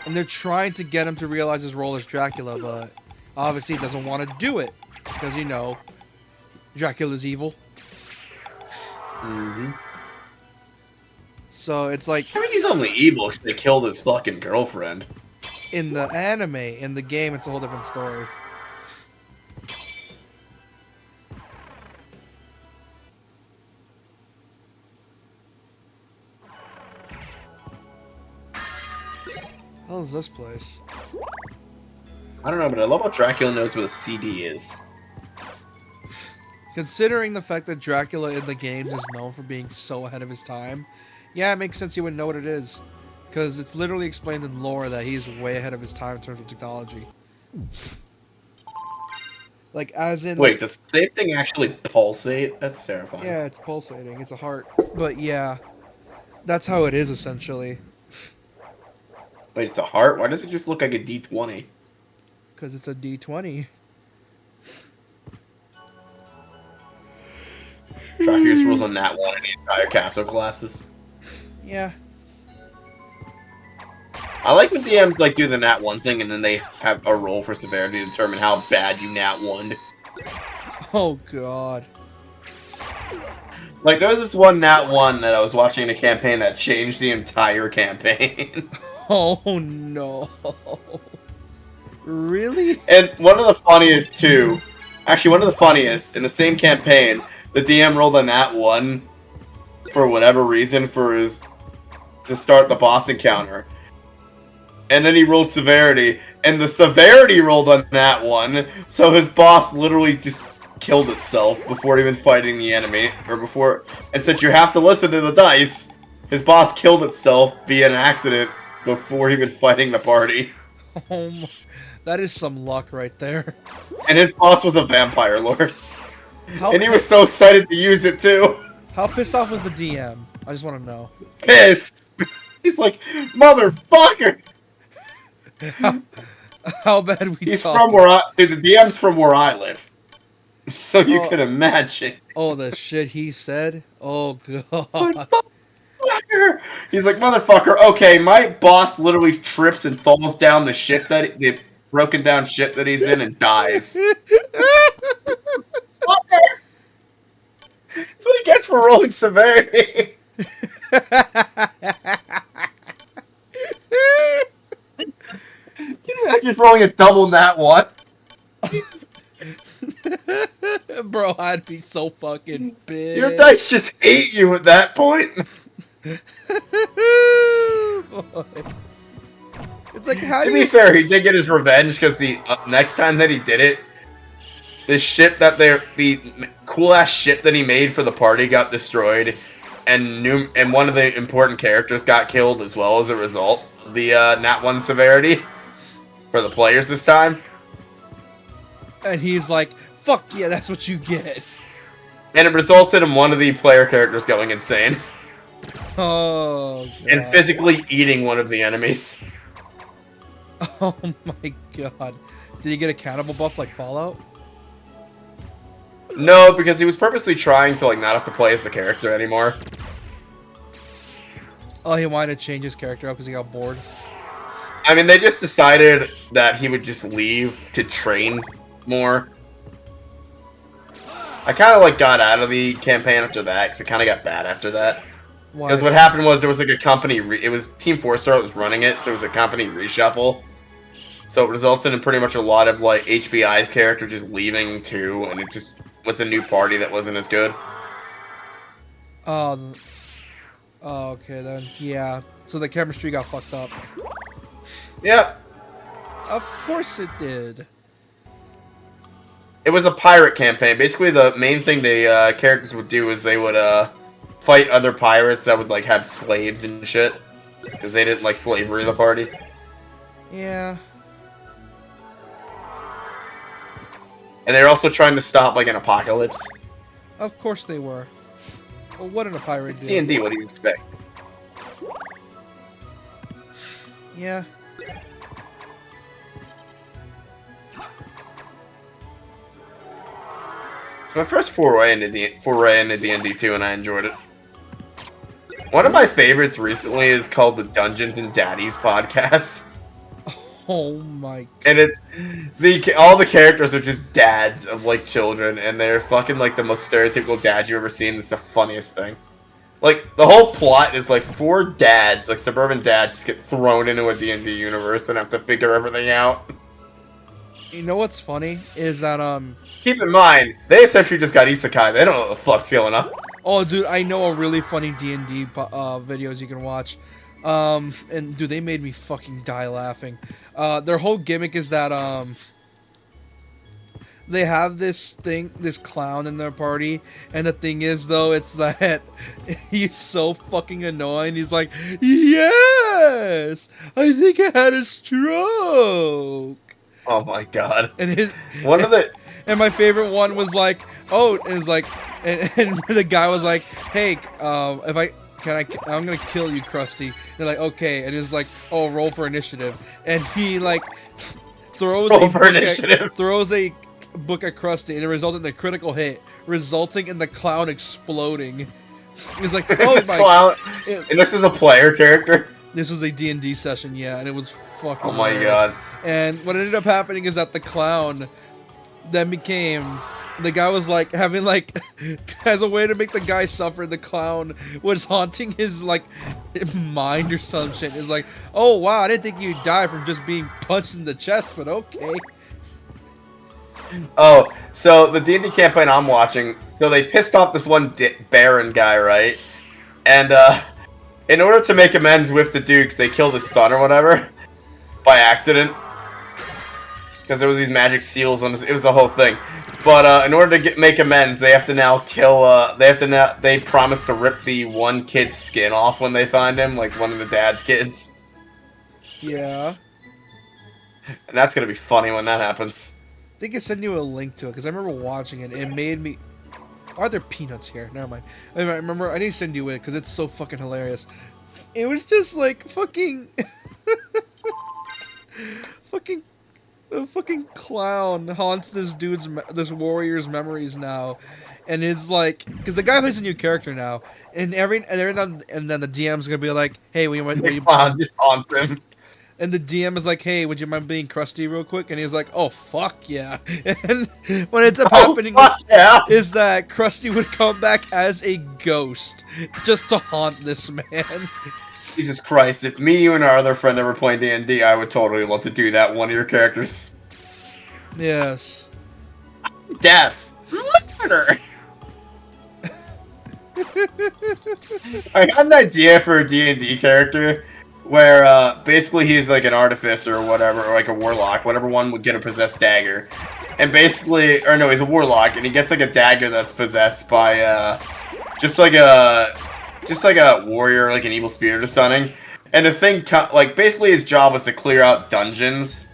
And they're trying to get him to realize his role as Dracula, but obviously he doesn't want to do it. Because, you know, Dracula's evil. Mm-hmm. So it's like... I mean, he's only evil because they killed his fucking girlfriend. In the anime, in the game, it's a whole different story. What is this place? I don't know, but I love how Dracula knows what a CD is. Considering the fact that Dracula in the games is known for being so ahead of his time, yeah, it makes sense you would know what it is. Because it's literally explained in lore that he's way ahead of his time in terms of technology. Like, as in... Wait, does the same thing actually pulsate? That's terrifying. Yeah, it's pulsating. It's a heart. But yeah, that's how it is, essentially. Wait, it's a heart? Why does it just look like a D20? Because it's a D20. Trackius rules on that one and the entire castle collapses. Yeah. I like when DMs like do the nat 1 thing and then they have a roll for severity to determine how bad you nat 1'd. Oh, God. Like, there was this one nat 1 that I was watching in a campaign that changed the entire campaign. Oh, no. Really? And one of the funniest, too, actually one of the funniest, in the same campaign, the DM rolled a nat 1 for whatever reason to start the boss encounter. And then he rolled severity, and the severity rolled on that one, so his boss literally just killed itself before even fighting the enemy, and since you have to listen to the dice, his boss killed itself via an accident before even fighting the party. Oh my, that is some luck right there. And his boss was a vampire lord. How And he was so excited to use it too. How pissed off was the DM? I just want to know. Pissed! He's like, motherfucker! How bad we He's talking? from where dude, the DM's from where I live. So you can imagine. Oh, the shit he said? Oh, God. It's like, motherfucker! He's like, motherfucker, okay, my boss literally trips and falls down the shit the broken down shit that he's in and dies. That's what he gets for rolling severity. You know, just rolling a double nat 1. Bro, I'd be so fucking pissed. Your dice just hate you at that point. Boy. It's like, how To do be you... fair, he did get his revenge because the next time that he did it, the ship that the cool ass ship that he made for the party got destroyed, and one of the important characters got killed as well as a result. The nat 1 severity for the players this time. And he's like, fuck yeah, that's what you get. And it resulted in one of the player characters going insane. Oh, God. And physically eating one of the enemies. Oh my God. Did he get a cannibal buff like Fallout? No, because he was purposely trying to like not have to play as the character anymore. Oh, he wanted to change his character up because he got bored. I mean, they just decided that he would just leave to train more. I kind of like got out of the campaign after that because it kind of got bad after that. Why? Because what happened was there was like a company. It was Team 4-Star that was running it, so it was a company reshuffle. So it resulted in pretty much a lot of like HBI's character just leaving too, and it just was a new party that wasn't as good. Oh, okay then. Yeah. So the chemistry got fucked up. Yep. Of course it did. It was a pirate campaign. Basically, the main thing the characters would do is they would fight other pirates that would like have slaves and shit, because they didn't like slavery in the party. Yeah. And they're also trying to stop like an apocalypse. Of course they were. Well, what did a pirate do? D&D, what do you expect? Yeah. It's my first foray into D&D 2, and I enjoyed it. One of my favorites recently is called the Dungeons and Daddies podcast. Oh my God. And it's all the characters are just dads of like children, and they're fucking like the most stereotypical dads you've ever seen. It's the funniest thing. Like the whole plot is like 4 dads, like suburban dads, just get thrown into a D&D universe and have to figure everything out. You know what's funny is that Keep in mind, they essentially just got isekai. They don't know what the fuck's going on. oh dude, I know a really funny D&D videos you can watch. And dude, they made me fucking die laughing. Their whole gimmick is that they have this clown in their party, and the thing is though, it's that he's so fucking annoying. He's like, yeah, yes, I think I had a stroke. Oh my god. And his One of the and my favorite one was like, oh, and it's like, and the guy was like, hey, if I'm gonna kill you, Krusty. They're like, okay, and it's like, oh, roll for initiative, and he like throws a book at Krusty, and it resulted in a critical hit, resulting in the clown exploding. It's like, oh my clown. And this is a player character. This was a D&D session, yeah, and it was fucking. Oh my hilarious. god. And what ended up happening is that the clown then became. The guy was like having like, as a way to make the guy suffer, the clown was haunting his like mind or some shit. It's like, oh wow, I didn't think you'd die from just being punched in the chest, but okay. Oh, so the D&D campaign I'm watching, so they pissed off this one Baron guy, right? And in order to make amends with the Dukes, they killed his son or whatever by accident. Because there was these magic seals on it was a whole thing. But in order to make amends, they have to now kill. They promise to rip the one kid's skin off when they find him, like one of the dad's kids. Yeah. And that's gonna be funny when that happens. I think I sent you a link to it because I remember watching it. It made me. Why are there peanuts here? Never mind. I remember. I need to send you it because it's so fucking hilarious. It was just like fucking, a fucking clown haunts this warrior's memories now, and is like, because the guy plays a new character now, and then the DM's gonna be like, hey, The clown just haunts him. and the DM is like, hey, would you mind being Krusty real quick? And he's like, oh fuck yeah. And what ends up happening is that Krusty would come back as a ghost just to haunt this man. Jesus Christ! If me, you, and our other friend ever playing D&D, I would totally love to do that. One of your characters. Yes. Death. Murder. I got an idea for a D&D character where basically he's like an artificer or whatever, or like a warlock, whatever one would get a possessed dagger. And basically, or no, he's a warlock, and he gets like a dagger that's possessed by just like a warrior, like an evil spirit or something. And the thing, like, basically his job was to clear out dungeons,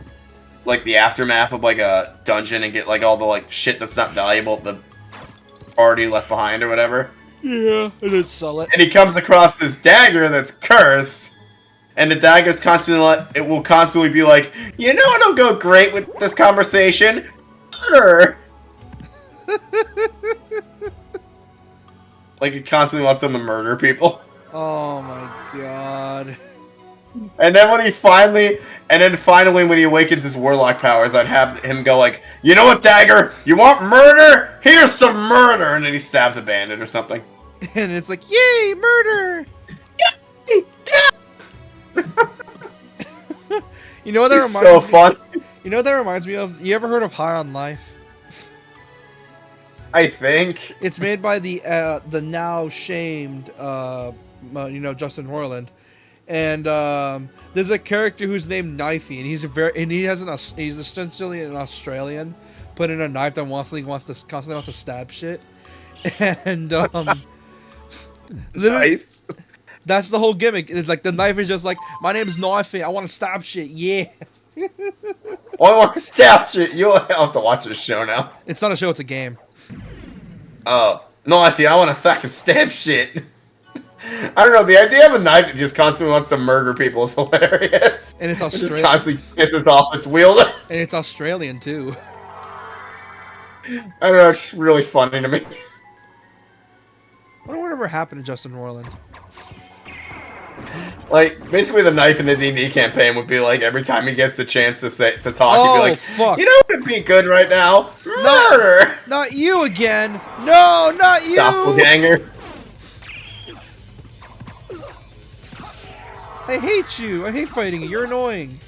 like the aftermath of like a dungeon, and get like all the like shit that's not valuable the party left behind or whatever. Yeah, and then sell it. And he comes across this dagger that's cursed, and the dagger's it will constantly be like, you know what'll go great with this conversation? Murder. Like, it constantly wants them to murder people. Oh my god. And then when he finally when he awakens his warlock powers, I'd have him go like, you know what, dagger? You want murder? Here's some murder! And then he stabs a bandit or something. And it's like, yay, murder! You know what that It's reminds so me? fun. You know what that reminds me of? You ever heard of High on Life? I think. It's made by the now shamed, Justin Roiland, and there's a character who's named Knifey, and he's essentially an Australian, put in a knife that constantly wants to stab shit, and literally, Nice. that's the whole gimmick. It's like the knife is just like, my name's Knifey, I want to stab shit, yeah. Oh, I want to stab shit. You'll have to watch this show now. It's not a show, it's a game. Oh. No, I want to fucking stab shit. I don't know, the idea of a knife that just constantly wants to murder people is hilarious. And it's It just Australian. constantly pisses off its wielder. And it's Australian too. I don't know, it's really funny to me. I wonder whatever happened to Justin Roiland. Like, basically the knife in the D&D campaign would be like, every time he gets the chance to talk, he'd Oh, be like, fuck. you know what would be good right now? Murder! Not you again! No, not you! Doppelganger. I hate you! I hate fighting you, you're annoying!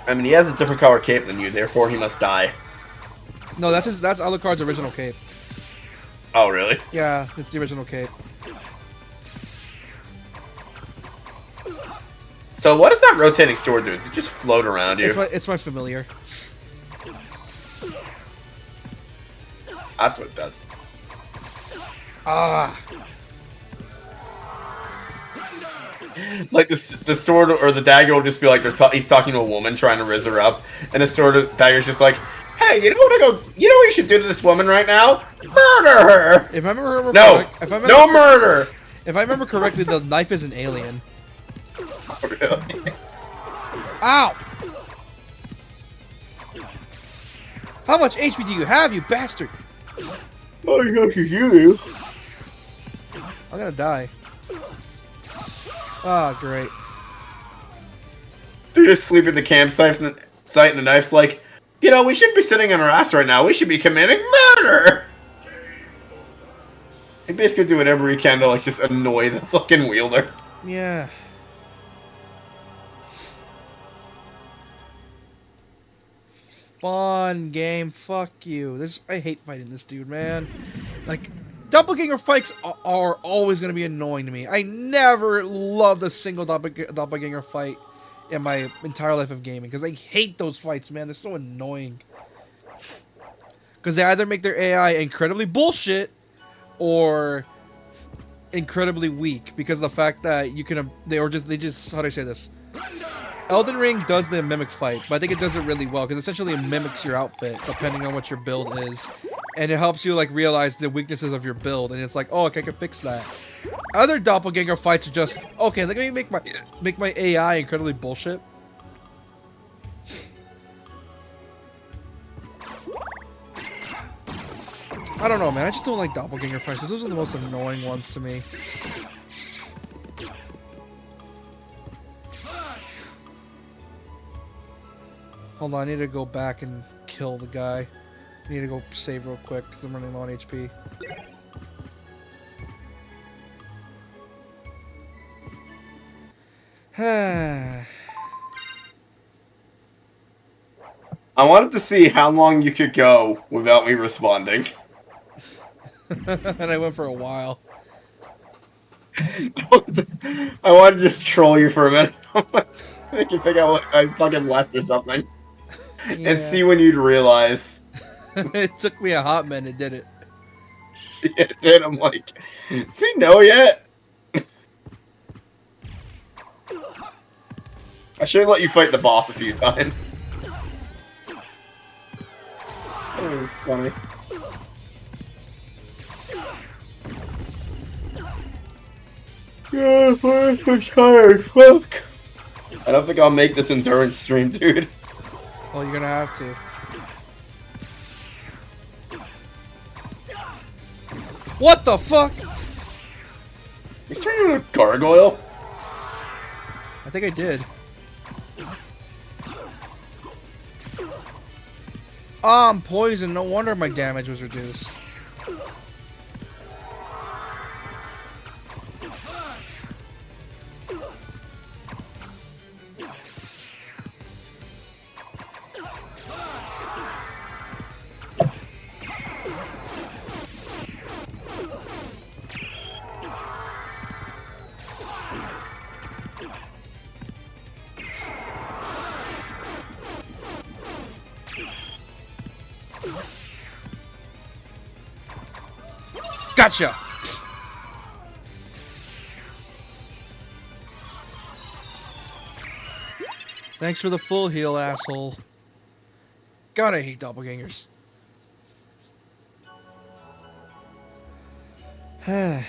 I mean, he has a different color cape than you, therefore he must die. No, that's Alucard's original cape. Oh, really? Yeah, it's the original cape. So what does that rotating sword do? Does it just float around you? It's my familiar. That's what it does. Ah. Like the sword or the dagger will just be like he's talking to a woman trying to raise her up, and the sword or dagger's just like, hey, you know what you should do to this woman right now? Murder her. If I remember No, correct, if I remember no murder. If I remember correctly, the knife is an alien. Really? Ow! How much HP do you have, you bastard? Oh, you. I'm gonna die. Ah, great. They just sleep at the campsite, and the knife's like, we shouldn't be sitting on our ass right now. We should be committing murder. He basically do whatever he can to like just annoy the fucking wielder. Yeah. Fun game. Fuck you. I hate fighting this dude, man. Like, doppelganger fights are always going to be annoying to me. I never loved a single doppelganger fight in my entire life of gaming because I hate those fights, man. They're so annoying. Because they either make their AI incredibly bullshit or incredibly weak because of the fact that you can they just how do I say this? Elden Ring does the mimic fight, but I think it does it really well because essentially it mimics your outfit depending on what your build is, and it helps you like realize the weaknesses of your build, and it's like, oh, okay, I can fix that. Other doppelganger fights are just okay. Let me make my AI incredibly bullshit. I don't know, man. I just don't like doppelganger fights because those are the most annoying ones to me. Hold on, I need to go back and kill the guy. I need to go save real quick because I'm running low on HP. I wanted to see how long you could go without me responding. And I went for a while. I wanted to just troll you for a minute. Make you think I fucking left or something. Yeah. And see when you'd realize. It took me a hot minute, did it? Yeah, it did. I'm like, does he know yet? I should have let you fight the boss a few times. That was funny. Yeah, I'm so tired. Fuck. I don't think I'll make this endurance stream, dude. Well, you're gonna have to. What the fuck? He's turning into a gargoyle. I think I did. Oh, I'm poisoned. No wonder my damage was reduced. Gotcha! Thanks for the full heal, asshole. God, I hate doppelgangers. Because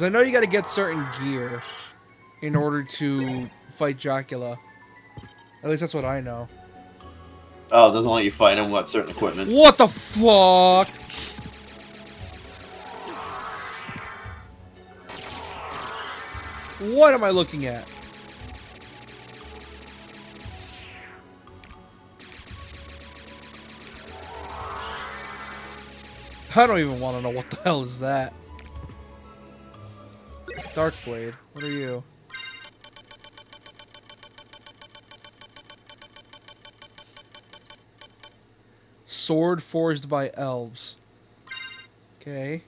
I know you got to get certain gear in order to fight Dracula. At least that's what I know. Oh, it doesn't let you fight him without certain equipment. What the fuck? What am I looking at? I don't even want to know what the hell is that. Darkblade, what are you? Sword forged by elves. Okay.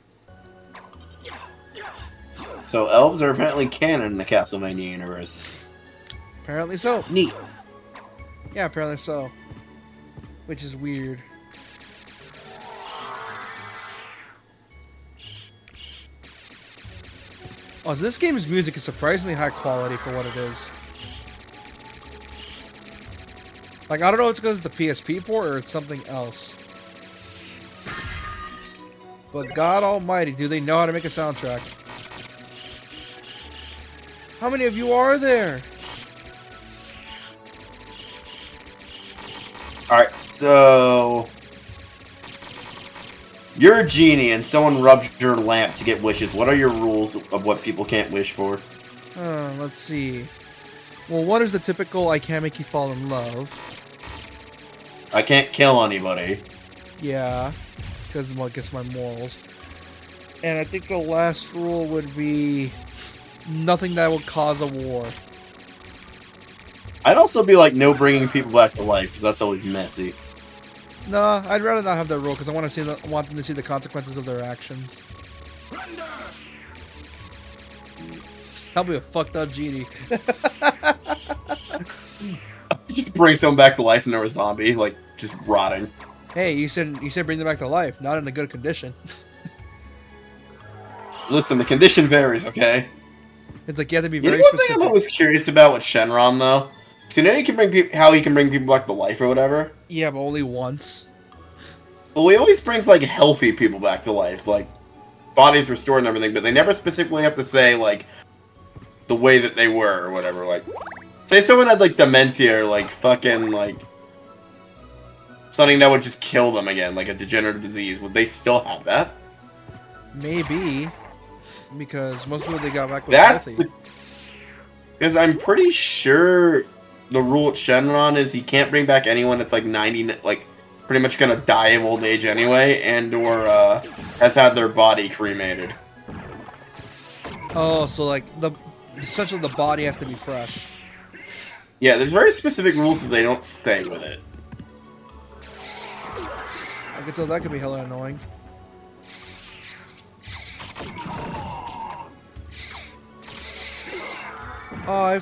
So elves are apparently canon in the Castlvania universe. Apparently so. Neat. Yeah, apparently so. Which is weird. Oh, so this game's music is surprisingly high quality for what it is. Like, I don't know if it's because it's the PSP port or it's something else. But God almighty, do they know how to make a soundtrack? How many of you are there? Alright, so... You're a genie and someone rubs your lamp to get wishes. What are your rules of what people can't wish for? Let's see. Well, one is the typical I can't make you fall in love. I can't kill anybody. Yeah, because well, I guess my morals. And I think the last rule would be nothing that would cause a war. I'd also be like, no bringing people back to life, because that's always messy. Nah, I'd rather not have that rule because I want them to see the consequences of their actions. I'll be a fucked up genie. Just bring someone back to life and they're a zombie, like, just rotting. Hey, you said bring them back to life, not in a good condition. Listen, the condition varies, okay? It's like you have to be You know very one thing specific. I'm always curious about with Shenron, though? So you know you can bring how he can bring people back to life or whatever? Yeah, but only once. Well, he always brings, like, healthy people back to life, like, bodies restored and everything, but they never specifically have to say, like, the way that they were or whatever, like... Say someone had, like, dementia or, like, fucking, like... something that would just kill them again, like a degenerative disease. Would they still have that? Maybe. Because most people they got back was That's healthy. Because I'm pretty sure the rule at Shenron is he can't bring back anyone that's like 90, like pretty much gonna die of old age anyway, and or has had their body cremated. Oh, so like essentially the body has to be fresh. Yeah, there's very specific rules that they don't say with it. I can tell that could be hella annoying. Oh,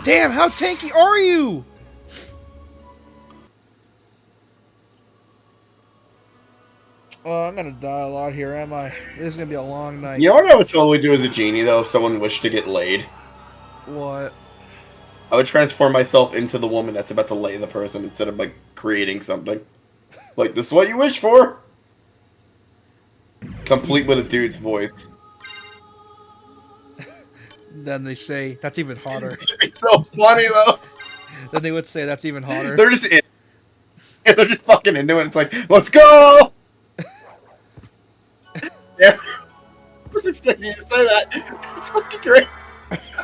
Damn, how tanky are you? Oh, I'm gonna die a lot here, am I? This is gonna be a long night. You know what I would totally do as a genie, though, if someone wished to get laid? What? I would transform myself into the woman that's about to lay the person instead of, like, creating something. Like, this is what you wish for? Complete with a dude's voice. Then they say, that's even hotter. It's so funny, though. Then they would say, that's even hotter. They're just in. They're just fucking into it. It's like, let's go! Yeah. I was expecting you to say that. It's fucking great.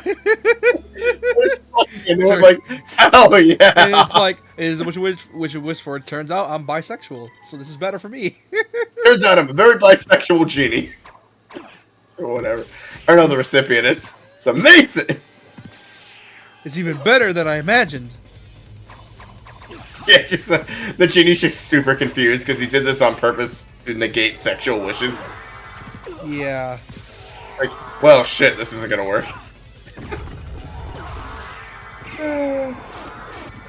It's fucking into it, like, hell yeah. And it's like, is which you wish for? It turns out I'm bisexual, so this is better for me. Turns out I'm a very bisexual genie. Or whatever. I don't know the recipient. It's amazing. It's even better than I imagined. Yeah, just the genie's just super confused because he did this on purpose to negate sexual wishes. Yeah. Like, well, shit, this isn't gonna work.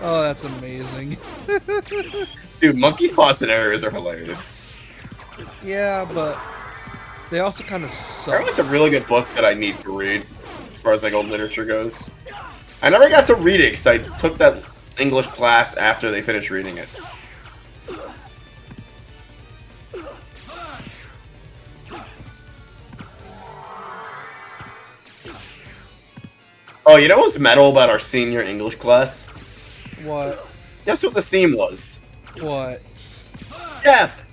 Oh, that's amazing. Dude, monkey's paws and errors are hilarious. Yeah, but they also kind of suck. It's a really good book that I need to read, as far as like old literature goes. I never got to read it because I took that English class after they finished reading it. Oh, you know what's metal about our senior English class? What? Guess what the theme was? What? Death!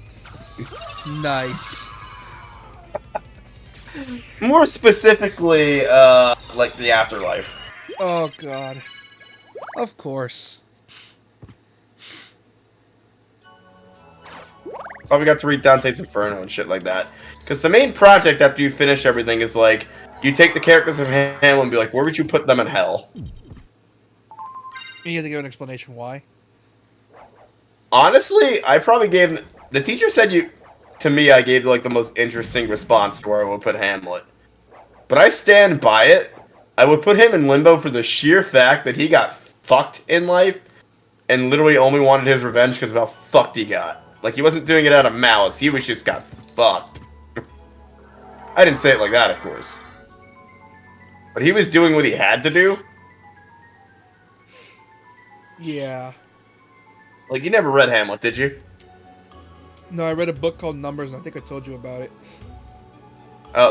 Nice. More specifically, like the afterlife. Oh, God. Of course. So we got to read Dante's Inferno and shit like that. Because the main project after you finish everything is like, you take the characters of Hamlet and be like, where would you put them in hell? You have to give an explanation why. Honestly, I probably gave... The teacher said to me, I gave like the most interesting response to where I would put Hamlet. But I stand by it, I would put him in limbo for the sheer fact that he got fucked in life and literally only wanted his revenge because of how fucked he got. Like, he wasn't doing it out of malice. He was just got fucked. I didn't say it like that, of course. But he was doing what he had to do. Yeah. Like, you never read Hamlet, did you? No, I read a book called Numbers, and I think I told you about it.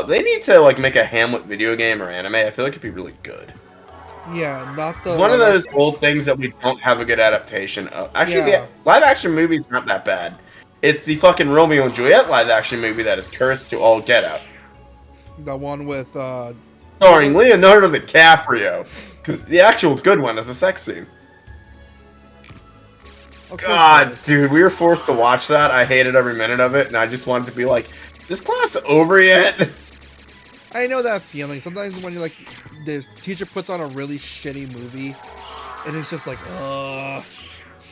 They need to, like, make a Hamlet video game or anime. I feel like it'd be really good. Yeah, not the... It's one of those old things that we don't have a good adaptation of. Actually, Yeah. the live-action movie's not that bad. It's the fucking Romeo and Juliet live-action movie that is cursed to all get out. The one with, Starring Leonardo DiCaprio. Because the actual good one is a sex scene. of course God, it is. dude, we were forced to watch that. I hated every minute of it, and I just wanted to be like, is this class over yet? I know that feeling. Sometimes when you're like, the teacher puts on a really shitty movie, and it's just like, ugh.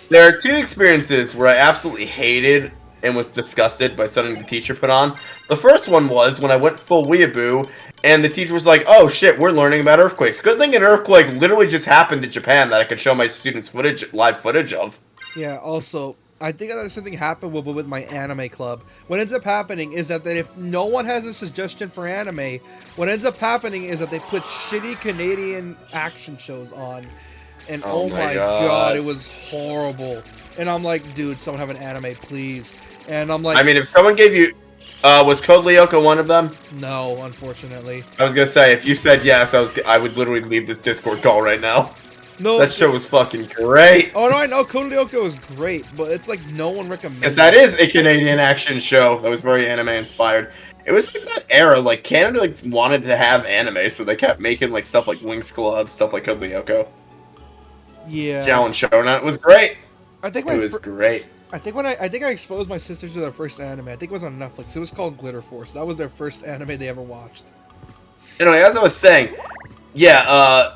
There are two experiences where I absolutely hated and was disgusted by something the teacher put on. The first one was when I went full weeaboo, and the teacher was like, oh shit, we're learning about earthquakes. Good thing an earthquake literally just happened in Japan that I could show my students live footage of. Yeah, also, I think that something happened with my anime club. What ends up happening is that if no one has a suggestion for anime, what ends up happening is that they put shitty Canadian action shows on. And oh my god, it was horrible. And I'm like, dude, someone have an anime, please. And I'm like... I mean, if someone gave you... was Code Lyoko one of them? No, unfortunately. I was gonna say, if you said yes, I would literally leave this Discord call right now. No, That show was fucking great. Oh no, I know Code Lyoko is great, but it's like no one recommends. Because that is a Canadian action show that was very anime inspired. It was like that era, like Canada like wanted to have anime, so they kept making like stuff like Wings Club, stuff like Code Lyoko. Yeah. Challenge Shona. It was great. I think It was great. I think I exposed my sisters to their first anime. I think it was on Netflix. It was called Glitter Force. That was their first anime they ever watched. Anyway, as I was saying, yeah,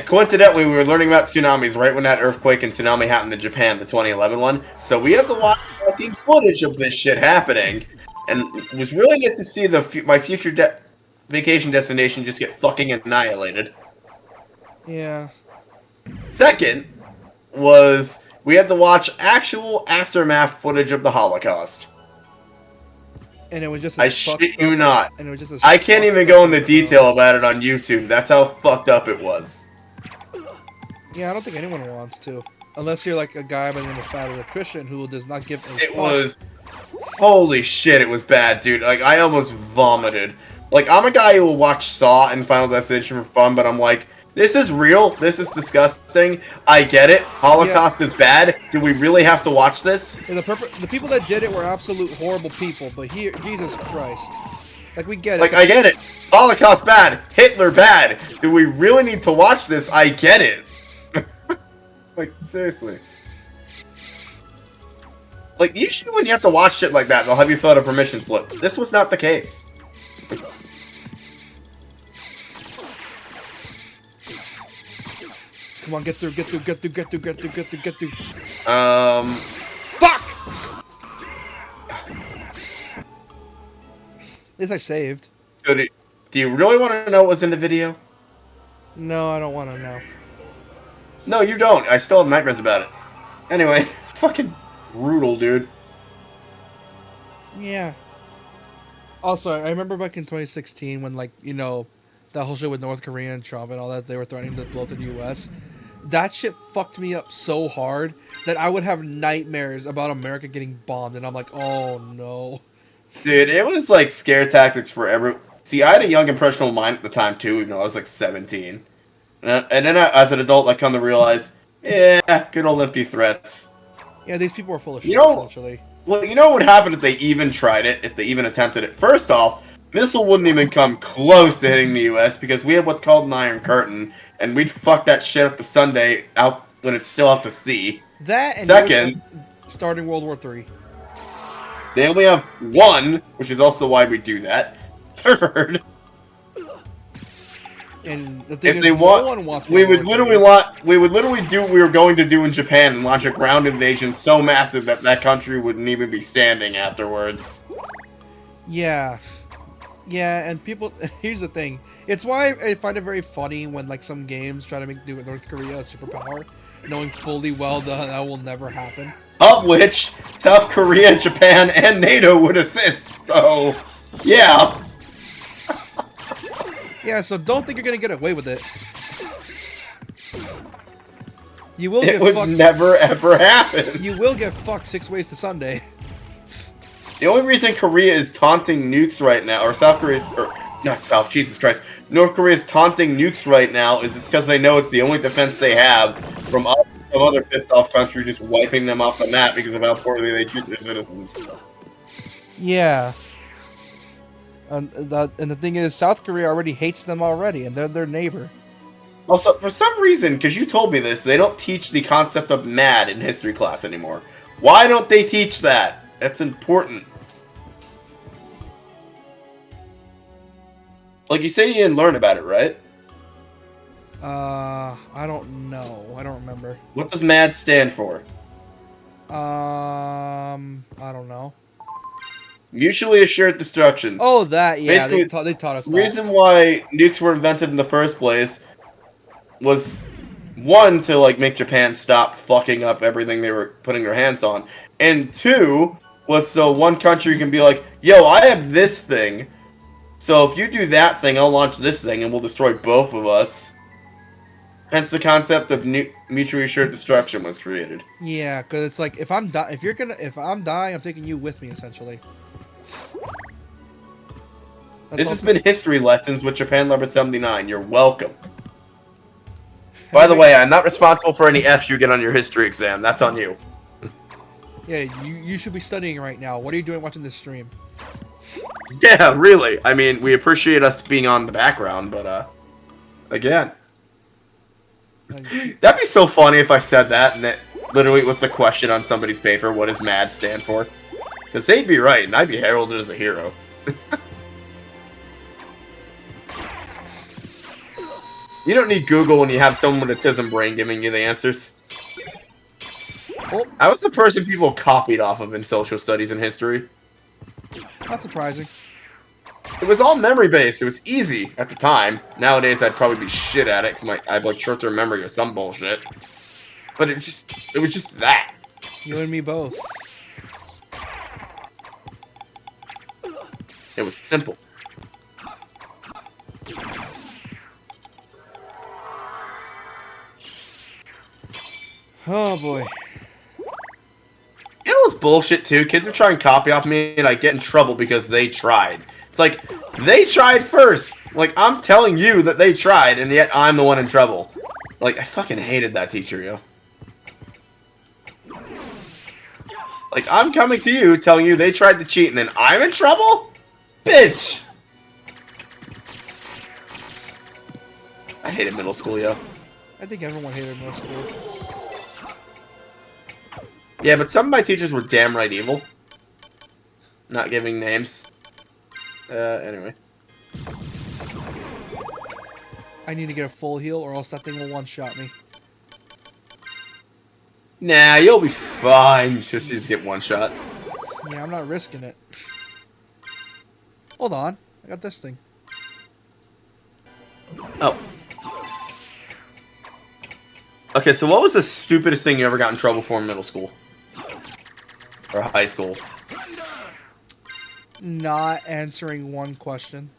coincidentally, we were learning about tsunamis right when that earthquake and tsunami happened in Japan, the 2011 one. So we have to watch fucking footage of this shit happening. And it was really nice to see my future vacation destination just get fucking annihilated. Yeah. Second was we had to watch actual aftermath footage of the Holocaust. And it was just I shit you not. And it was just I can't even go into detail about it on YouTube. That's how fucked up it was. Yeah, I don't think anyone wants to. Unless you're like a guy by the name of Fat Electrician who does not give a It fuck. was... Holy shit, it was bad, dude. Like, I almost vomited. Like, I'm a guy who will watch Saw and Final Destination for fun, but I'm like, this is real. This is disgusting. I get it. Holocaust is bad. Do we really have to watch this? Yeah, the people that did it were absolute horrible people, but here, Jesus Christ. Like, we get it. Like, I get it. Holocaust bad. Hitler bad. Do we really need to watch this? I get it. Like, seriously. Like, usually when you have to watch shit like that, they'll have you fill out a permission slip. This was not the case. Come on, get through. Fuck! At least I saved. Do you really want to know what was in the video? No, I don't want to know. No, you don't. I still have nightmares about it. Anyway, fucking brutal, dude. Yeah. Also, I remember back in 2016 when, like, you know, that whole shit with North Korea and Trump and all that, they were threatening to blow up the U.S. That shit fucked me up so hard that I would have nightmares about America getting bombed, and I'm like, oh no. Dude, it was like scare tactics for every... See, I had a young, impressionable mind at the time, too, even though I was like 17. And then as an adult, I come to realize, yeah, good old empty threats. Yeah, these people are full of shit, You know- essentially. Well, you know what would happen if they even tried it, if they even attempted it? First off, missile wouldn't even come close to hitting the U.S. because we have what's called an Iron Curtain, and we'd fuck that shit up to Sunday out when it's still out to sea. That and Second, starting World War III. they only have one, which is also why we do that. Third, And the thing if is, they no want, one wants we World would War literally do what we were going to do in Japan and launch a ground invasion so massive that that country wouldn't even be standing afterwards. Yeah. Yeah, and people. Here's the thing. It's why I find it very funny when like some games try to make do with North Korea a superpower, knowing fully well that will never happen. Of which South Korea, Japan, and NATO would assist. So, yeah. Yeah, so don't think you're gonna get away with it. You will It get would fucked. never ever happen. You will get fucked 6 ways to Sunday. The only reason Korea is taunting nukes right now, or South Korea's, or not South, Jesus Christ, North Korea's taunting nukes right now is it's because they know it's the only defense they have from some other pissed off country just wiping them off the map because of how poorly they treat their citizens. Yeah. And the thing is, South Korea already hates them already, and they're their neighbor. Also, for some reason, because you told me this, they don't teach the concept of mad in history class anymore. Why don't they teach that? That's important. Like, you say you didn't learn about it, right? I don't know. I don't remember. What does MAD stand for? I don't know. Mutually Assured Destruction. Oh, that, yeah, they Basically, taught us The that. reason why nukes were invented in the first place was, one, to, like, make Japan stop fucking up everything they were putting their hands on. And two, was so one country can be like, yo, I have this thing, so if you do that thing, I'll launch this thing and we'll destroy both of us. Hence the concept of mutually assured destruction was created. Yeah, because it's like if I'm dying, I'm taking you with me essentially. This has been History Lessons with Japan Lover 79. You're welcome. By the way, I'm not responsible for any Fs you get on your history exam. That's on you. Yeah, you should be studying right now. What are you doing watching this stream? Yeah, really. I mean, we appreciate us being on the background, but, again. That'd be so funny if I said that and it literally was the question on somebody's paper, what does MAD stand for? Because they'd be right, and I'd be heralded as a hero. You don't need Google when you have someone with autism brain giving you the answers. Oh, I was the person people copied off of in social studies and history. not surprising. It was all memory-based. It was easy at the time. Nowadays, I'd probably be shit at it because I have like short-term memory or some bullshit. But it was just that. You and me both. It was simple. Oh boy. You know what's bullshit too? Kids are trying to copy off me and I get in trouble because they tried. It's like, they tried first. Like, I'm telling you that they tried and yet I'm the one in trouble. Like, I fucking hated that teacher, yo. Like, I'm coming to you telling you they tried to cheat and then I'm in trouble? Bitch! I hated middle school, yo. I think everyone hated middle school. Yeah, but some of my teachers were damn right evil. Not giving names. Anyway. I need to get a full heal or else that thing will one-shot me. Nah, you'll be fine. Just need to get one shot. Yeah, I'm not risking it. Hold on. I got this thing. Oh. Okay, so what was the stupidest thing you ever got in trouble for in middle school? Or high school? Not answering one question.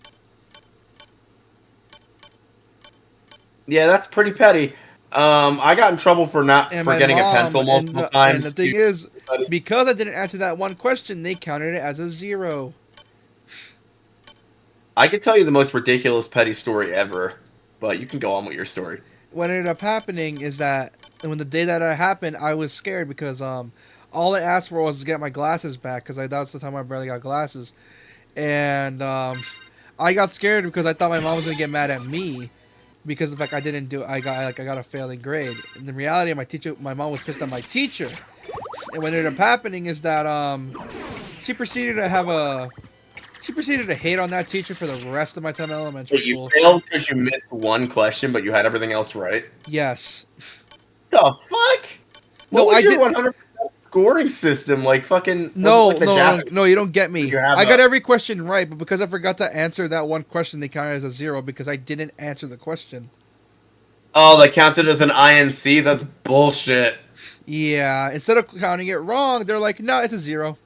Yeah, that's pretty petty. I got in trouble for not And my forgetting a mom, pencil multiple times. And the thing is, because I didn't answer that one question, they counted it as a 0. I could tell you the most ridiculous petty story ever, but you can go on with your story. What ended up happening is that when the day that it happened, I was scared because all I asked for was to get my glasses back because that was the time I barely got glasses, and I got scared because I thought my mom was gonna get mad at me because of the fact I didn't do. I got a failing grade. In the reality, my mom was pissed at my teacher, and what ended up happening is that she proceeded to hate on that teacher for the rest of my time in elementary school. You failed because you missed one question, but you had everything else right? Yes. The fuck? No, What was I your did. 100% scoring system, like fucking. No, like the no, no, Japanese- no, you don't get me. You have I got a- every question right, but because I forgot to answer that one question, they count it as a 0 because I didn't answer the question. Oh, that counted as an INC. That's bullshit. Yeah, instead of counting it wrong, they're like, no, it's a 0.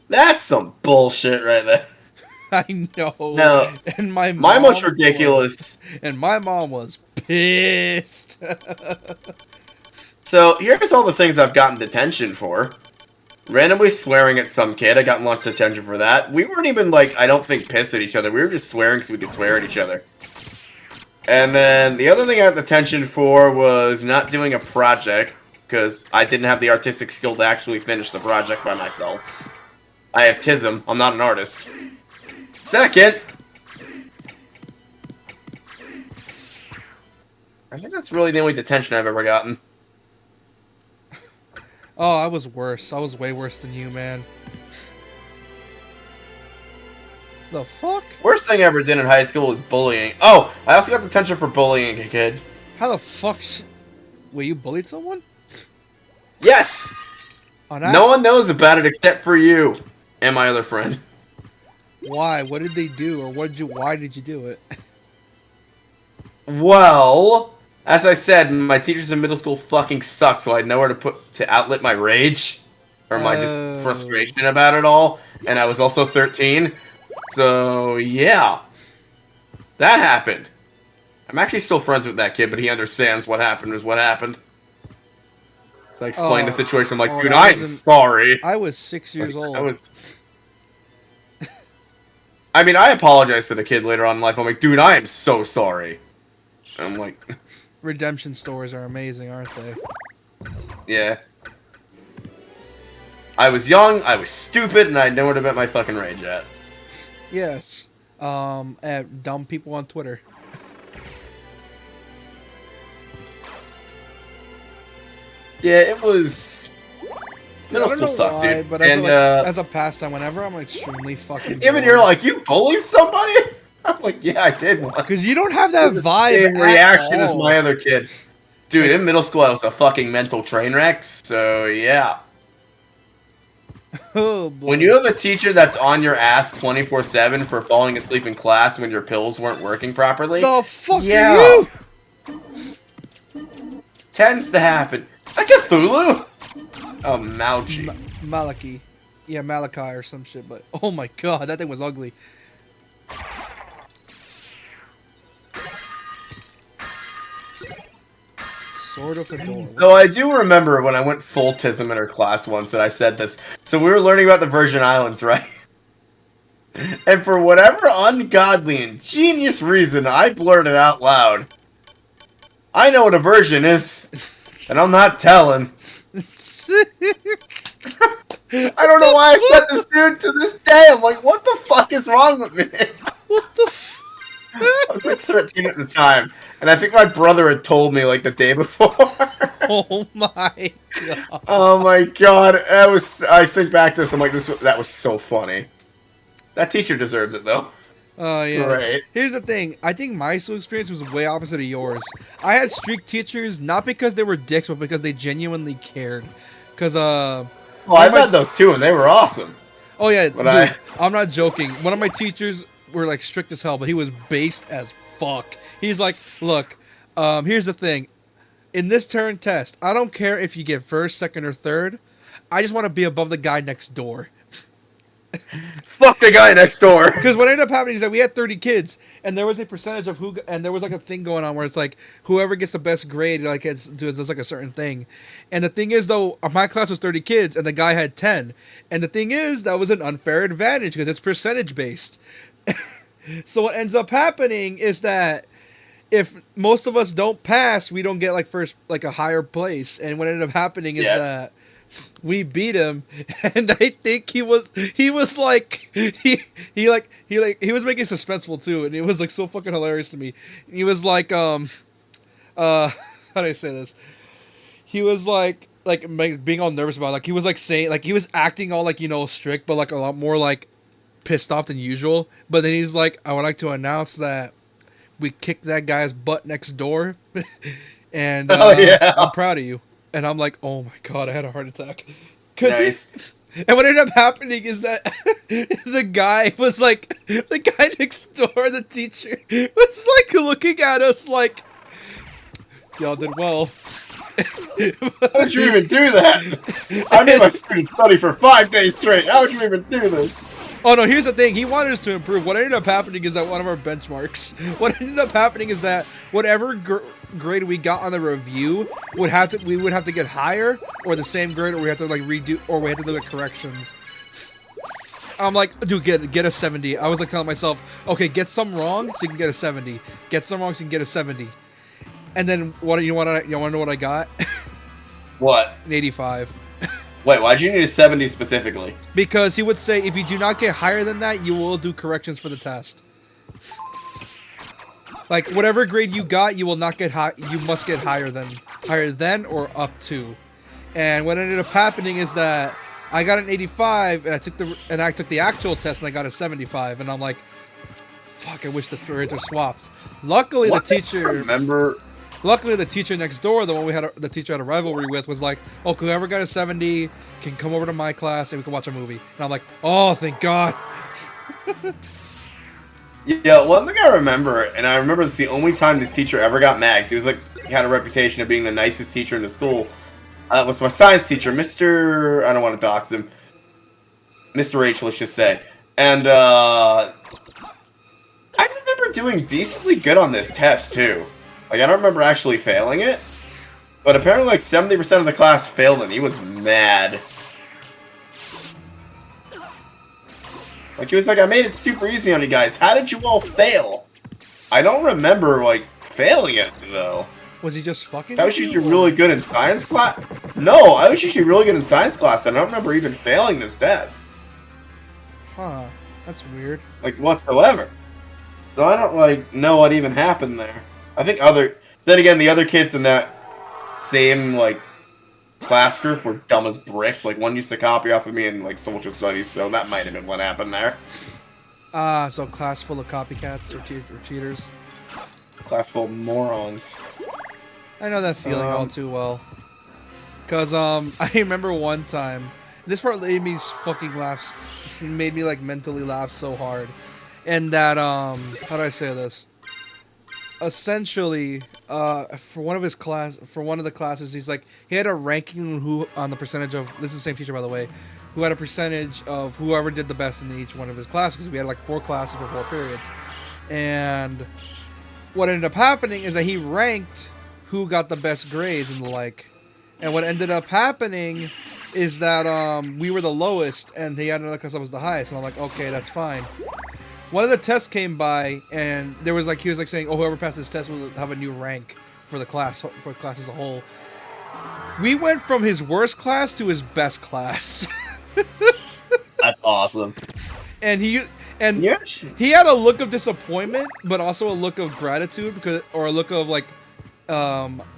That's some bullshit right there. I know. No, And my mine was mom ridiculous. and my mom was pissed. So here's all the things I've gotten detention for. Randomly swearing at some kid, I got launched detention for that. We weren't even like, I don't think, pissed at each other. We were just swearing so we could swear at each other. And then the other thing I got detention for was not doing a project because I didn't have the artistic skill to actually finish the project by myself. I have TISM. I'm not an artist. Second, I think that's really the only detention I've ever gotten. Oh, I was worse. I was way worse than you, man. The fuck? Worst thing I ever did in high school was bullying. Oh, I also got detention for bullying a kid. How the fuck? Wait, you bullied someone? Yes! On No accident? one knows about it except for you and my other friend. Why? What did they do, or what did you? Why did you do it? Well, as I said, my teachers in middle school fucking suck, so I had nowhere to outlet my rage or my Oh. just frustration about it all. And I was also 13, so yeah, that happened. I'm actually still friends with that kid, but he understands what happened was what happened. So I explained the situation. I'm like, oh, dude, that I'm wasn't- sorry. I was 6 years Like, old. I mean, I apologized to the kid later on in life. I'm like, dude, I am so sorry. And I'm like, Redemption stories are amazing, aren't they? yeah. I was young, I was stupid, and I had nowhere to vent my fucking rage at. Yes. At dumb people on Twitter. Yeah, it was. Middle I don't school know sucked, why, dude. but as, And as a pastime, whenever I'm extremely fucking even you're like, you bullied somebody? I'm like, yeah, I did once. because you don't have that vibe. Same at reaction as all. my other kid. Dude, in middle school, I was a fucking mental train wreck, so yeah. Oh, boy. When you have a teacher that's on your ass 24/7 for falling asleep in class when your pills weren't working properly, the fuck yeah, are you? tends to happen. It's like Cthulhu. Oh, Mauchi. Malachi. Yeah, Malachi or some shit, but oh my god, that thing was ugly. Sword of Fedora. So I do remember when I went full tism in her class once and I said this. So we were learning about the Virgin Islands, right? And for whatever ungodly and genius reason, I blurted out loud, I know what a virgin is, and I'm not telling. I don't know why I said this, dude, to this day. I'm like, what the fuck is wrong with me? What the I was like 13 at the time, and I think my brother had told me like the day before. Oh my god. Oh my god, that was. I think back to this, I'm like, that was so funny. That teacher deserved it though. Oh yeah. Great. Here's the thing. I think my school experience was way opposite of yours. I had strict teachers not because they were dicks, but because they genuinely cared. Cause Well, I've had those too, and they were awesome. oh yeah, But dude, I'm not joking. One of my teachers were like strict as hell, but he was based as fuck. He's like, look, here's the thing. In this turn test, I don't care if you get first, second, or third. I just want to be above the guy next door. Fuck the guy next door. Because what ended up happening is that we had 30 kids, and there was a percentage of who, and there was like a thing going on where it's like whoever gets the best grade, like does like a certain thing. And the thing is, though, my class was 30 kids, and the guy had 10. And the thing is, that was an unfair advantage because it's percentage based. So what ends up happening is that if most of us don't pass, we don't get like first, like a higher place. And what ended up happening is that we beat him, and I think he was like he was making suspenseful too, and it was like so fucking hilarious to me. He was like how do I say this? He was like being all nervous about it. Like he was like saying, like he was acting all like, you know, strict, but like a lot more like pissed off than usual. But then he's like, I would like to announce that we kicked that guy's butt next door, and Oh, yeah. I'm proud of you. And I'm like, oh my god, I had a heart attack. Cause Nice. and what ended up happening is that the guy next door, the teacher, was like looking at us like, y'all did well. How would you even do that? I made my students study for 5 days straight. How would you even do this? Oh no, here's the thing. He wanted us to improve. What ended up happening is that one of our benchmarks. What ended up happening is that whatever grade we got on the review we would have to get higher or the same grade, or we have to like redo, or we have to do the corrections. I'm like, dude, get a 70. I was like telling myself, okay, get some wrong so you can get a 70. Get some wrong so you can get a 70. And then you want to know what I got? What? An 85. Wait, why'd you need a 70 specifically? Because he would say if you do not get higher than that, you will do corrections for the test. Like whatever grade you got, you will not get high. You must get higher than or up to. And what ended up happening is that I got an 85, and I took the actual test, and I got a 75. And I'm like, fuck, I wish the grades are swapped. Luckily, What? the teacher. Luckily, the teacher next door, the one the teacher had a rivalry with, was like, "Oh, whoever got a 70 can come over to my class and we can watch a movie." And I'm like, "Oh, thank God." Yeah, one thing I remember, and I remember it's the only time this teacher ever got mad. 'Cause he had a reputation of being the nicest teacher in the school. Was my science teacher, Mr. I don't want to dox him. Mr. H, let's just say. And I remember doing decently good on this test too. Like, I don't remember actually failing it, but apparently like 70% of the class failed and he was mad. Like, he was like, I made it super easy on you guys. How did you all fail? I don't remember, like, failing it, though. Was he just fucking? I was usually really good in science class. No, I was usually really good in science class, and I don't remember even failing this test. Huh. That's weird. Like, whatsoever. So I don't, like, know what even happened there. I think then again, the other kids in that same, like, class group were dumb as bricks. Like, one used to copy off of me in, like, social studies, so that might have been what happened there. So class full of copycats or cheaters. Class full of morons. I know that feeling all too well. Cause I remember one time, this part made me fucking laugh, made me like mentally laugh so hard, and that how do I say this? Essentially, for one of the classes, he had a ranking on the percentage of, this is the same teacher by the way, who had a percentage of whoever did the best in each one of his classes, because we had like 4 classes for 4 periods. And what ended up happening is that he ranked who got the best grades and the like. And what ended up happening is that we were the lowest and he had another class that was the highest. And I'm like, okay, that's fine. One of the tests came by, and he was like saying, "Oh, whoever passed this test will have a new rank for the class as a whole." We went from his worst class to his best class. That's awesome. And he Yes. he had a look of disappointment, but also a look of gratitude, or a look of like,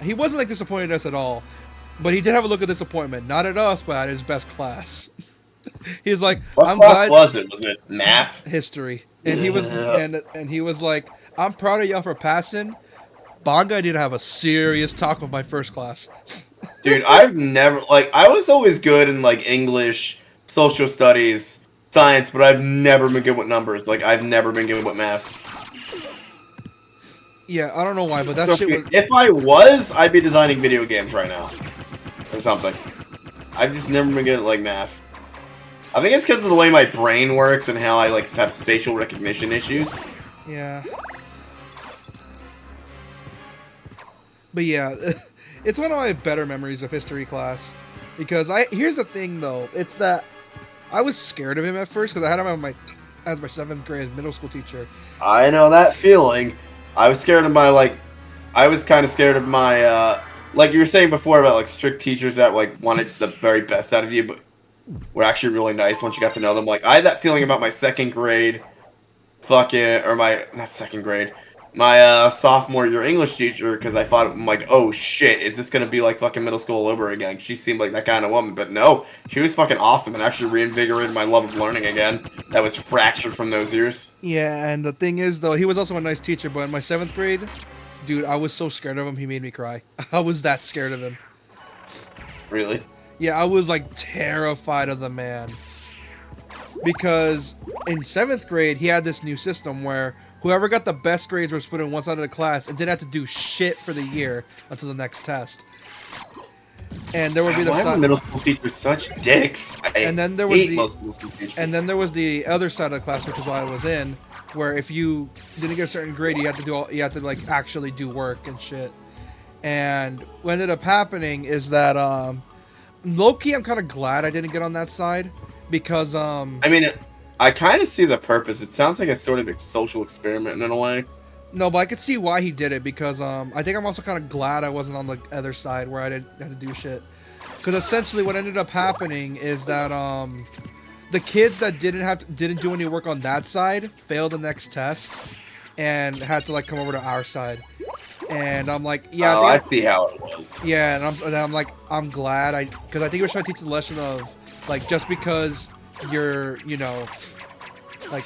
he wasn't like disappointed at us at all, but he did have a look of disappointment, not at us, but at his best class. He's like, What I'm class glad. was it? Was it math? History. And he was and he was like, I'm proud of y'all for passing. Bonga did have a serious talk with my first class. Dude, I've never, like, I was always good in, like, English, social studies, science, but I've never been good with numbers. Like, I've never been good with math. Yeah, I don't know why, but that So shit was... if I was, I'd be designing video games right now. Or something. I've just never been good at, like, math. I think it's because of the way my brain works and how I, like, have spatial recognition issues. Yeah. But yeah, it's one of my better memories of history class. Because here's the thing, though. It's that I was scared of him at first, because I had him as my 7th grade middle school teacher. I know that feeling. I was scared of my, like... I was kind of scared of my, like you were saying before about, like, strict teachers that, like, wanted the very best out of you, but were actually really nice once you got to know them. Like, I had that feeling about my 2nd grade my sophomore year English teacher, because I thought, I'm like, oh shit, is this gonna be like fucking middle school all over again? She seemed like that kind of woman, but no, she was fucking awesome and actually reinvigorated my love of learning again. That was fractured from those years. Yeah, and the thing is, though, he was also a nice teacher, but in my 7th grade, dude, I was so scared of him, he made me cry. I was that scared of him. Really? Yeah, I was like terrified of the man. Because in 7th grade, he had this new system where whoever got the best grades was put in one side of the class and didn't have to do shit for the year until the next test. And there would be the Why were middle school teachers such dicks? And then there was hate the- most middle school teachers. And then there was the other side of the class, which is what I was in, where if you didn't get a certain grade, you had to like actually do work and shit. And what ended up happening is that low-key, I'm kind of glad I didn't get on that side because I mean, I kind of see the purpose. It sounds like a sort of social experiment in a way. no, but I could see why he did it because I think I'm also kind of glad I wasn't on the other side where I had to do shit. Because essentially, what ended up happening is that the kids that didn't do any work on that side failed the next test and had to like come over to our side. And I'm like, yeah, I see how it was. yeah, and I'm like, I'm glad because I think he was trying to teach the lesson of like just because you're, you know, like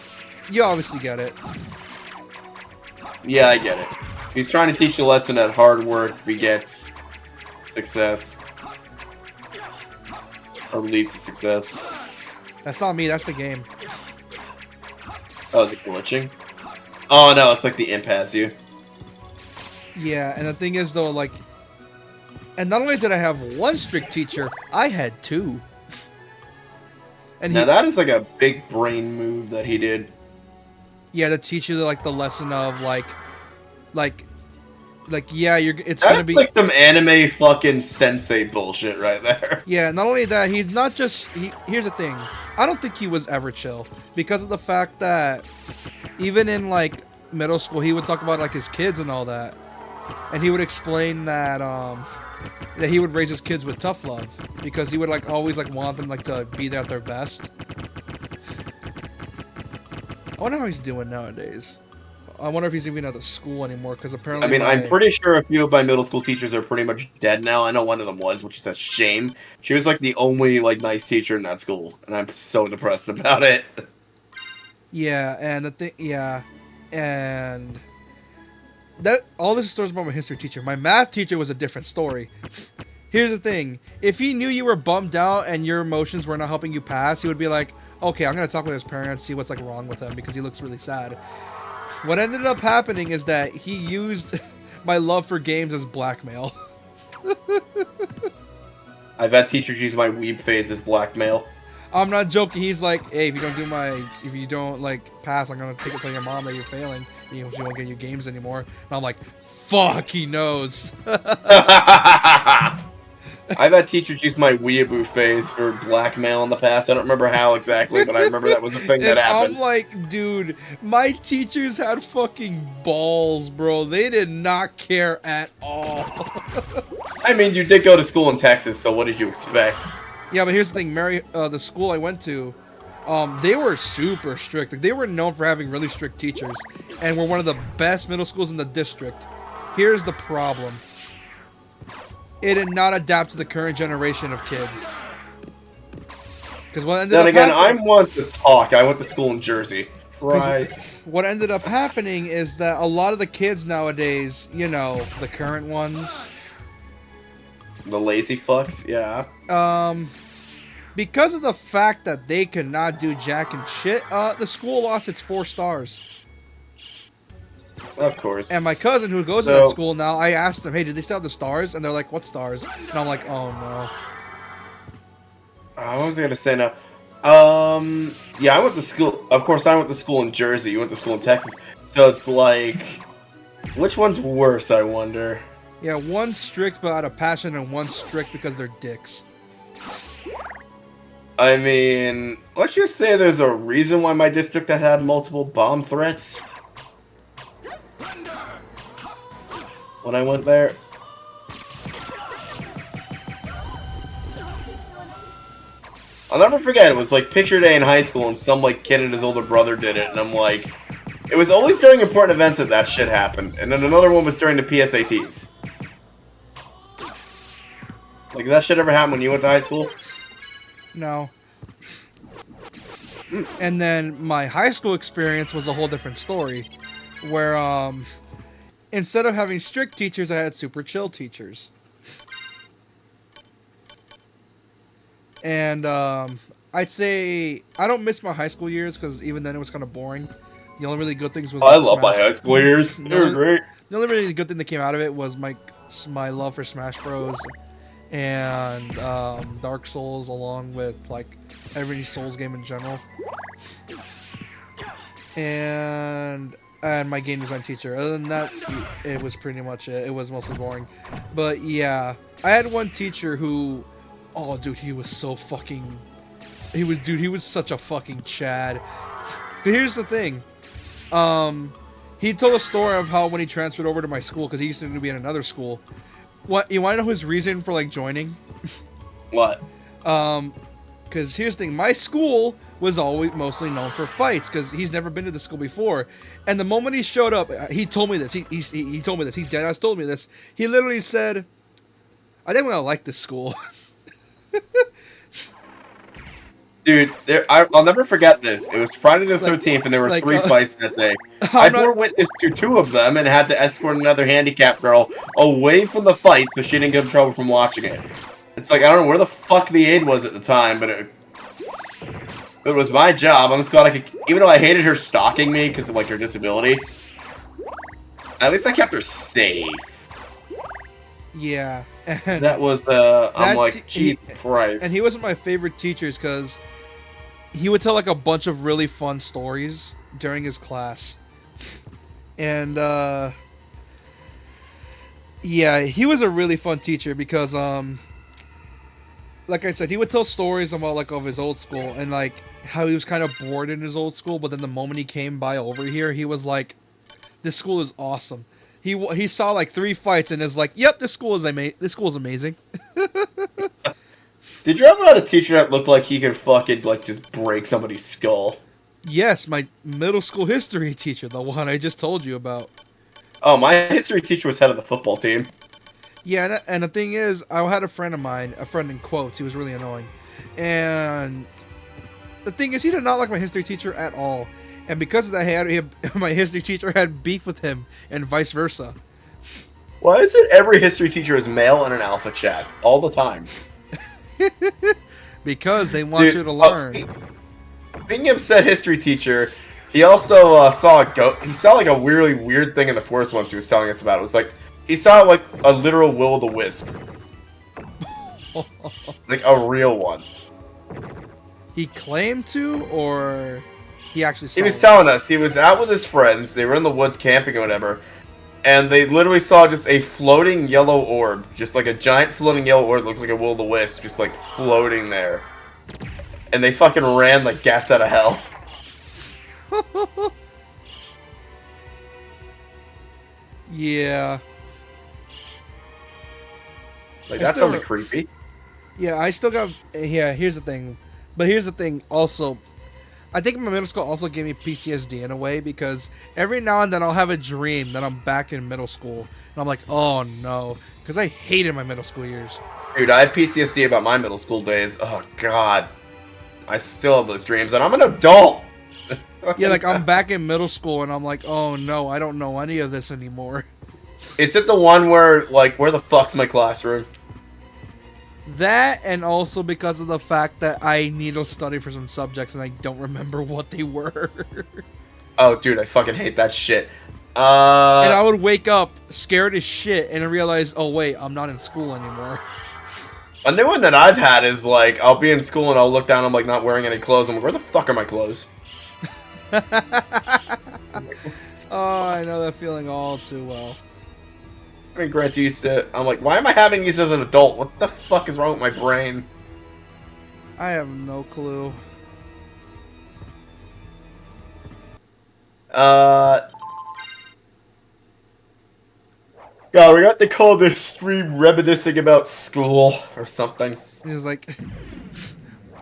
you obviously get it. Yeah, I get it. He's trying to teach you a lesson that hard work begets success. Or leads to success. That's not me. That's the game. Oh, is it glitching? Oh no, it's like the imp has you. Yeah, and the thing is though, like, and not only did I have one strict teacher, I had two. And Now that is like a big brain move that he did. yeah, to teach you like the lesson of like yeah, it's gonna That's be like some anime fucking sensei bullshit right there. yeah. Not only that, he's not just. Here's the thing, I don't think he was ever chill because of the fact that even in like middle school, he would talk about like his kids and all that, and he would explain that that he would raise his kids with tough love because he would like always like want them like to be there at their best. I wonder how he's doing nowadays. I wonder if he's even at the school anymore because apparently. I mean, I'm pretty sure a few of my middle school teachers are pretty much dead now. I know one of them was, which is a shame. She was like the only like nice teacher in that school, and I'm so depressed about it. Yeah, and the thing, yeah, and that all this stories about my history teacher. My math teacher was a different story. Here's the thing: if he knew you were bummed out and your emotions were not helping you pass, he would be like, "Okay, I'm gonna talk with his parents, see what's like wrong with him because he looks really sad." What ended up happening is that he used my love for games as blackmail. I've had teachers use my weeb phase as blackmail. I'm not joking. He's like, "Hey, if you don't like pass, I'm gonna take it to your mom that you're failing. She won't get you games anymore." And I'm like, "Fuck, he knows." I've had teachers use my weeaboo phase for blackmail in the past. I don't remember how exactly, but I remember that was a thing that And happened. I'm like, dude, my teachers had fucking balls, bro. They did not care at all. I mean, you did go to school in Texas, so what did you expect? Yeah, but here's the thing, the school I went to, they were super strict. Like, they were known for having really strict teachers, and were one of the best middle schools in the district. Here's the problem. It did not adapt to the current generation of kids. Because what ended Then up again, happening, I'm one to talk. I went to school in Jersey. Christ. what ended up happening is that a lot of the kids nowadays, you know, the current ones, The lazy fucks, yeah. because of the fact that they could not do jack and shit, the school lost its 4 stars. Of course. And my cousin who goes to that school now, I asked them, "Hey, did they still have the stars?" And they're like, "What stars?" And I'm like, "Oh no." What was I gonna say now? Yeah, I went to school. Of course, I went to school in Jersey. You went to school in Texas. So it's like, which one's worse? I wonder. Yeah, one's strict but out of passion, and one's strict because they're dicks. I mean, let's just say there's a reason why my district had multiple bomb threats when I went there. I'll never forget, it was like picture day in high school and some like kid and his older brother did it, and I'm like, it was always during important events that shit happened, and then another one was during the PSATs. Like, did that shit ever happen when you went to high school? No. And then my high school experience was a whole different story, where instead of having strict teachers, I had super chill teachers. And I'd say I don't miss my high school years because even then it was kind of boring. The only really good things was I like, love my Smash. high school years. They were great. The only really good thing that came out of it was my love for Smash Bros. And Dark Souls, along with like every Souls game in general. And my game design teacher. Other than that, it was pretty much it. It was mostly boring. But yeah, I had one teacher who, oh dude, he was so fucking. He was such a fucking Chad. But here's the thing. He told a story of how when he transferred over to my school, because he used to be in another school. What, you want to know his reason for like joining? What? Because here's the thing, my school was always mostly known for fights, because he's never been to the school before. And the moment he showed up, he told me this. He told me this. He dead ass told me this. He literally said, "I think I'm gonna like this school." Dude, I'll never forget this. It was Friday the 13th, and there were 3 fights that day. I bore witness to 2 of them and had to escort another handicapped girl away from the fight so she didn't get in trouble from watching it. It's like, I don't know where the fuck the aide was at the time, but it was my job. I'm just glad I could, even though I hated her stalking me because of like her disability, at least I kept her safe. Yeah. And that was, I'm like, Jesus Christ. And he wasn't my favorite teachers because he would tell like a bunch of really fun stories during his class. And, yeah, he was a really fun teacher because, like I said, he would tell stories about like of his old school and like how he was kind of bored in his old school, but then the moment he came by over here, he was like, this school is awesome. He saw like 3 fights and is like, yep, this school is amazing. Did you ever have a teacher that looked like he could fucking like just break somebody's skull? Yes, my middle school history teacher, the one I just told you about. Oh, my history teacher was head of the football team. Yeah, and the thing is, I had a friend of mine, a friend in quotes, he was really annoying. And the thing is, he did not like my history teacher at all. And because of that, my history teacher had beef with him, and vice versa. Why is it every history teacher is male in an alpha chat all the time? Because they want you to learn. Speaking of said history teacher, he also saw a goat. He saw like a really weird thing in the forest once. He was telling us about. It was like he saw like a literal will-o'-the-wisp, like a real one. He claimed to, or he actually saw He was telling us he was out with his friends. They were in the woods camping or whatever, and they literally saw just a floating yellow orb, just like a giant floating yellow orb that looked like a will-o'-the-wisp, just like floating there. And they fucking ran like gats out of hell. Yeah. Like, that sounds creepy. Yeah, I still got... Yeah, here's the thing. But here's the thing also. I think my middle school also gave me PTSD in a way, because every now and then I'll have a dream that I'm back in middle school. And I'm like, oh no. Because I hated my middle school years. Dude, I had PTSD about my middle school days. Oh, God. I still have those dreams, and I'm an adult! Yeah, like, I'm back in middle school, and I'm like, oh no, I don't know any of this anymore. Is it the one where, like, where the fuck's my classroom? That, and also because of the fact that I need to study for some subjects, and I don't remember what they were. Oh, dude, I fucking hate that shit. And I would wake up scared as shit, and I realize, oh wait, I'm not in school anymore. A new one that I've had is, like, I'll be in school and I'll look down, I'm, like, not wearing any clothes. I'm like, where the fuck are my clothes? Oh, I know that feeling all too well. I mean, Grant's used to it. I'm like, why am I having these as an adult? What the fuck is wrong with my brain? I have no clue. God, we got to call this stream reminiscing about school or something. It's like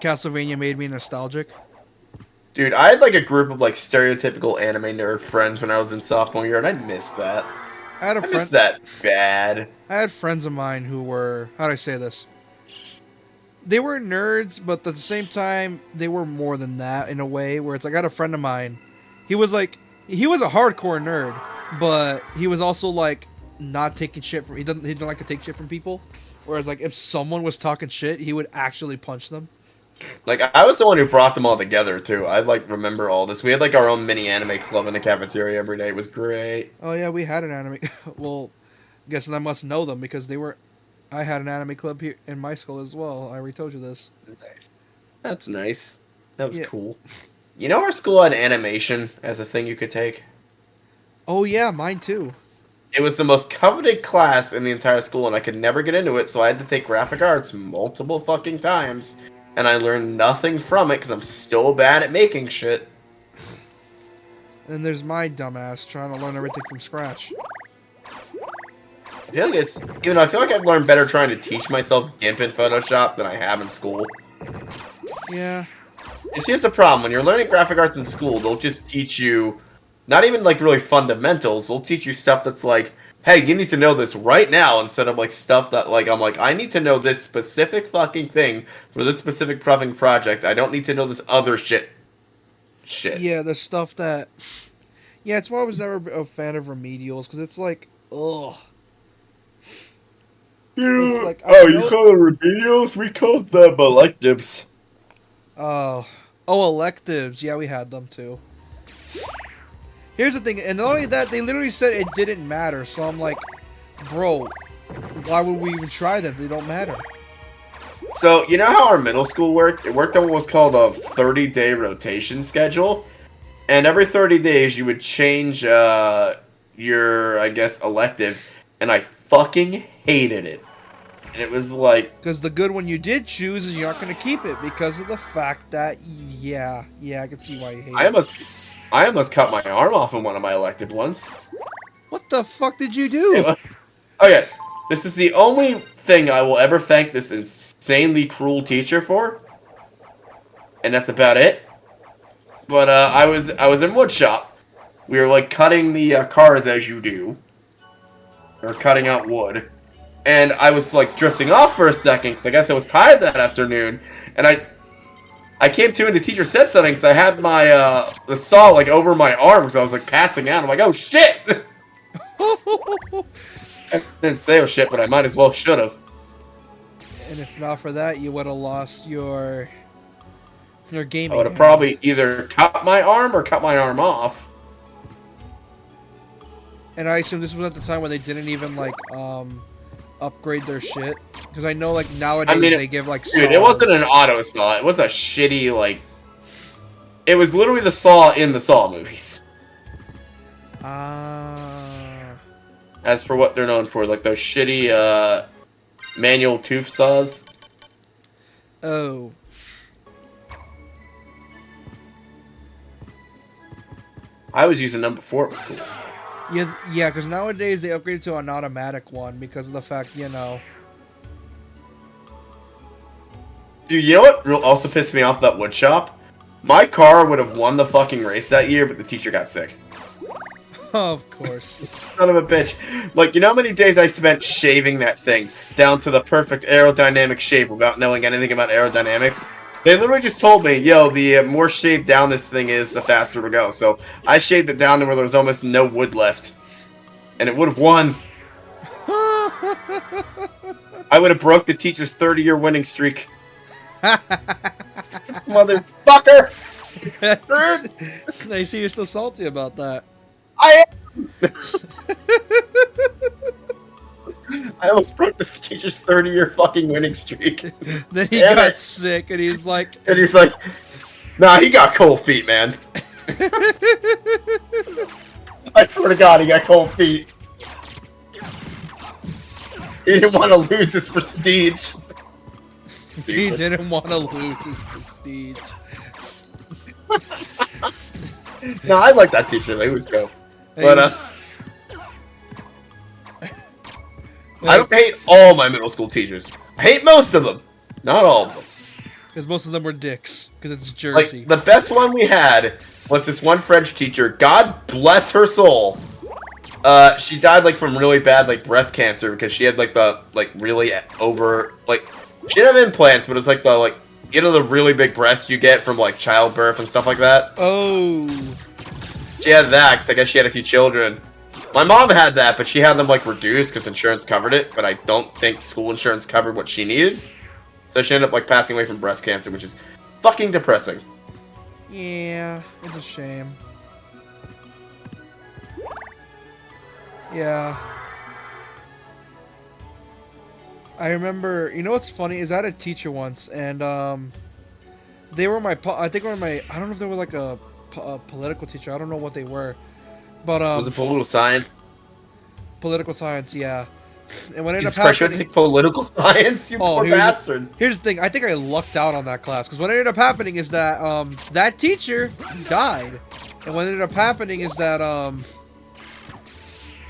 Castlvania made me nostalgic. Dude, I had like a group of like stereotypical anime nerd friends when I was in sophomore year, and I missed that. I missed that bad. I had friends of mine who were, how do I say this? They were nerds, but at the same time, they were more than that in a way, where it's like, I had a friend of mine. He was a hardcore nerd, but he was also like not taking shit from, he didn't like to take shit from people. Whereas like if someone was talking shit, he would actually punch them. Like, I was the one who brought them all together, too. I, like, remember all this. We had, like, our own mini anime club in the cafeteria every day. It was great. Oh yeah, we had an anime. Well, guessing I must know them because they were. I had an anime club here in my school as well. I already told you this. Nice. That's nice. That was Yeah. cool. You know our school had animation as a thing you could take? Oh yeah, mine too. It was the most coveted class in the entire school, and I could never get into it, so I had to take graphic arts multiple fucking times. And I learned nothing from it because I'm so bad at making shit. And there's my dumbass trying to learn everything from scratch. I feel like it's, even though I feel like I've learned better trying to teach myself GIMP in Photoshop than I have in school. Yeah. It's just a problem. When you're learning graphic arts in school, they'll just teach you, not even like really fundamentals, they'll teach you stuff that's like, hey, you need to know this right now, instead of like stuff that like, I'm like, I need to know this specific fucking thing for this specific fucking project. I don't need to know this other shit. Yeah, the stuff that. Yeah, it's why I was never a fan of remedials because it's like, ugh. It's like, I Oh, know- you call them remedials? We call them electives. Oh, electives. Yeah, we had them too. Here's the thing, and not only that, they literally said it didn't matter. So I'm like, bro, why would we even try them? They don't matter. So, you know how our middle school worked? It worked on what was called a 30-day rotation schedule. And every 30 days, you would change your, I guess, elective. And I fucking hated it. And it was like... Because the good one you did choose is you're not going to keep it because of the fact that, yeah, I can see why you hate it. I almost cut my arm off in one of my elective ones. What the fuck did you do? Okay, this is the only thing I will ever thank this insanely cruel teacher for. And that's about it. But I was in woodshop. We were like cutting the cars as you do. Or cutting out wood. And I was like drifting off for a second because I guess I was tired that afternoon. And I came to and the teacher said something because I had my the saw like over my arm because I was like passing out. I'm like, oh shit! I didn't say oh shit, but I might as well should have. And if not for that, you would have lost your gaming. I would have probably either cut my arm or cut my arm off. And I assume this was at the time when they didn't even like upgrade their shit, because I know like nowadays they give like dude, it wasn't an auto saw. It was a shitty like. It was literally the saw in the Saw movies. As for what they're known for, like those shitty manual tooth saws. Oh. I was using them before it was cool. Yeah, because nowadays they upgraded to an automatic one because of the fact, you know. Dude, you know what also pissed me off about woodshop? My car would have won the fucking race that year, but the teacher got sick. Of course. Son of a bitch. Like, you know how many days I spent shaving that thing down to the perfect aerodynamic shape without knowing anything about aerodynamics? They literally just told me, yo, the more shaved down this thing is, the faster it'll go. So I shaved it down to where there was almost no wood left. And it would have won. I would have broke the teacher's 30-year winning streak. Motherfucker! I see you're still salty about that. I am! I almost broke the teacher's 30-year fucking winning streak. Then he got sick, and he's like... And he's like, nah, he got cold feet, man. I swear to God, he got cold feet. He didn't want to lose his prestige. He didn't want to lose his prestige. No, I like that teacher. He was dope. But, I don't hate all my middle school teachers. I hate most of them. Not all of them. Because most of them were dicks. Because it's Jersey. Like, the best one we had was this one French teacher. God bless her soul. She died, like, from really bad, like, breast cancer because she had, like, the, like, really she didn't have implants, but it was, like, the, like, you know the really big breasts you get from, like, childbirth and stuff like that? Oh. She had that because I guess she had a few children. My mom had that, but she had them, like, reduced because insurance covered it, but I don't think school insurance covered what she needed. So she ended up like passing away from breast cancer, which is fucking depressing. Yeah, it's a shame. Yeah. I remember, you know what's funny is I had a teacher once, and they were my, I think were my, I don't know if they were like a political teacher. I don't know what they were, but Was it political science? political science, yeah. And what ended Jesus up Christ, you had to happening? take political science, you poor bastard. Here's the thing. I think I lucked out on that class because what ended up happening is that that teacher died, and what ended up happening is that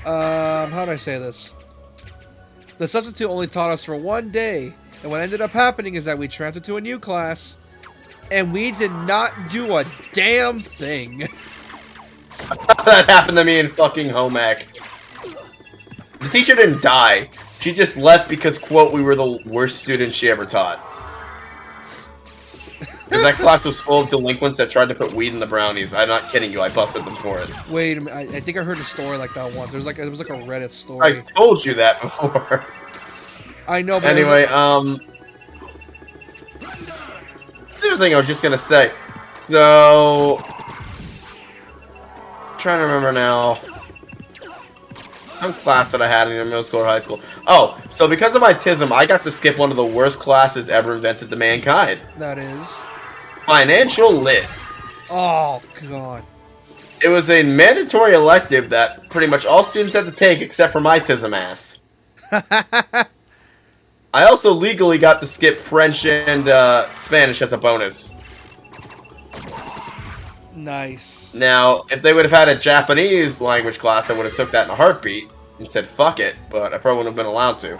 how do I say this? The substitute only taught us for 1 day, and what ended up happening is that we transferred to a new class, and we did not do a damn thing. That happened to me in fucking home ec. The teacher didn't die. She just left because, quote, we were the worst students she ever taught. Because that class was full of delinquents that tried to put weed in the brownies. I'm not kidding you. I busted them for it. Wait a minute. I think I heard a story like that once. It was like a Reddit story. I told you that before. I know, but Anyway, the other thing I was just gonna say. So, trying to remember now. Some class that I had in middle school or high school. Oh, so because of my autism, I got to skip one of the worst classes ever invented to mankind. That is Financial Lit. Oh god. It was a mandatory elective that pretty much all students had to take except for my autism ass. I also legally got to skip French and Spanish as a bonus. Nice. Now, if they would have had a Japanese language class, I would have took that in a heartbeat and said fuck it, but I probably wouldn't have been allowed to.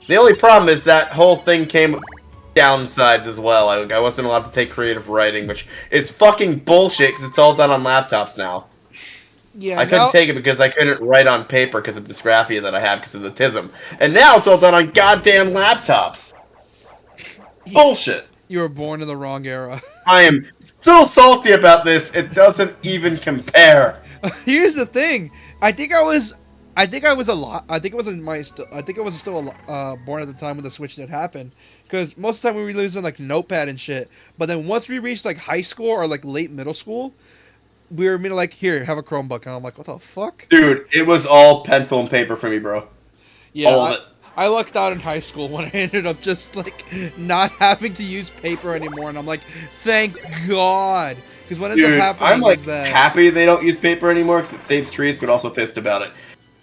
The only problem is that whole thing came downsides as well. I wasn't allowed to take creative writing, which is fucking bullshit because it's all done on laptops now. Yeah, I couldn't take it because I couldn't write on paper because of dysgraphia that I have because of the autism. And now it's all done on goddamn laptops. Bullshit. You were born in the wrong era. I am so salty about this. It doesn't even compare. Here's the thing. I think I was a lot. I think it was in my. I think I was still born at the time when the switch did happen. Because most of the time we were using like Notepad and shit. But then once we reached like high school or like late middle school, we were like, here, have a Chromebook, and I'm like, what the fuck? Dude, it was all pencil and paper for me, bro. Yeah, all of it. I lucked out in high school when I ended up just like not having to use paper anymore, and I'm like, thank God. Because what ends up happening I'm like is that happy they don't use paper anymore because it saves trees, but also pissed about it.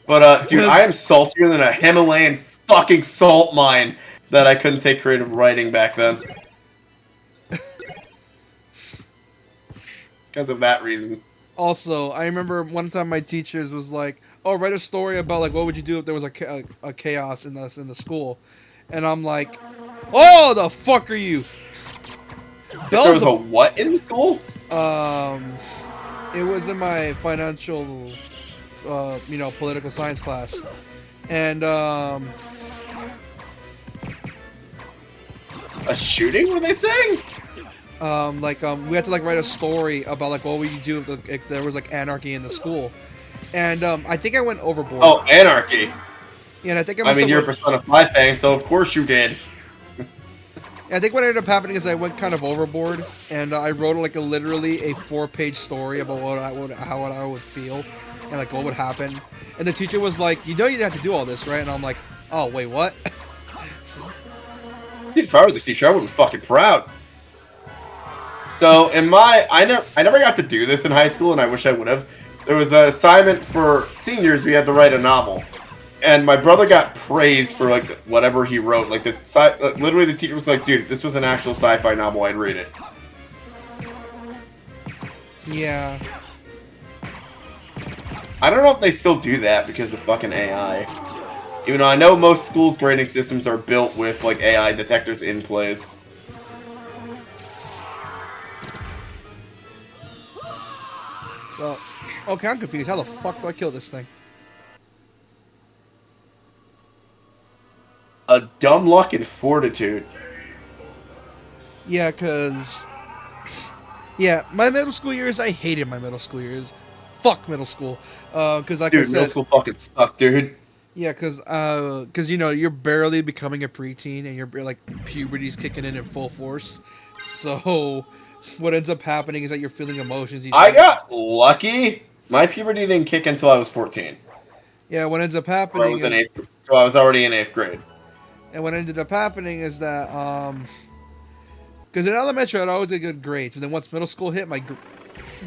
But dude, I am saltier than a Himalayan fucking salt mine that I couldn't take creative writing back then. Because of that reason. Also, I remember one time my teachers was like, "Oh, write a story about like what would you do if there was a chaos in the school," and I'm like, "Oh, the fuck are you?" There was a what in school? It was in my financial, political science class, and A shooting? Were they saying? we had to like write a story about like what would you do if there was like anarchy in the school, and I think I went overboard. Oh, anarchy. Yeah, and I think I mean, you're a Persona 5 fan, so of course you did. I think what ended up happening is I went kind of overboard, and I wrote like literally a 4-page story about how I would feel, and like what would happen. And the teacher was like, "You know, you have to do all this, right?" And I'm like, "Oh, wait, what?" If I were the teacher, I would be fucking proud. So I never got to do this in high school, and I wish I would have. There was an assignment for seniors. We had to write a novel, and my brother got praised for like whatever he wrote. Like literally, the teacher was like, "Dude, if this was an actual sci-fi novel, I'd read it." Yeah. I don't know if they still do that because of fucking AI. Even though I know most schools' grading systems are built with like AI detectors in place. Well, okay, I'm confused. How the fuck do I kill this thing? A dumb luck and fortitude. Yeah, cause my middle school years, I hated my middle school years. Fuck middle school. Cause like I Dude, said, middle school fucking sucked, dude. Yeah, cause you know you're barely becoming a preteen and you're like puberty's kicking in full force. So what ends up happening is that you're feeling emotions. I got lucky. My puberty didn't kick until I was 14. Yeah, what ends up Or I happening was in is eighth. So I was already in 8th grade. and what ended up happening is that because in elementary I'd always get good grades, but then once middle school hit, my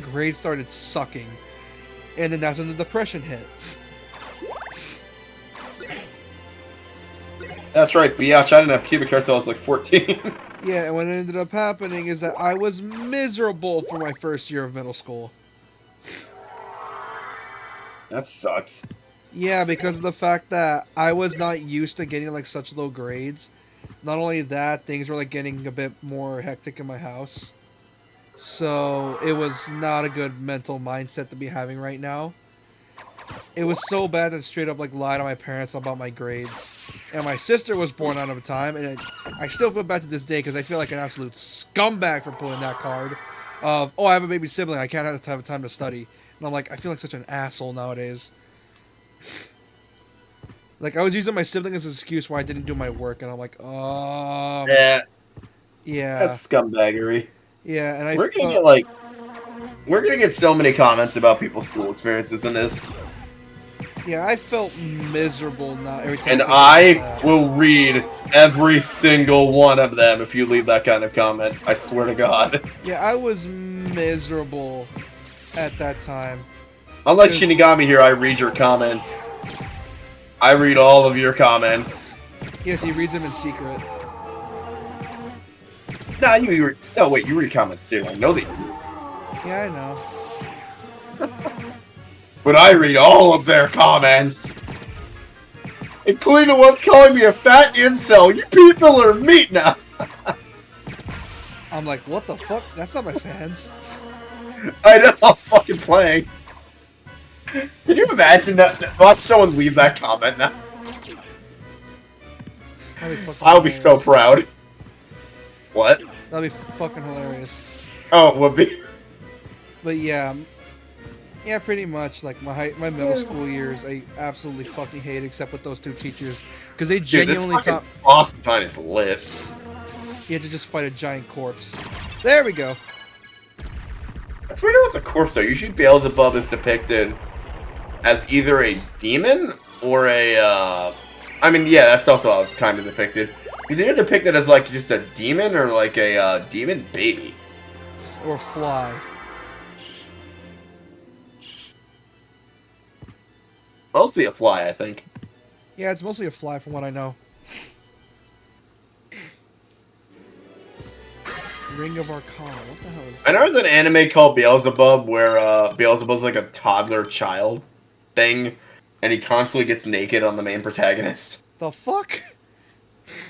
grades started sucking, and then that's when the depression hit. That's right, biatch. I didn't have pubic hair until I was like 14. Yeah, and what ended up happening is that I was miserable for my first year of middle school. That sucks. Yeah, because of the fact that I was not used to getting like such low grades. Not only that, things were like getting a bit more hectic in my house. So it was not a good mental mindset to be having right now. It was so bad that I straight up like lied to my parents about my grades. And my sister was born out of a time, and I still feel bad to this day because I feel like an absolute scumbag for pulling that card of, oh, I have a baby sibling, I can't have time to study. And I'm like, I feel like such an asshole nowadays. Like, I was using my sibling as an excuse why I didn't do my work, and I'm like, Yeah, yeah. that's scumbaggery. Yeah, and We're gonna get like, we're gonna get so many comments about people's school experiences in this, yeah, I felt miserable now every time. and I think about I that. will read every single one of them if you leave that kind of comment. I swear to God. Yeah, I was miserable at that time. Unlike Shinigami here, I read your comments. I read all of your comments. Yes, he reads them in secret. Nah, no, wait, you read comments too. I know that you do. Yeah, I know. But I read all of their comments. Including the ones calling me a fat incel. You people are meat now. I'm like, what the fuck? That's not my fans. I know, I'm fucking playing. Can you imagine that? Watch someone leave that comment now. I'll be so proud. What? That'd be fucking hilarious. Oh, it would be. But yeah, pretty much. Like my middle school years, I absolutely fucking hate, except with those two teachers, because they Dude, this genuinely fucking taught. boss design is lit. You had to just fight a giant corpse. There we go. That's weird. It's a corpse though. Usually Beelzebub is depicted as either a demon or a. I mean, yeah, that's also how it's kind of depicted. He's either depicted as like just a demon or like a demon baby. Or fly. Mostly a fly, I think. Yeah, it's mostly a fly from what I know. Ring of Arcana. What the hell is that? I know there's an anime called Beelzebub where Beelzebub's like a toddler child thing, and he constantly gets naked on the main protagonist. The fuck?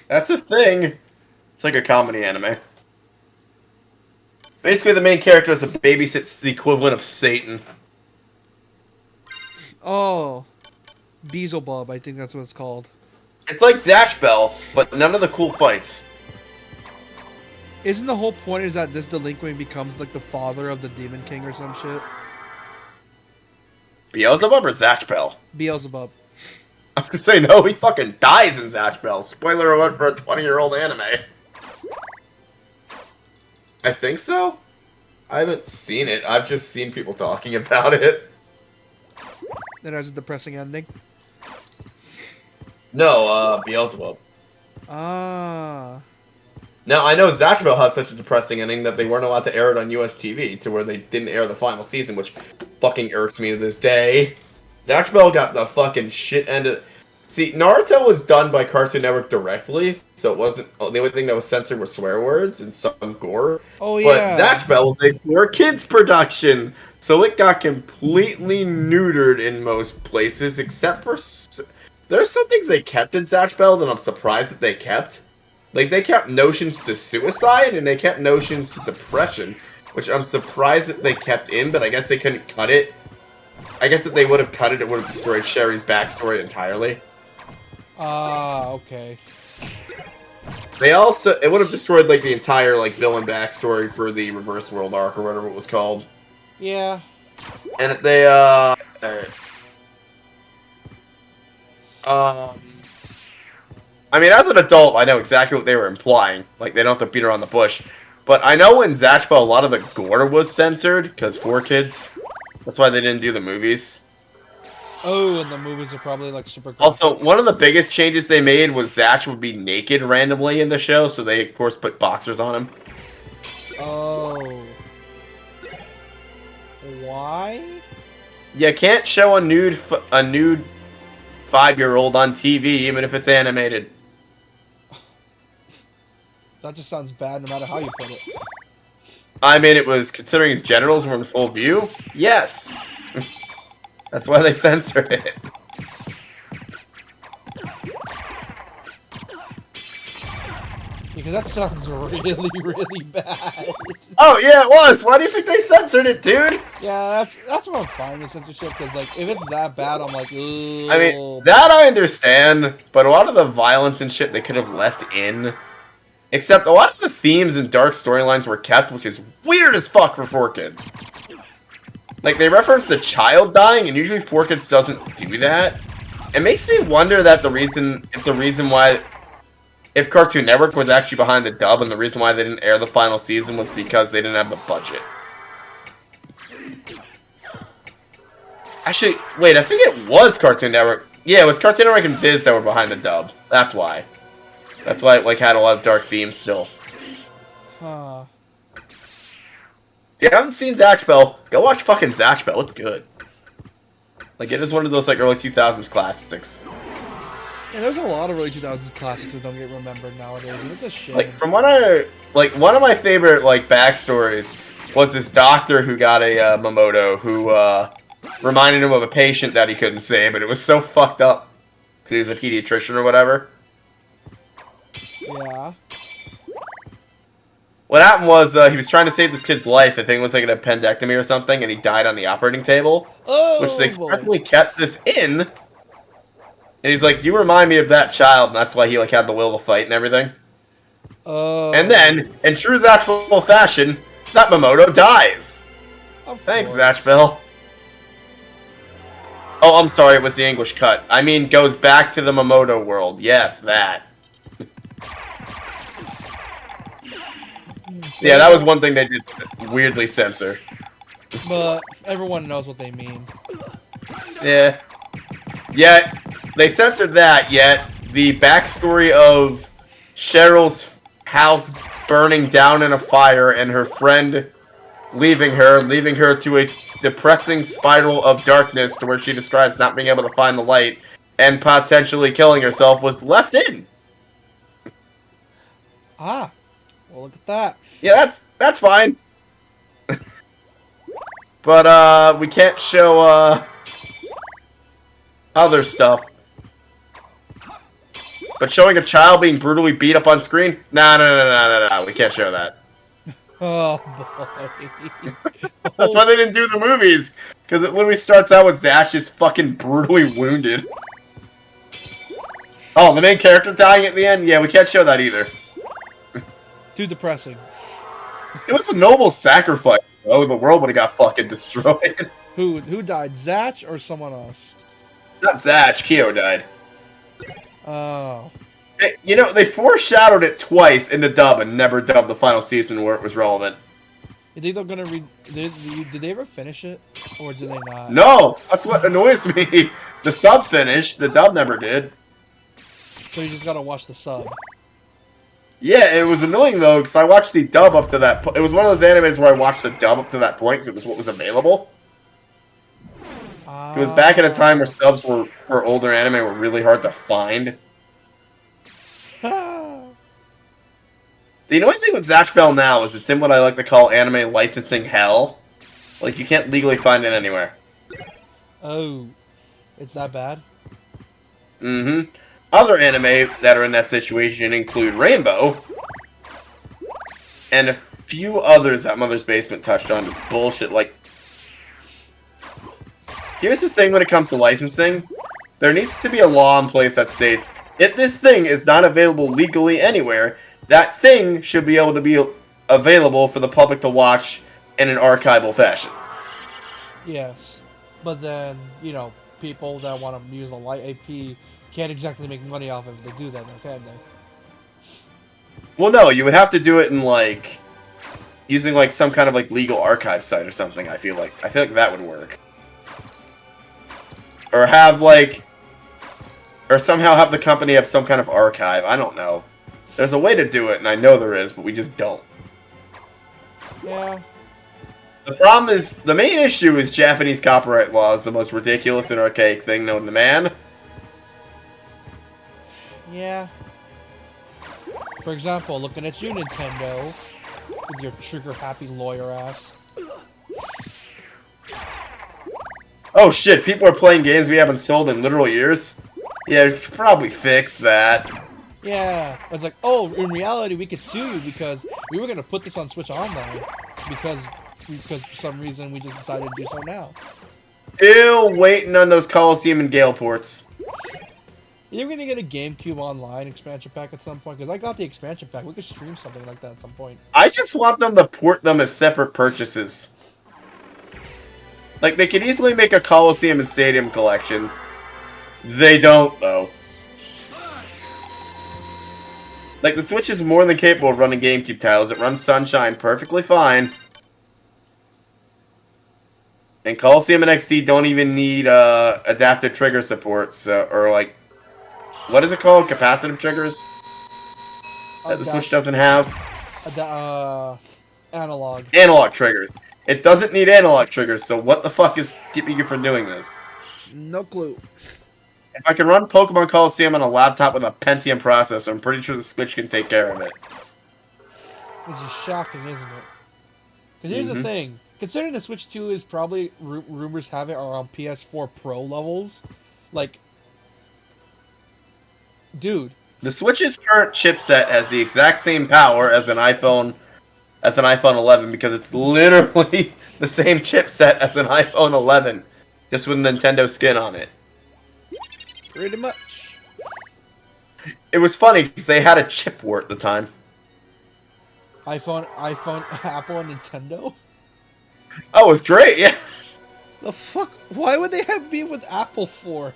That's a thing. It's like a comedy anime. Basically, the main character is a babysits the equivalent of Satan. Oh. Beelzebub, I think that's what it's called. It's like Dash Bell, but none of the cool fights. Isn't the whole point is that this delinquent becomes like the father of the Demon King or some shit? Beelzebub or Zatch Bell? Beelzebub. I was gonna say, no, he fucking dies in Zatch Bell. Spoiler alert for a 20-year-old anime. I think so? I haven't seen it. I've just seen people talking about it. That has a depressing ending. No, Beelzebub. Ah. Now, I know Zatch Bell has such a depressing ending that they weren't allowed to air it on US TV, to where they didn't air the final season, which fucking irks me to this day. Zatch Bell got the fucking shit end of... See, Naruto was done by Cartoon Network directly, so it wasn't... The only thing that was censored were swear words and some gore. Oh, But yeah. Zatch Bell was a for kids production, so it got completely neutered in most places, except for... There's some things they kept in Zatch Bell that I'm surprised that they kept. Like, they kept notions to suicide, and they kept notions to depression, which I'm surprised that they kept in, but I guess they couldn't cut it. I guess if they would have cut it, it would have destroyed Sherry's backstory entirely. Ah, okay. They also... It would have destroyed, like, the entire, like, villain backstory for the Reverse World arc, or whatever it was called. Yeah. And they, I mean, as an adult, I know exactly what they were implying. Like, they don't have to beat around the bush. But I know in Zatchbell, a lot of the gore was censored, because 4 kids. That's why they didn't do the movies. Oh, and the movies are probably like super graphic. Also, one of the biggest changes they made was Zatch would be naked randomly in the show, so they, of course, put boxers on him. Oh. Why? You can't show a nude 5-year-old on TV, even if it's animated. That just sounds bad no matter how you put it. I mean, it was considering his genitals were in full view? Yes. That's why they censored it. Because that sounds really, really bad. Oh, yeah, it was. Why do you think they censored it, dude? Yeah, that's what I'm fine with censorship, because, like, if it's that bad, I'm like, ugh. I mean, that I understand, but a lot of the violence and shit they could have left in. Except a lot of the themes and dark storylines were kept, which is weird as fuck for 4 kids. Like, they reference a child dying, and usually 4 kids doesn't do that. It makes me wonder that if Cartoon Network was actually behind the dub, and the reason why they didn't air the final season was because they didn't have the budget. Actually, wait, I think it was Cartoon Network. Yeah, it was Cartoon Network and Viz that were behind the dub. That's why. That's why it, like, had a lot of dark themes still. Huh. If you haven't seen Zatchbell, go watch fucking Zatchbell. It's good. Like, it is one of those, like, early 2000s classics. Yeah, there's a lot of early 2000s classics that don't get remembered nowadays, and it's a shame. Like, from what one of my favorite, like, backstories was this doctor who got a Momoto who reminded him of a patient that he couldn't save, but it was so fucked up because he was a pediatrician or whatever. Yeah. What happened was he was trying to save this kid's life. I think it was like an appendectomy or something, and he died on the operating table, which they expressly kept this in. And he's like, "You remind me of that child," and that's why he like had the will to fight and everything. And then, in true Zatchbell fashion, that Momoto dies. Thanks, Zatchbell. Oh, I'm sorry, it was the English cut. I mean, goes back to the Momoto world. Yes, that. Yeah, that was one thing they did weirdly censor. But everyone knows what they mean. Yeah. Yet, they censored that, yet the backstory of Cheryl's house burning down in a fire and her friend leaving her to a depressing spiral of darkness to where she describes not being able to find the light and potentially killing herself was left in. Ah. Well, look at that. Yeah, that's fine. But, we can't show, other stuff. But showing a child being brutally beat up on screen? No, we can't show that. Oh, boy. That's why they didn't do the movies. Because it literally starts out with Dash just fucking brutally wounded. Oh, the main character dying at the end? Yeah, we can't show that either. Too depressing. It was a noble sacrifice, though. The world would have got fucking destroyed. Who died? Zatch or someone else? Not Zatch, Kyo died. Oh. You know, they foreshadowed it twice in the dub and never dubbed the final season where it was relevant. You think they're gonna did they ever finish it? Or did they not? No! That's what annoys me. The sub finished, the dub never did. So you just gotta watch the sub. Yeah, it was annoying though, because I watched the dub up to that point. It was one of those animes where I watched the dub up to that point because it was what was available. It was back at a time where subs for older anime were really hard to find. The annoying thing with Zatchbell now is it's in what I like to call anime licensing hell. Like, you can't legally find it anywhere. Oh. It's that bad? Mm-hmm. Other anime that are in that situation include Rainbow, and a few others that Mother's Basement touched on. It's bullshit. Like, here's the thing when it comes to licensing. There needs to be a law in place that states, if this thing is not available legally anywhere, that thing should be able to be available for the public to watch in an archival fashion. Yes. But then, you know, people that want to use a light IP Can't exactly make money off of if they do that, though, can they? Well, no, you would have to do it in like using like some kind of like legal archive site or something. I feel like that would work. Or have like, or somehow have the company have some kind of archive. I don't know. There's a way to do it, and I know there is, but we just don't. Yeah. The problem is, the main issue is Japanese copyright law is the most ridiculous and archaic thing known to man. Yeah. For example, looking at you, Nintendo, with your trigger-happy lawyer ass. Oh shit, people are playing games we haven't sold in literal years? Yeah, we should probably fix that. Yeah. It's like, oh, in reality, we could sue you because we were going to put this on Switch Online because for some reason we just decided to do so now. Still waiting on those Coliseum and Gale ports. You're going to get a GameCube Online expansion pack at some point because I got the expansion pack. We could stream something like that at some point. I just want them to port them as separate purchases. Like, they could easily make a Coliseum and Stadium collection. They don't, though. Like, the Switch is more than capable of running GameCube titles. It runs Sunshine perfectly fine. And Coliseum and XD don't even need adaptive trigger support, so, or like, what is it called? Capacitive triggers? That the Switch doesn't have? Analog. Analog triggers. It doesn't need analog triggers, so what the fuck is keeping you from doing this? No clue. If I can run Pokemon Coliseum on a laptop with a Pentium processor, I'm pretty sure the Switch can take care of it. Which is shocking, isn't it? Because here's the thing. Considering the Switch 2 is probably, rumors have it, are on PS4 Pro levels. Like, dude. The Switch's current chipset has the exact same power as an iPhone 11 because it's literally the same chipset as an iPhone 11, just with Nintendo skin on it. Pretty much. It was funny because they had a chip war at the time. iPhone, Apple, and Nintendo? Oh, it was great, yeah. The fuck? Why would they have beef with Apple for?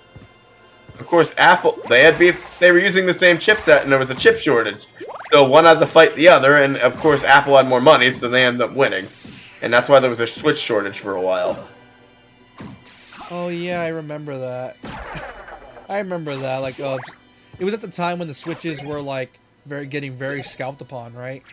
Of course, Apple, they had beef. They were using the same chipset and there was a chip shortage. So one had to fight the other, and of course Apple had more money, so they ended up winning. And that's why there was a Switch shortage for a while. Oh yeah, I remember that. I remember that. Like, it was at the time when the Switches were like getting very scalped upon, right?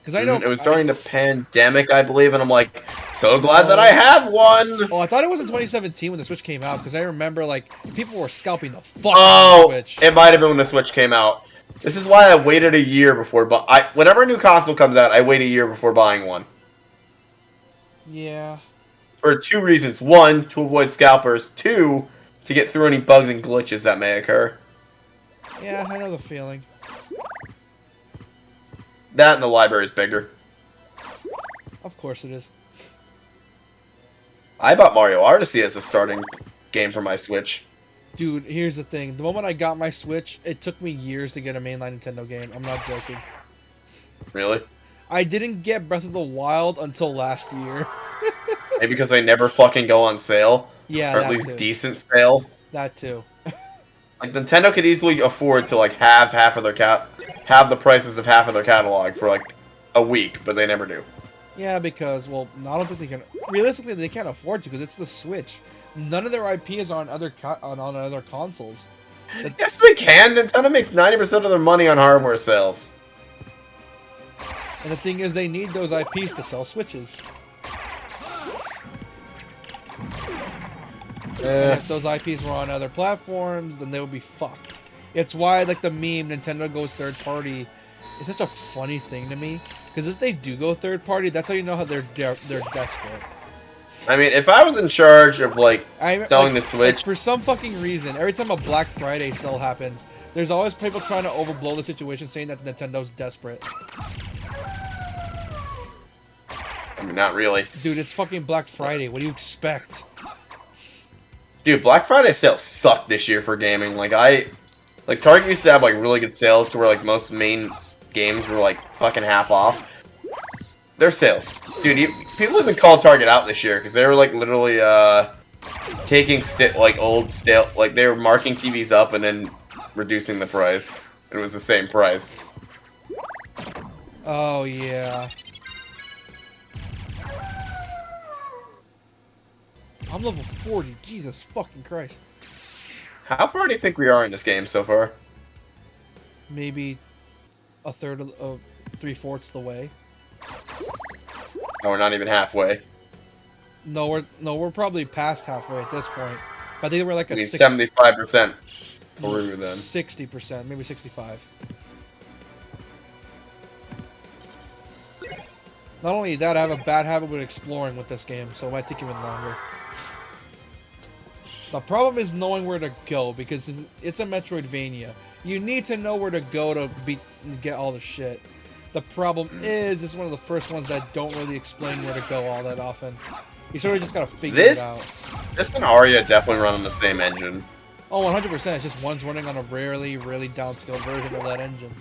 Because I know it was during the pandemic, I believe, and I'm like, so glad that I have one. Oh, I thought it was in 2017 when the Switch came out, because I remember like people were scalping the fuck out of the Switch. It might have been when the Switch came out. This is why I waited a year before. Whenever a new console comes out, I wait a year before buying one. Yeah. For two reasons: one, to avoid scalpers; two, to get through any bugs and glitches that may occur. Yeah, I know the feeling. That and the library is bigger. Of course it is. I bought Mario Odyssey as a starting game for my Switch. Dude, here's the thing. The moment I got my Switch, it took me years to get a mainline Nintendo game. I'm not joking. Really? I didn't get Breath of the Wild until last year. Maybe because they never fucking go on sale? Yeah, or at least decent sale? That too. Like, Nintendo could easily afford to, like, have have the prices of half of their catalog for, like, a week, but they never do. Yeah, because, well, I don't think they can... Realistically, they can't afford to, because it's the Switch. None of their IPs are on other consoles. Yes, they can. Nintendo makes 90% of their money on hardware sales. And the thing is, they need those IPs to sell Switches. And if those IPs were on other platforms, then they would be fucked. It's why, like, the meme, Nintendo goes third party, is such a funny thing to me. Because if they do go third party, that's how you know how they're desperate. I mean, if I was in charge of, like, selling the Switch... Like, for some fucking reason, every time a Black Friday sale happens, there's always people trying to overblow the situation, saying that Nintendo's desperate. I mean, not really. Dude, it's fucking Black Friday. What do you expect? Dude, Black Friday sales sucked this year for gaming. Like, Target used to have, like, really good sales to where, like, most main games were, like, fucking half off. Their sales. Dude, people even called Target out this year, because they were, like, literally, taking like old stale, like they were marking TVs up and then reducing the price. It was the same price. Oh yeah. I'm level 40. Jesus fucking Christ. How far do you think we are in this game so far? Maybe a third of 3/4 the way. No, we're not even halfway. No, we're probably past halfway at this point. But I think we're like I at mean, 75% through then. 60%, maybe 65. Not only that, I have a bad habit with exploring with this game, so it might take even longer. The problem is knowing where to go, because it's a Metroidvania. You need to know where to go to get all the shit. The problem is, this is one of the first ones that don't really explain where to go all that often. You sort of just gotta figure it out. This and Aria definitely run on the same engine. Oh, 100%. It's just one's running on a really downscaled version of that engine.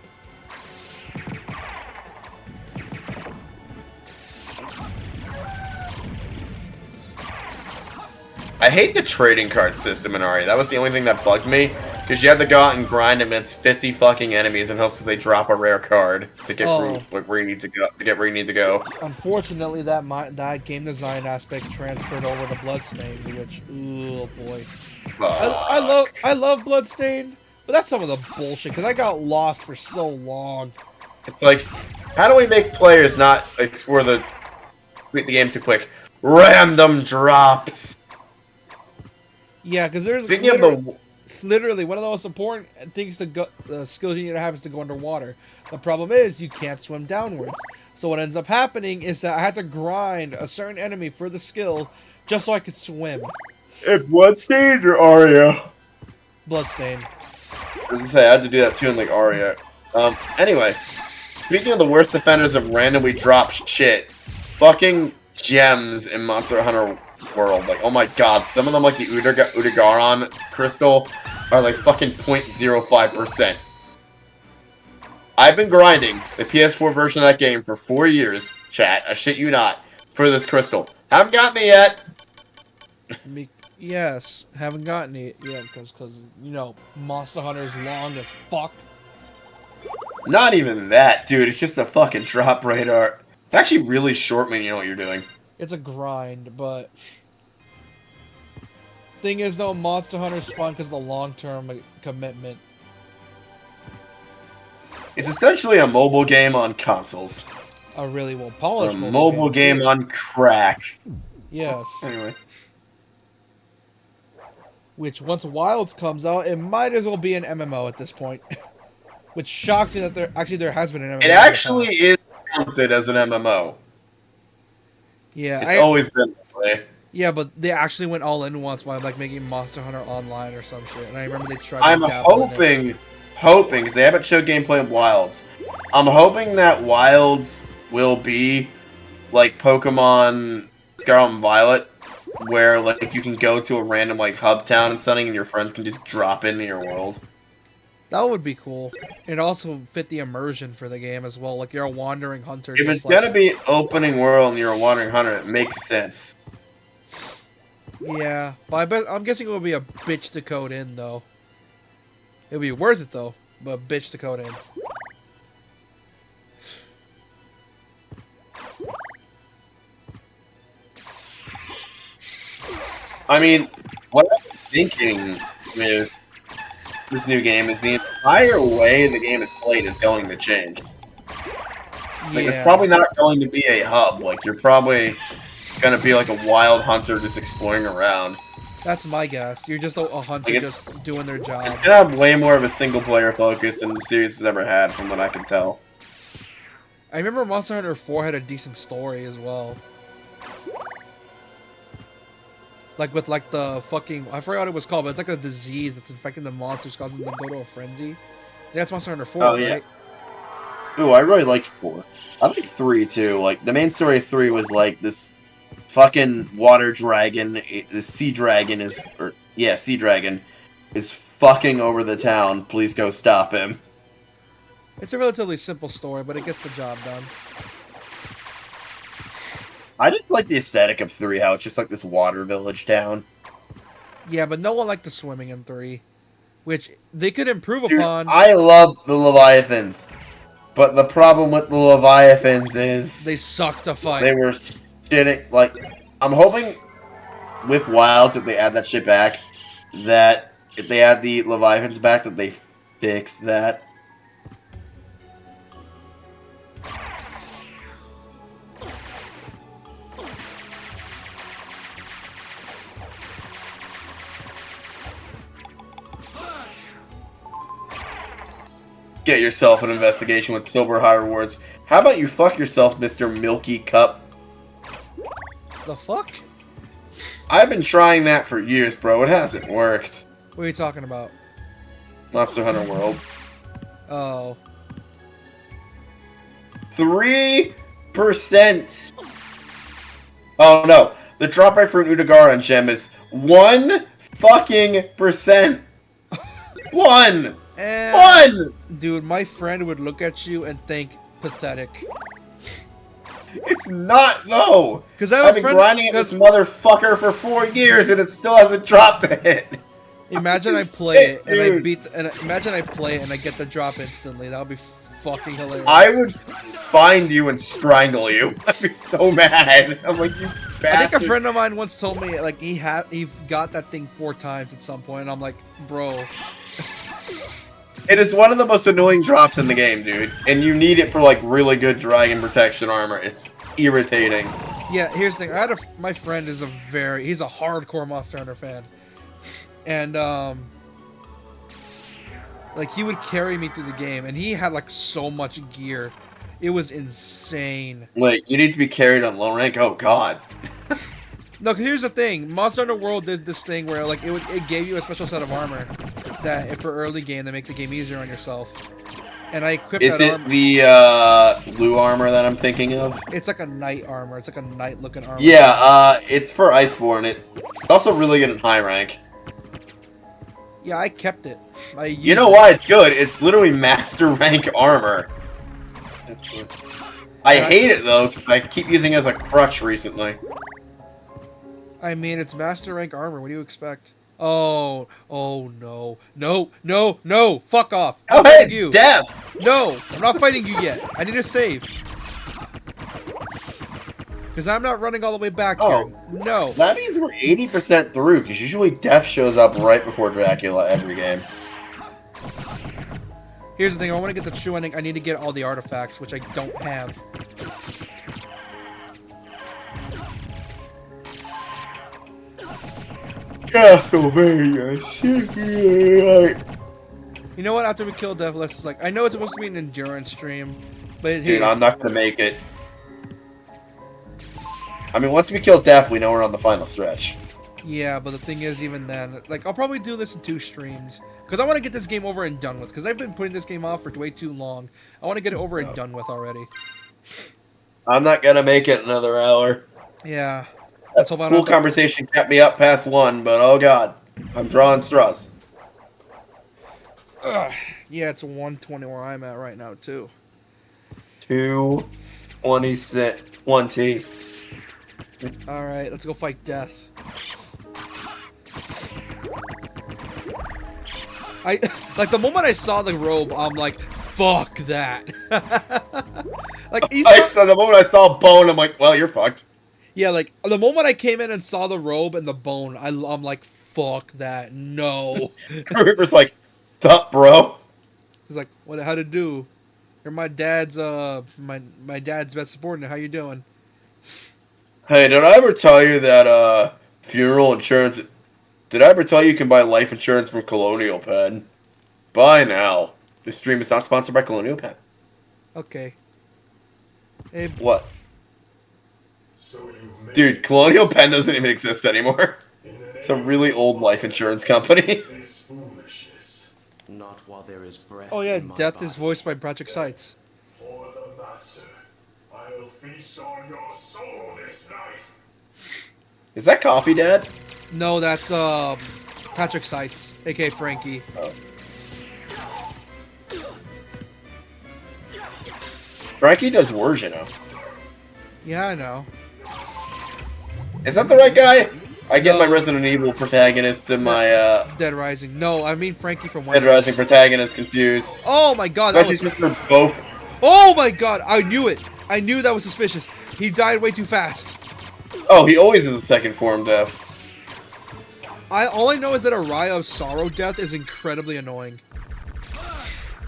I hate the trading card system in Aria. That was the only thing that bugged me, because you have to go out and grind against 50 fucking enemies in hopes that they drop a rare card to get where you need to go. To get where you need to go. Unfortunately, that game design aspect transferred over to Bloodstained, which, oh boy, I love Bloodstained, but that's some of the bullshit because I got lost for so long. It's like, how do we make players not explore the game too quick? Random drops. Yeah, because there's literally one of the most important things to go, skills you need to have is to go underwater. The problem is you can't swim downwards. So what ends up happening is that I had to grind a certain enemy for the skill just so I could swim. In Bloodstained or Aria? Bloodstained. As I say, I had to do that too in like Aria. Anyway, speaking of the worst offenders of randomly dropped shit, fucking gems in Monster Hunter World. Like, oh my god, some of them, like the Udagaron crystal, are like fucking 0.05%. I've been grinding the PS4 version of that game for 4 years, chat, I shit you not, for this crystal. Haven't gotten it yet! Yes, haven't gotten it yet, because, you know, Monster Hunter is long as fuck. Not even that, dude, it's just a fucking drop radar. It's actually really short when you know what you're doing. It's a grind, but thing is though, Monster Hunter's fun because of the long-term commitment. It's essentially a mobile game on consoles. A really well polished mobile game on crack. Yes. Anyway. Which once Wilds comes out, it might as well be an MMO at this point. Which shocks me that there has been an MMO. It actually is counted as an MMO. Yeah, it's always been that way. Yeah, but they actually went all in once by like making Monster Hunter Online or some shit. And I remember they tried. I'm hoping, because they haven't showed gameplay of Wilds. I'm hoping that Wilds will be like Pokemon Scarlet and Violet, where like you can go to a random like hub town and something, and your friends can just drop into your world. That would be cool. It also fit the immersion for the game as well. Like you're a wandering hunter. If it's gonna be opening world and you're a wandering hunter, it makes sense. Yeah, but I'm guessing it would be a bitch to code in though. It would be worth it though, but bitch to code in. I mean, what I'm thinking with this new game is the entire way the game is played is going to change. Like, it's probably not going to be a hub. Like, you're probably going to be like a wild hunter just exploring around. That's my guess. You're just a hunter like just doing their job. It's going to have way more of a single-player focus than the series has ever had, from what I can tell. I remember Monster Hunter 4 had a decent story as well. Like with like the fucking, I forgot what it was called, but it's like a disease that's infecting the monsters, causing them to go to a frenzy. That's Monster Hunter 4, oh, yeah. right? Ooh, I really liked 4. I like 3 too. Like, the main story of 3 was like this fucking water dragon, the sea dragon is, sea dragon is fucking over the town. Please go stop him. It's a relatively simple story, but it gets the job done. I just like the aesthetic of 3, how it's just like this water village town. Yeah, but no one liked the swimming in 3, which they could improve Dude, upon. I love the Leviathans, but the problem with the Leviathans is They suck to fight. they were shitting. Like, I'm hoping with Wilds, if they add that shit back, that if they add the Leviathans back, that they fix that. Get yourself an investigation with silver high rewards. How about you fuck yourself, Mr. Milky Cup? The fuck? I've been trying that for years, bro. It hasn't worked. What are you talking about? Monster Hunter World. Oh. 3%. Oh no. The drop rate for an Udagara gem is 1 fucking percent. 1! And 1! dude, my friend would look at you and think pathetic. It's not though. Because I have I've a been friend. grinding at this motherfucker for 4 years and it still hasn't dropped a hit. Imagine I play it and I Dude. beat. Imagine I play it and I get the drop instantly. That would be fucking hilarious. I would find you and strangle you. I'd be so mad. I'm like, you bastard. I think a friend of mine once told me like he got that thing 4 times at some point, and I'm like, bro. It is one of the most annoying drops in the game, dude. And you need it for like really good dragon protection armor. It's irritating. Yeah, here's the thing. My friend is he's a hardcore Monster Hunter fan. And like he would carry me through the game and he had like so much gear. It was insane. Wait, you need to be carried on low rank? Oh god. No, 'cause here's the thing. Monster Hunter World did this thing where like it gave you a special set of armor that if for early game that make the game easier on yourself. And I equipped Is that it armor. the blue armor that I'm thinking of? It's like a knight armor. It's like a knight looking armor. Yeah, it's for Iceborne. It's also really good in high rank. Yeah, I kept it. You know why it's good? It's literally master rank armor. I hate it though, 'cause I keep using it as a crutch recently. I mean, it's master rank armor. What do you expect? Oh no, no! Fuck off! Oh, I'm hey, fighting it's you. death! No, I'm not fighting you yet. I need to save. Because I'm not running all the way back Oh. here. No. That means we're 80% through, because usually death shows up right before Dracula every game. Here's the thing. I want to get the true ending. I need to get all the artifacts, which I don't have. Castlvania. You know what? After we kill Death, let's like. I know it's supposed to be an endurance stream, but hey, Dude, I'm not gonna make it. I mean, once we kill Death, we know we're on the final stretch. yeah. But the thing is, even then, like, I'll probably do this in 2 streams because I want to get this game over and done with. Because I've been putting this game off for way too long. I want to get it over and done with already. I'm not gonna make it another hour. Yeah. That hope I don't school have to- conversation kept me up past 1, but oh god, I'm drawing straws. Yeah, it's 120 where I'm at right now too. 2:26, 20. All right, let's go fight Death. I like the moment I saw the robe, I'm like, fuck that. Like he's So the moment I saw Bone, I'm like, well, you're fucked. yeah, like the moment I came in and saw the robe and the bone, I'm like, fuck that, no. River's like, sup, bro? He's like, what? How to do? You're my dad's my dad's best subordinate. How you doing? Hey, did I ever tell you that funeral insurance? Did I ever tell you can buy life insurance from Colonial Penn? Buy now. This stream is not sponsored by Colonial Penn. Okay. Hey, What? Dude, Colonial Penn doesn't even exist anymore. It's a really old life insurance company. Not while there is breath. oh yeah, in my Death body. is voiced by Project Sites. For the master, I'll feast on your soul this night. Is that Coffee Dad? No, that's Patrick Sites, aka Frankie. Frankie does words, you know. Yeah, I know. Is that the right guy? I get my No. Resident Evil protagonist and my Dead Rising. No, I mean Frankie from One Dead Piece. Rising protagonist confused. Oh my god, that Especially was... since they're both. Oh my god, I knew it. I knew that was suspicious. He died way too fast. Oh, he always is a second form death. All I know is that a Raya of Sorrow death is incredibly annoying.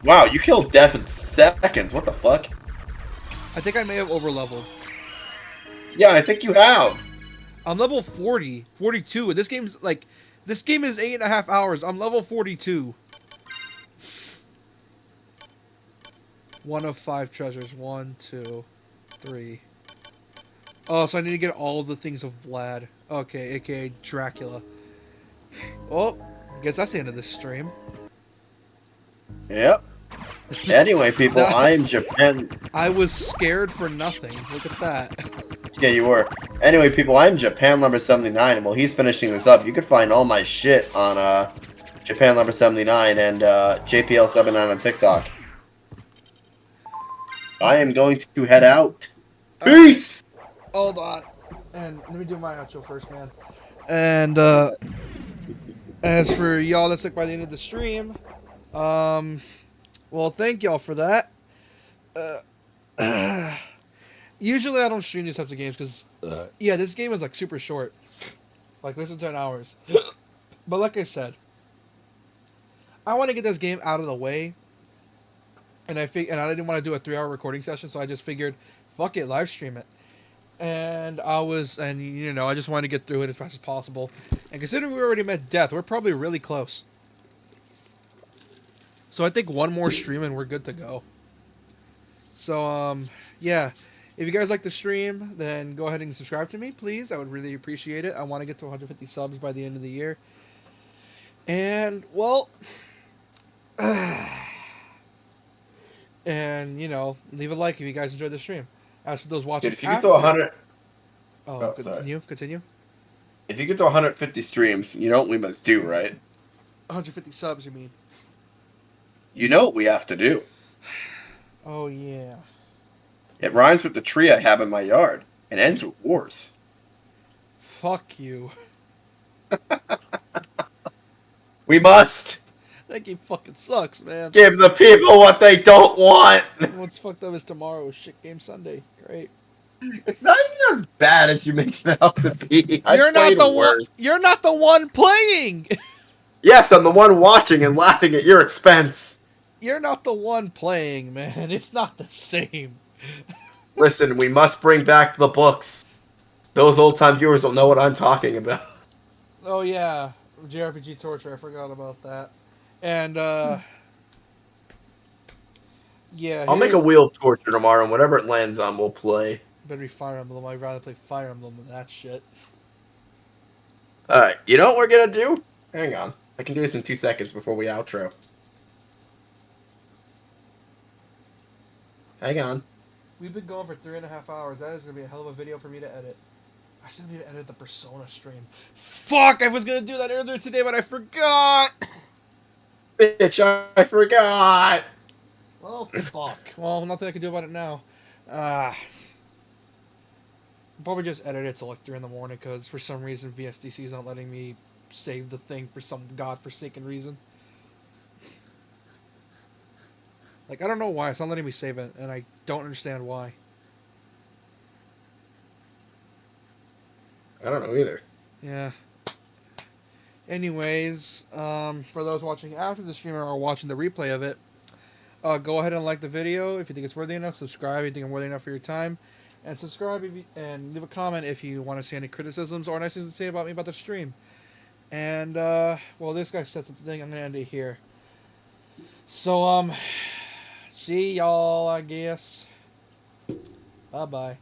Wow, you killed Death in seconds. What the fuck? I think I may have overleveled. Yeah, I think you have. I'm level 40, 42. And this game's like, this game is 8.5 hours. I'm level 42. 1 of 5 treasures. 1, 2, 3. Oh, so I need to get all the things of Vlad. Okay, aka Dracula. Oh, I guess that's the end of this stream. Yep. Anyway, people, No. I'm Japan. I was scared for nothing. Look at that. Yeah, you were. Anyway, people, I'm Japan Lumber 79, and while he's finishing this up, you can find all my shit on Japan Lumber 79 and JPL 79 on TikTok. I am going to head out. Peace. Hold on. And let me do my outro first, man. And as for y'all that stuck by the end of the stream, well, thank y'all for that. Usually I don't stream these types of games because, yeah, this game is like super short, like less than 10 hours. But like I said, I want to get this game out of the way, and I didn't want to do a 3-hour recording session, so I just figured, fuck it, live stream it. And you know, I just wanted to get through it as fast as possible. And considering we already met Death, we're probably really close. So I think one more stream and we're good to go. So, yeah. If you guys like the stream, then go ahead and subscribe to me, please. I would really appreciate it. I want to get to 150 subs by the end of the year. And, well... and, you know, leave a like if you guys enjoyed the stream. As for those watching Dude, if you get to 100... Oh, sorry. Continue. If you get to 150 streams, you know what we must do, right? 150 subs, you mean? You know what we have to do. Oh, yeah. It rhymes with the tree I have in my yard and ends with wars. Fuck you. We must That game fucking sucks, man. give the people what they don't want. What's fucked up is tomorrow is Shit Game Sunday. Great. It's not even as bad as you make it out to be. You're not the one. worst. You're not the one playing. Yes, I'm the one watching and laughing at your expense. You're not the one playing, man. It's not the same. Listen, we must bring back the books. Those old-time viewers will know what I'm talking about. Oh yeah, JRPG Torture. I forgot about that. And yeah, I'll make a Wheel of Torture tomorrow, and whatever it lands on, we'll play. Better be Fire Emblem. I'd rather play Fire Emblem than that shit. Alright, you know what we're gonna do? Hang on. I can do this in 2 seconds before we outro. Hang on. We've been going for 3.5 hours. That is gonna be a hell of a video for me to edit. I still need to edit the Persona stream. Fuck! I was gonna do that earlier today, but I forgot. Bitch, I forgot! Well, fuck. Well, nothing I can do about it now. I'll probably just edit it till like 3 in the morning because for some reason VSDC is not letting me save the thing for some godforsaken reason. Like, I don't know why. It's not letting me save it, and I don't understand why. I don't know either. Yeah. Anyways, for those watching after the stream or watching the replay of it, go ahead and like the video if you think it's worthy enough. Subscribe if you think I'm worthy enough for your time. And subscribe if you, and leave a comment if you want to see any criticisms or nice things to say about me about the stream. And, well, this guy sets up the thing. I'm going to end it here. So, see y'all, I guess. Bye-bye.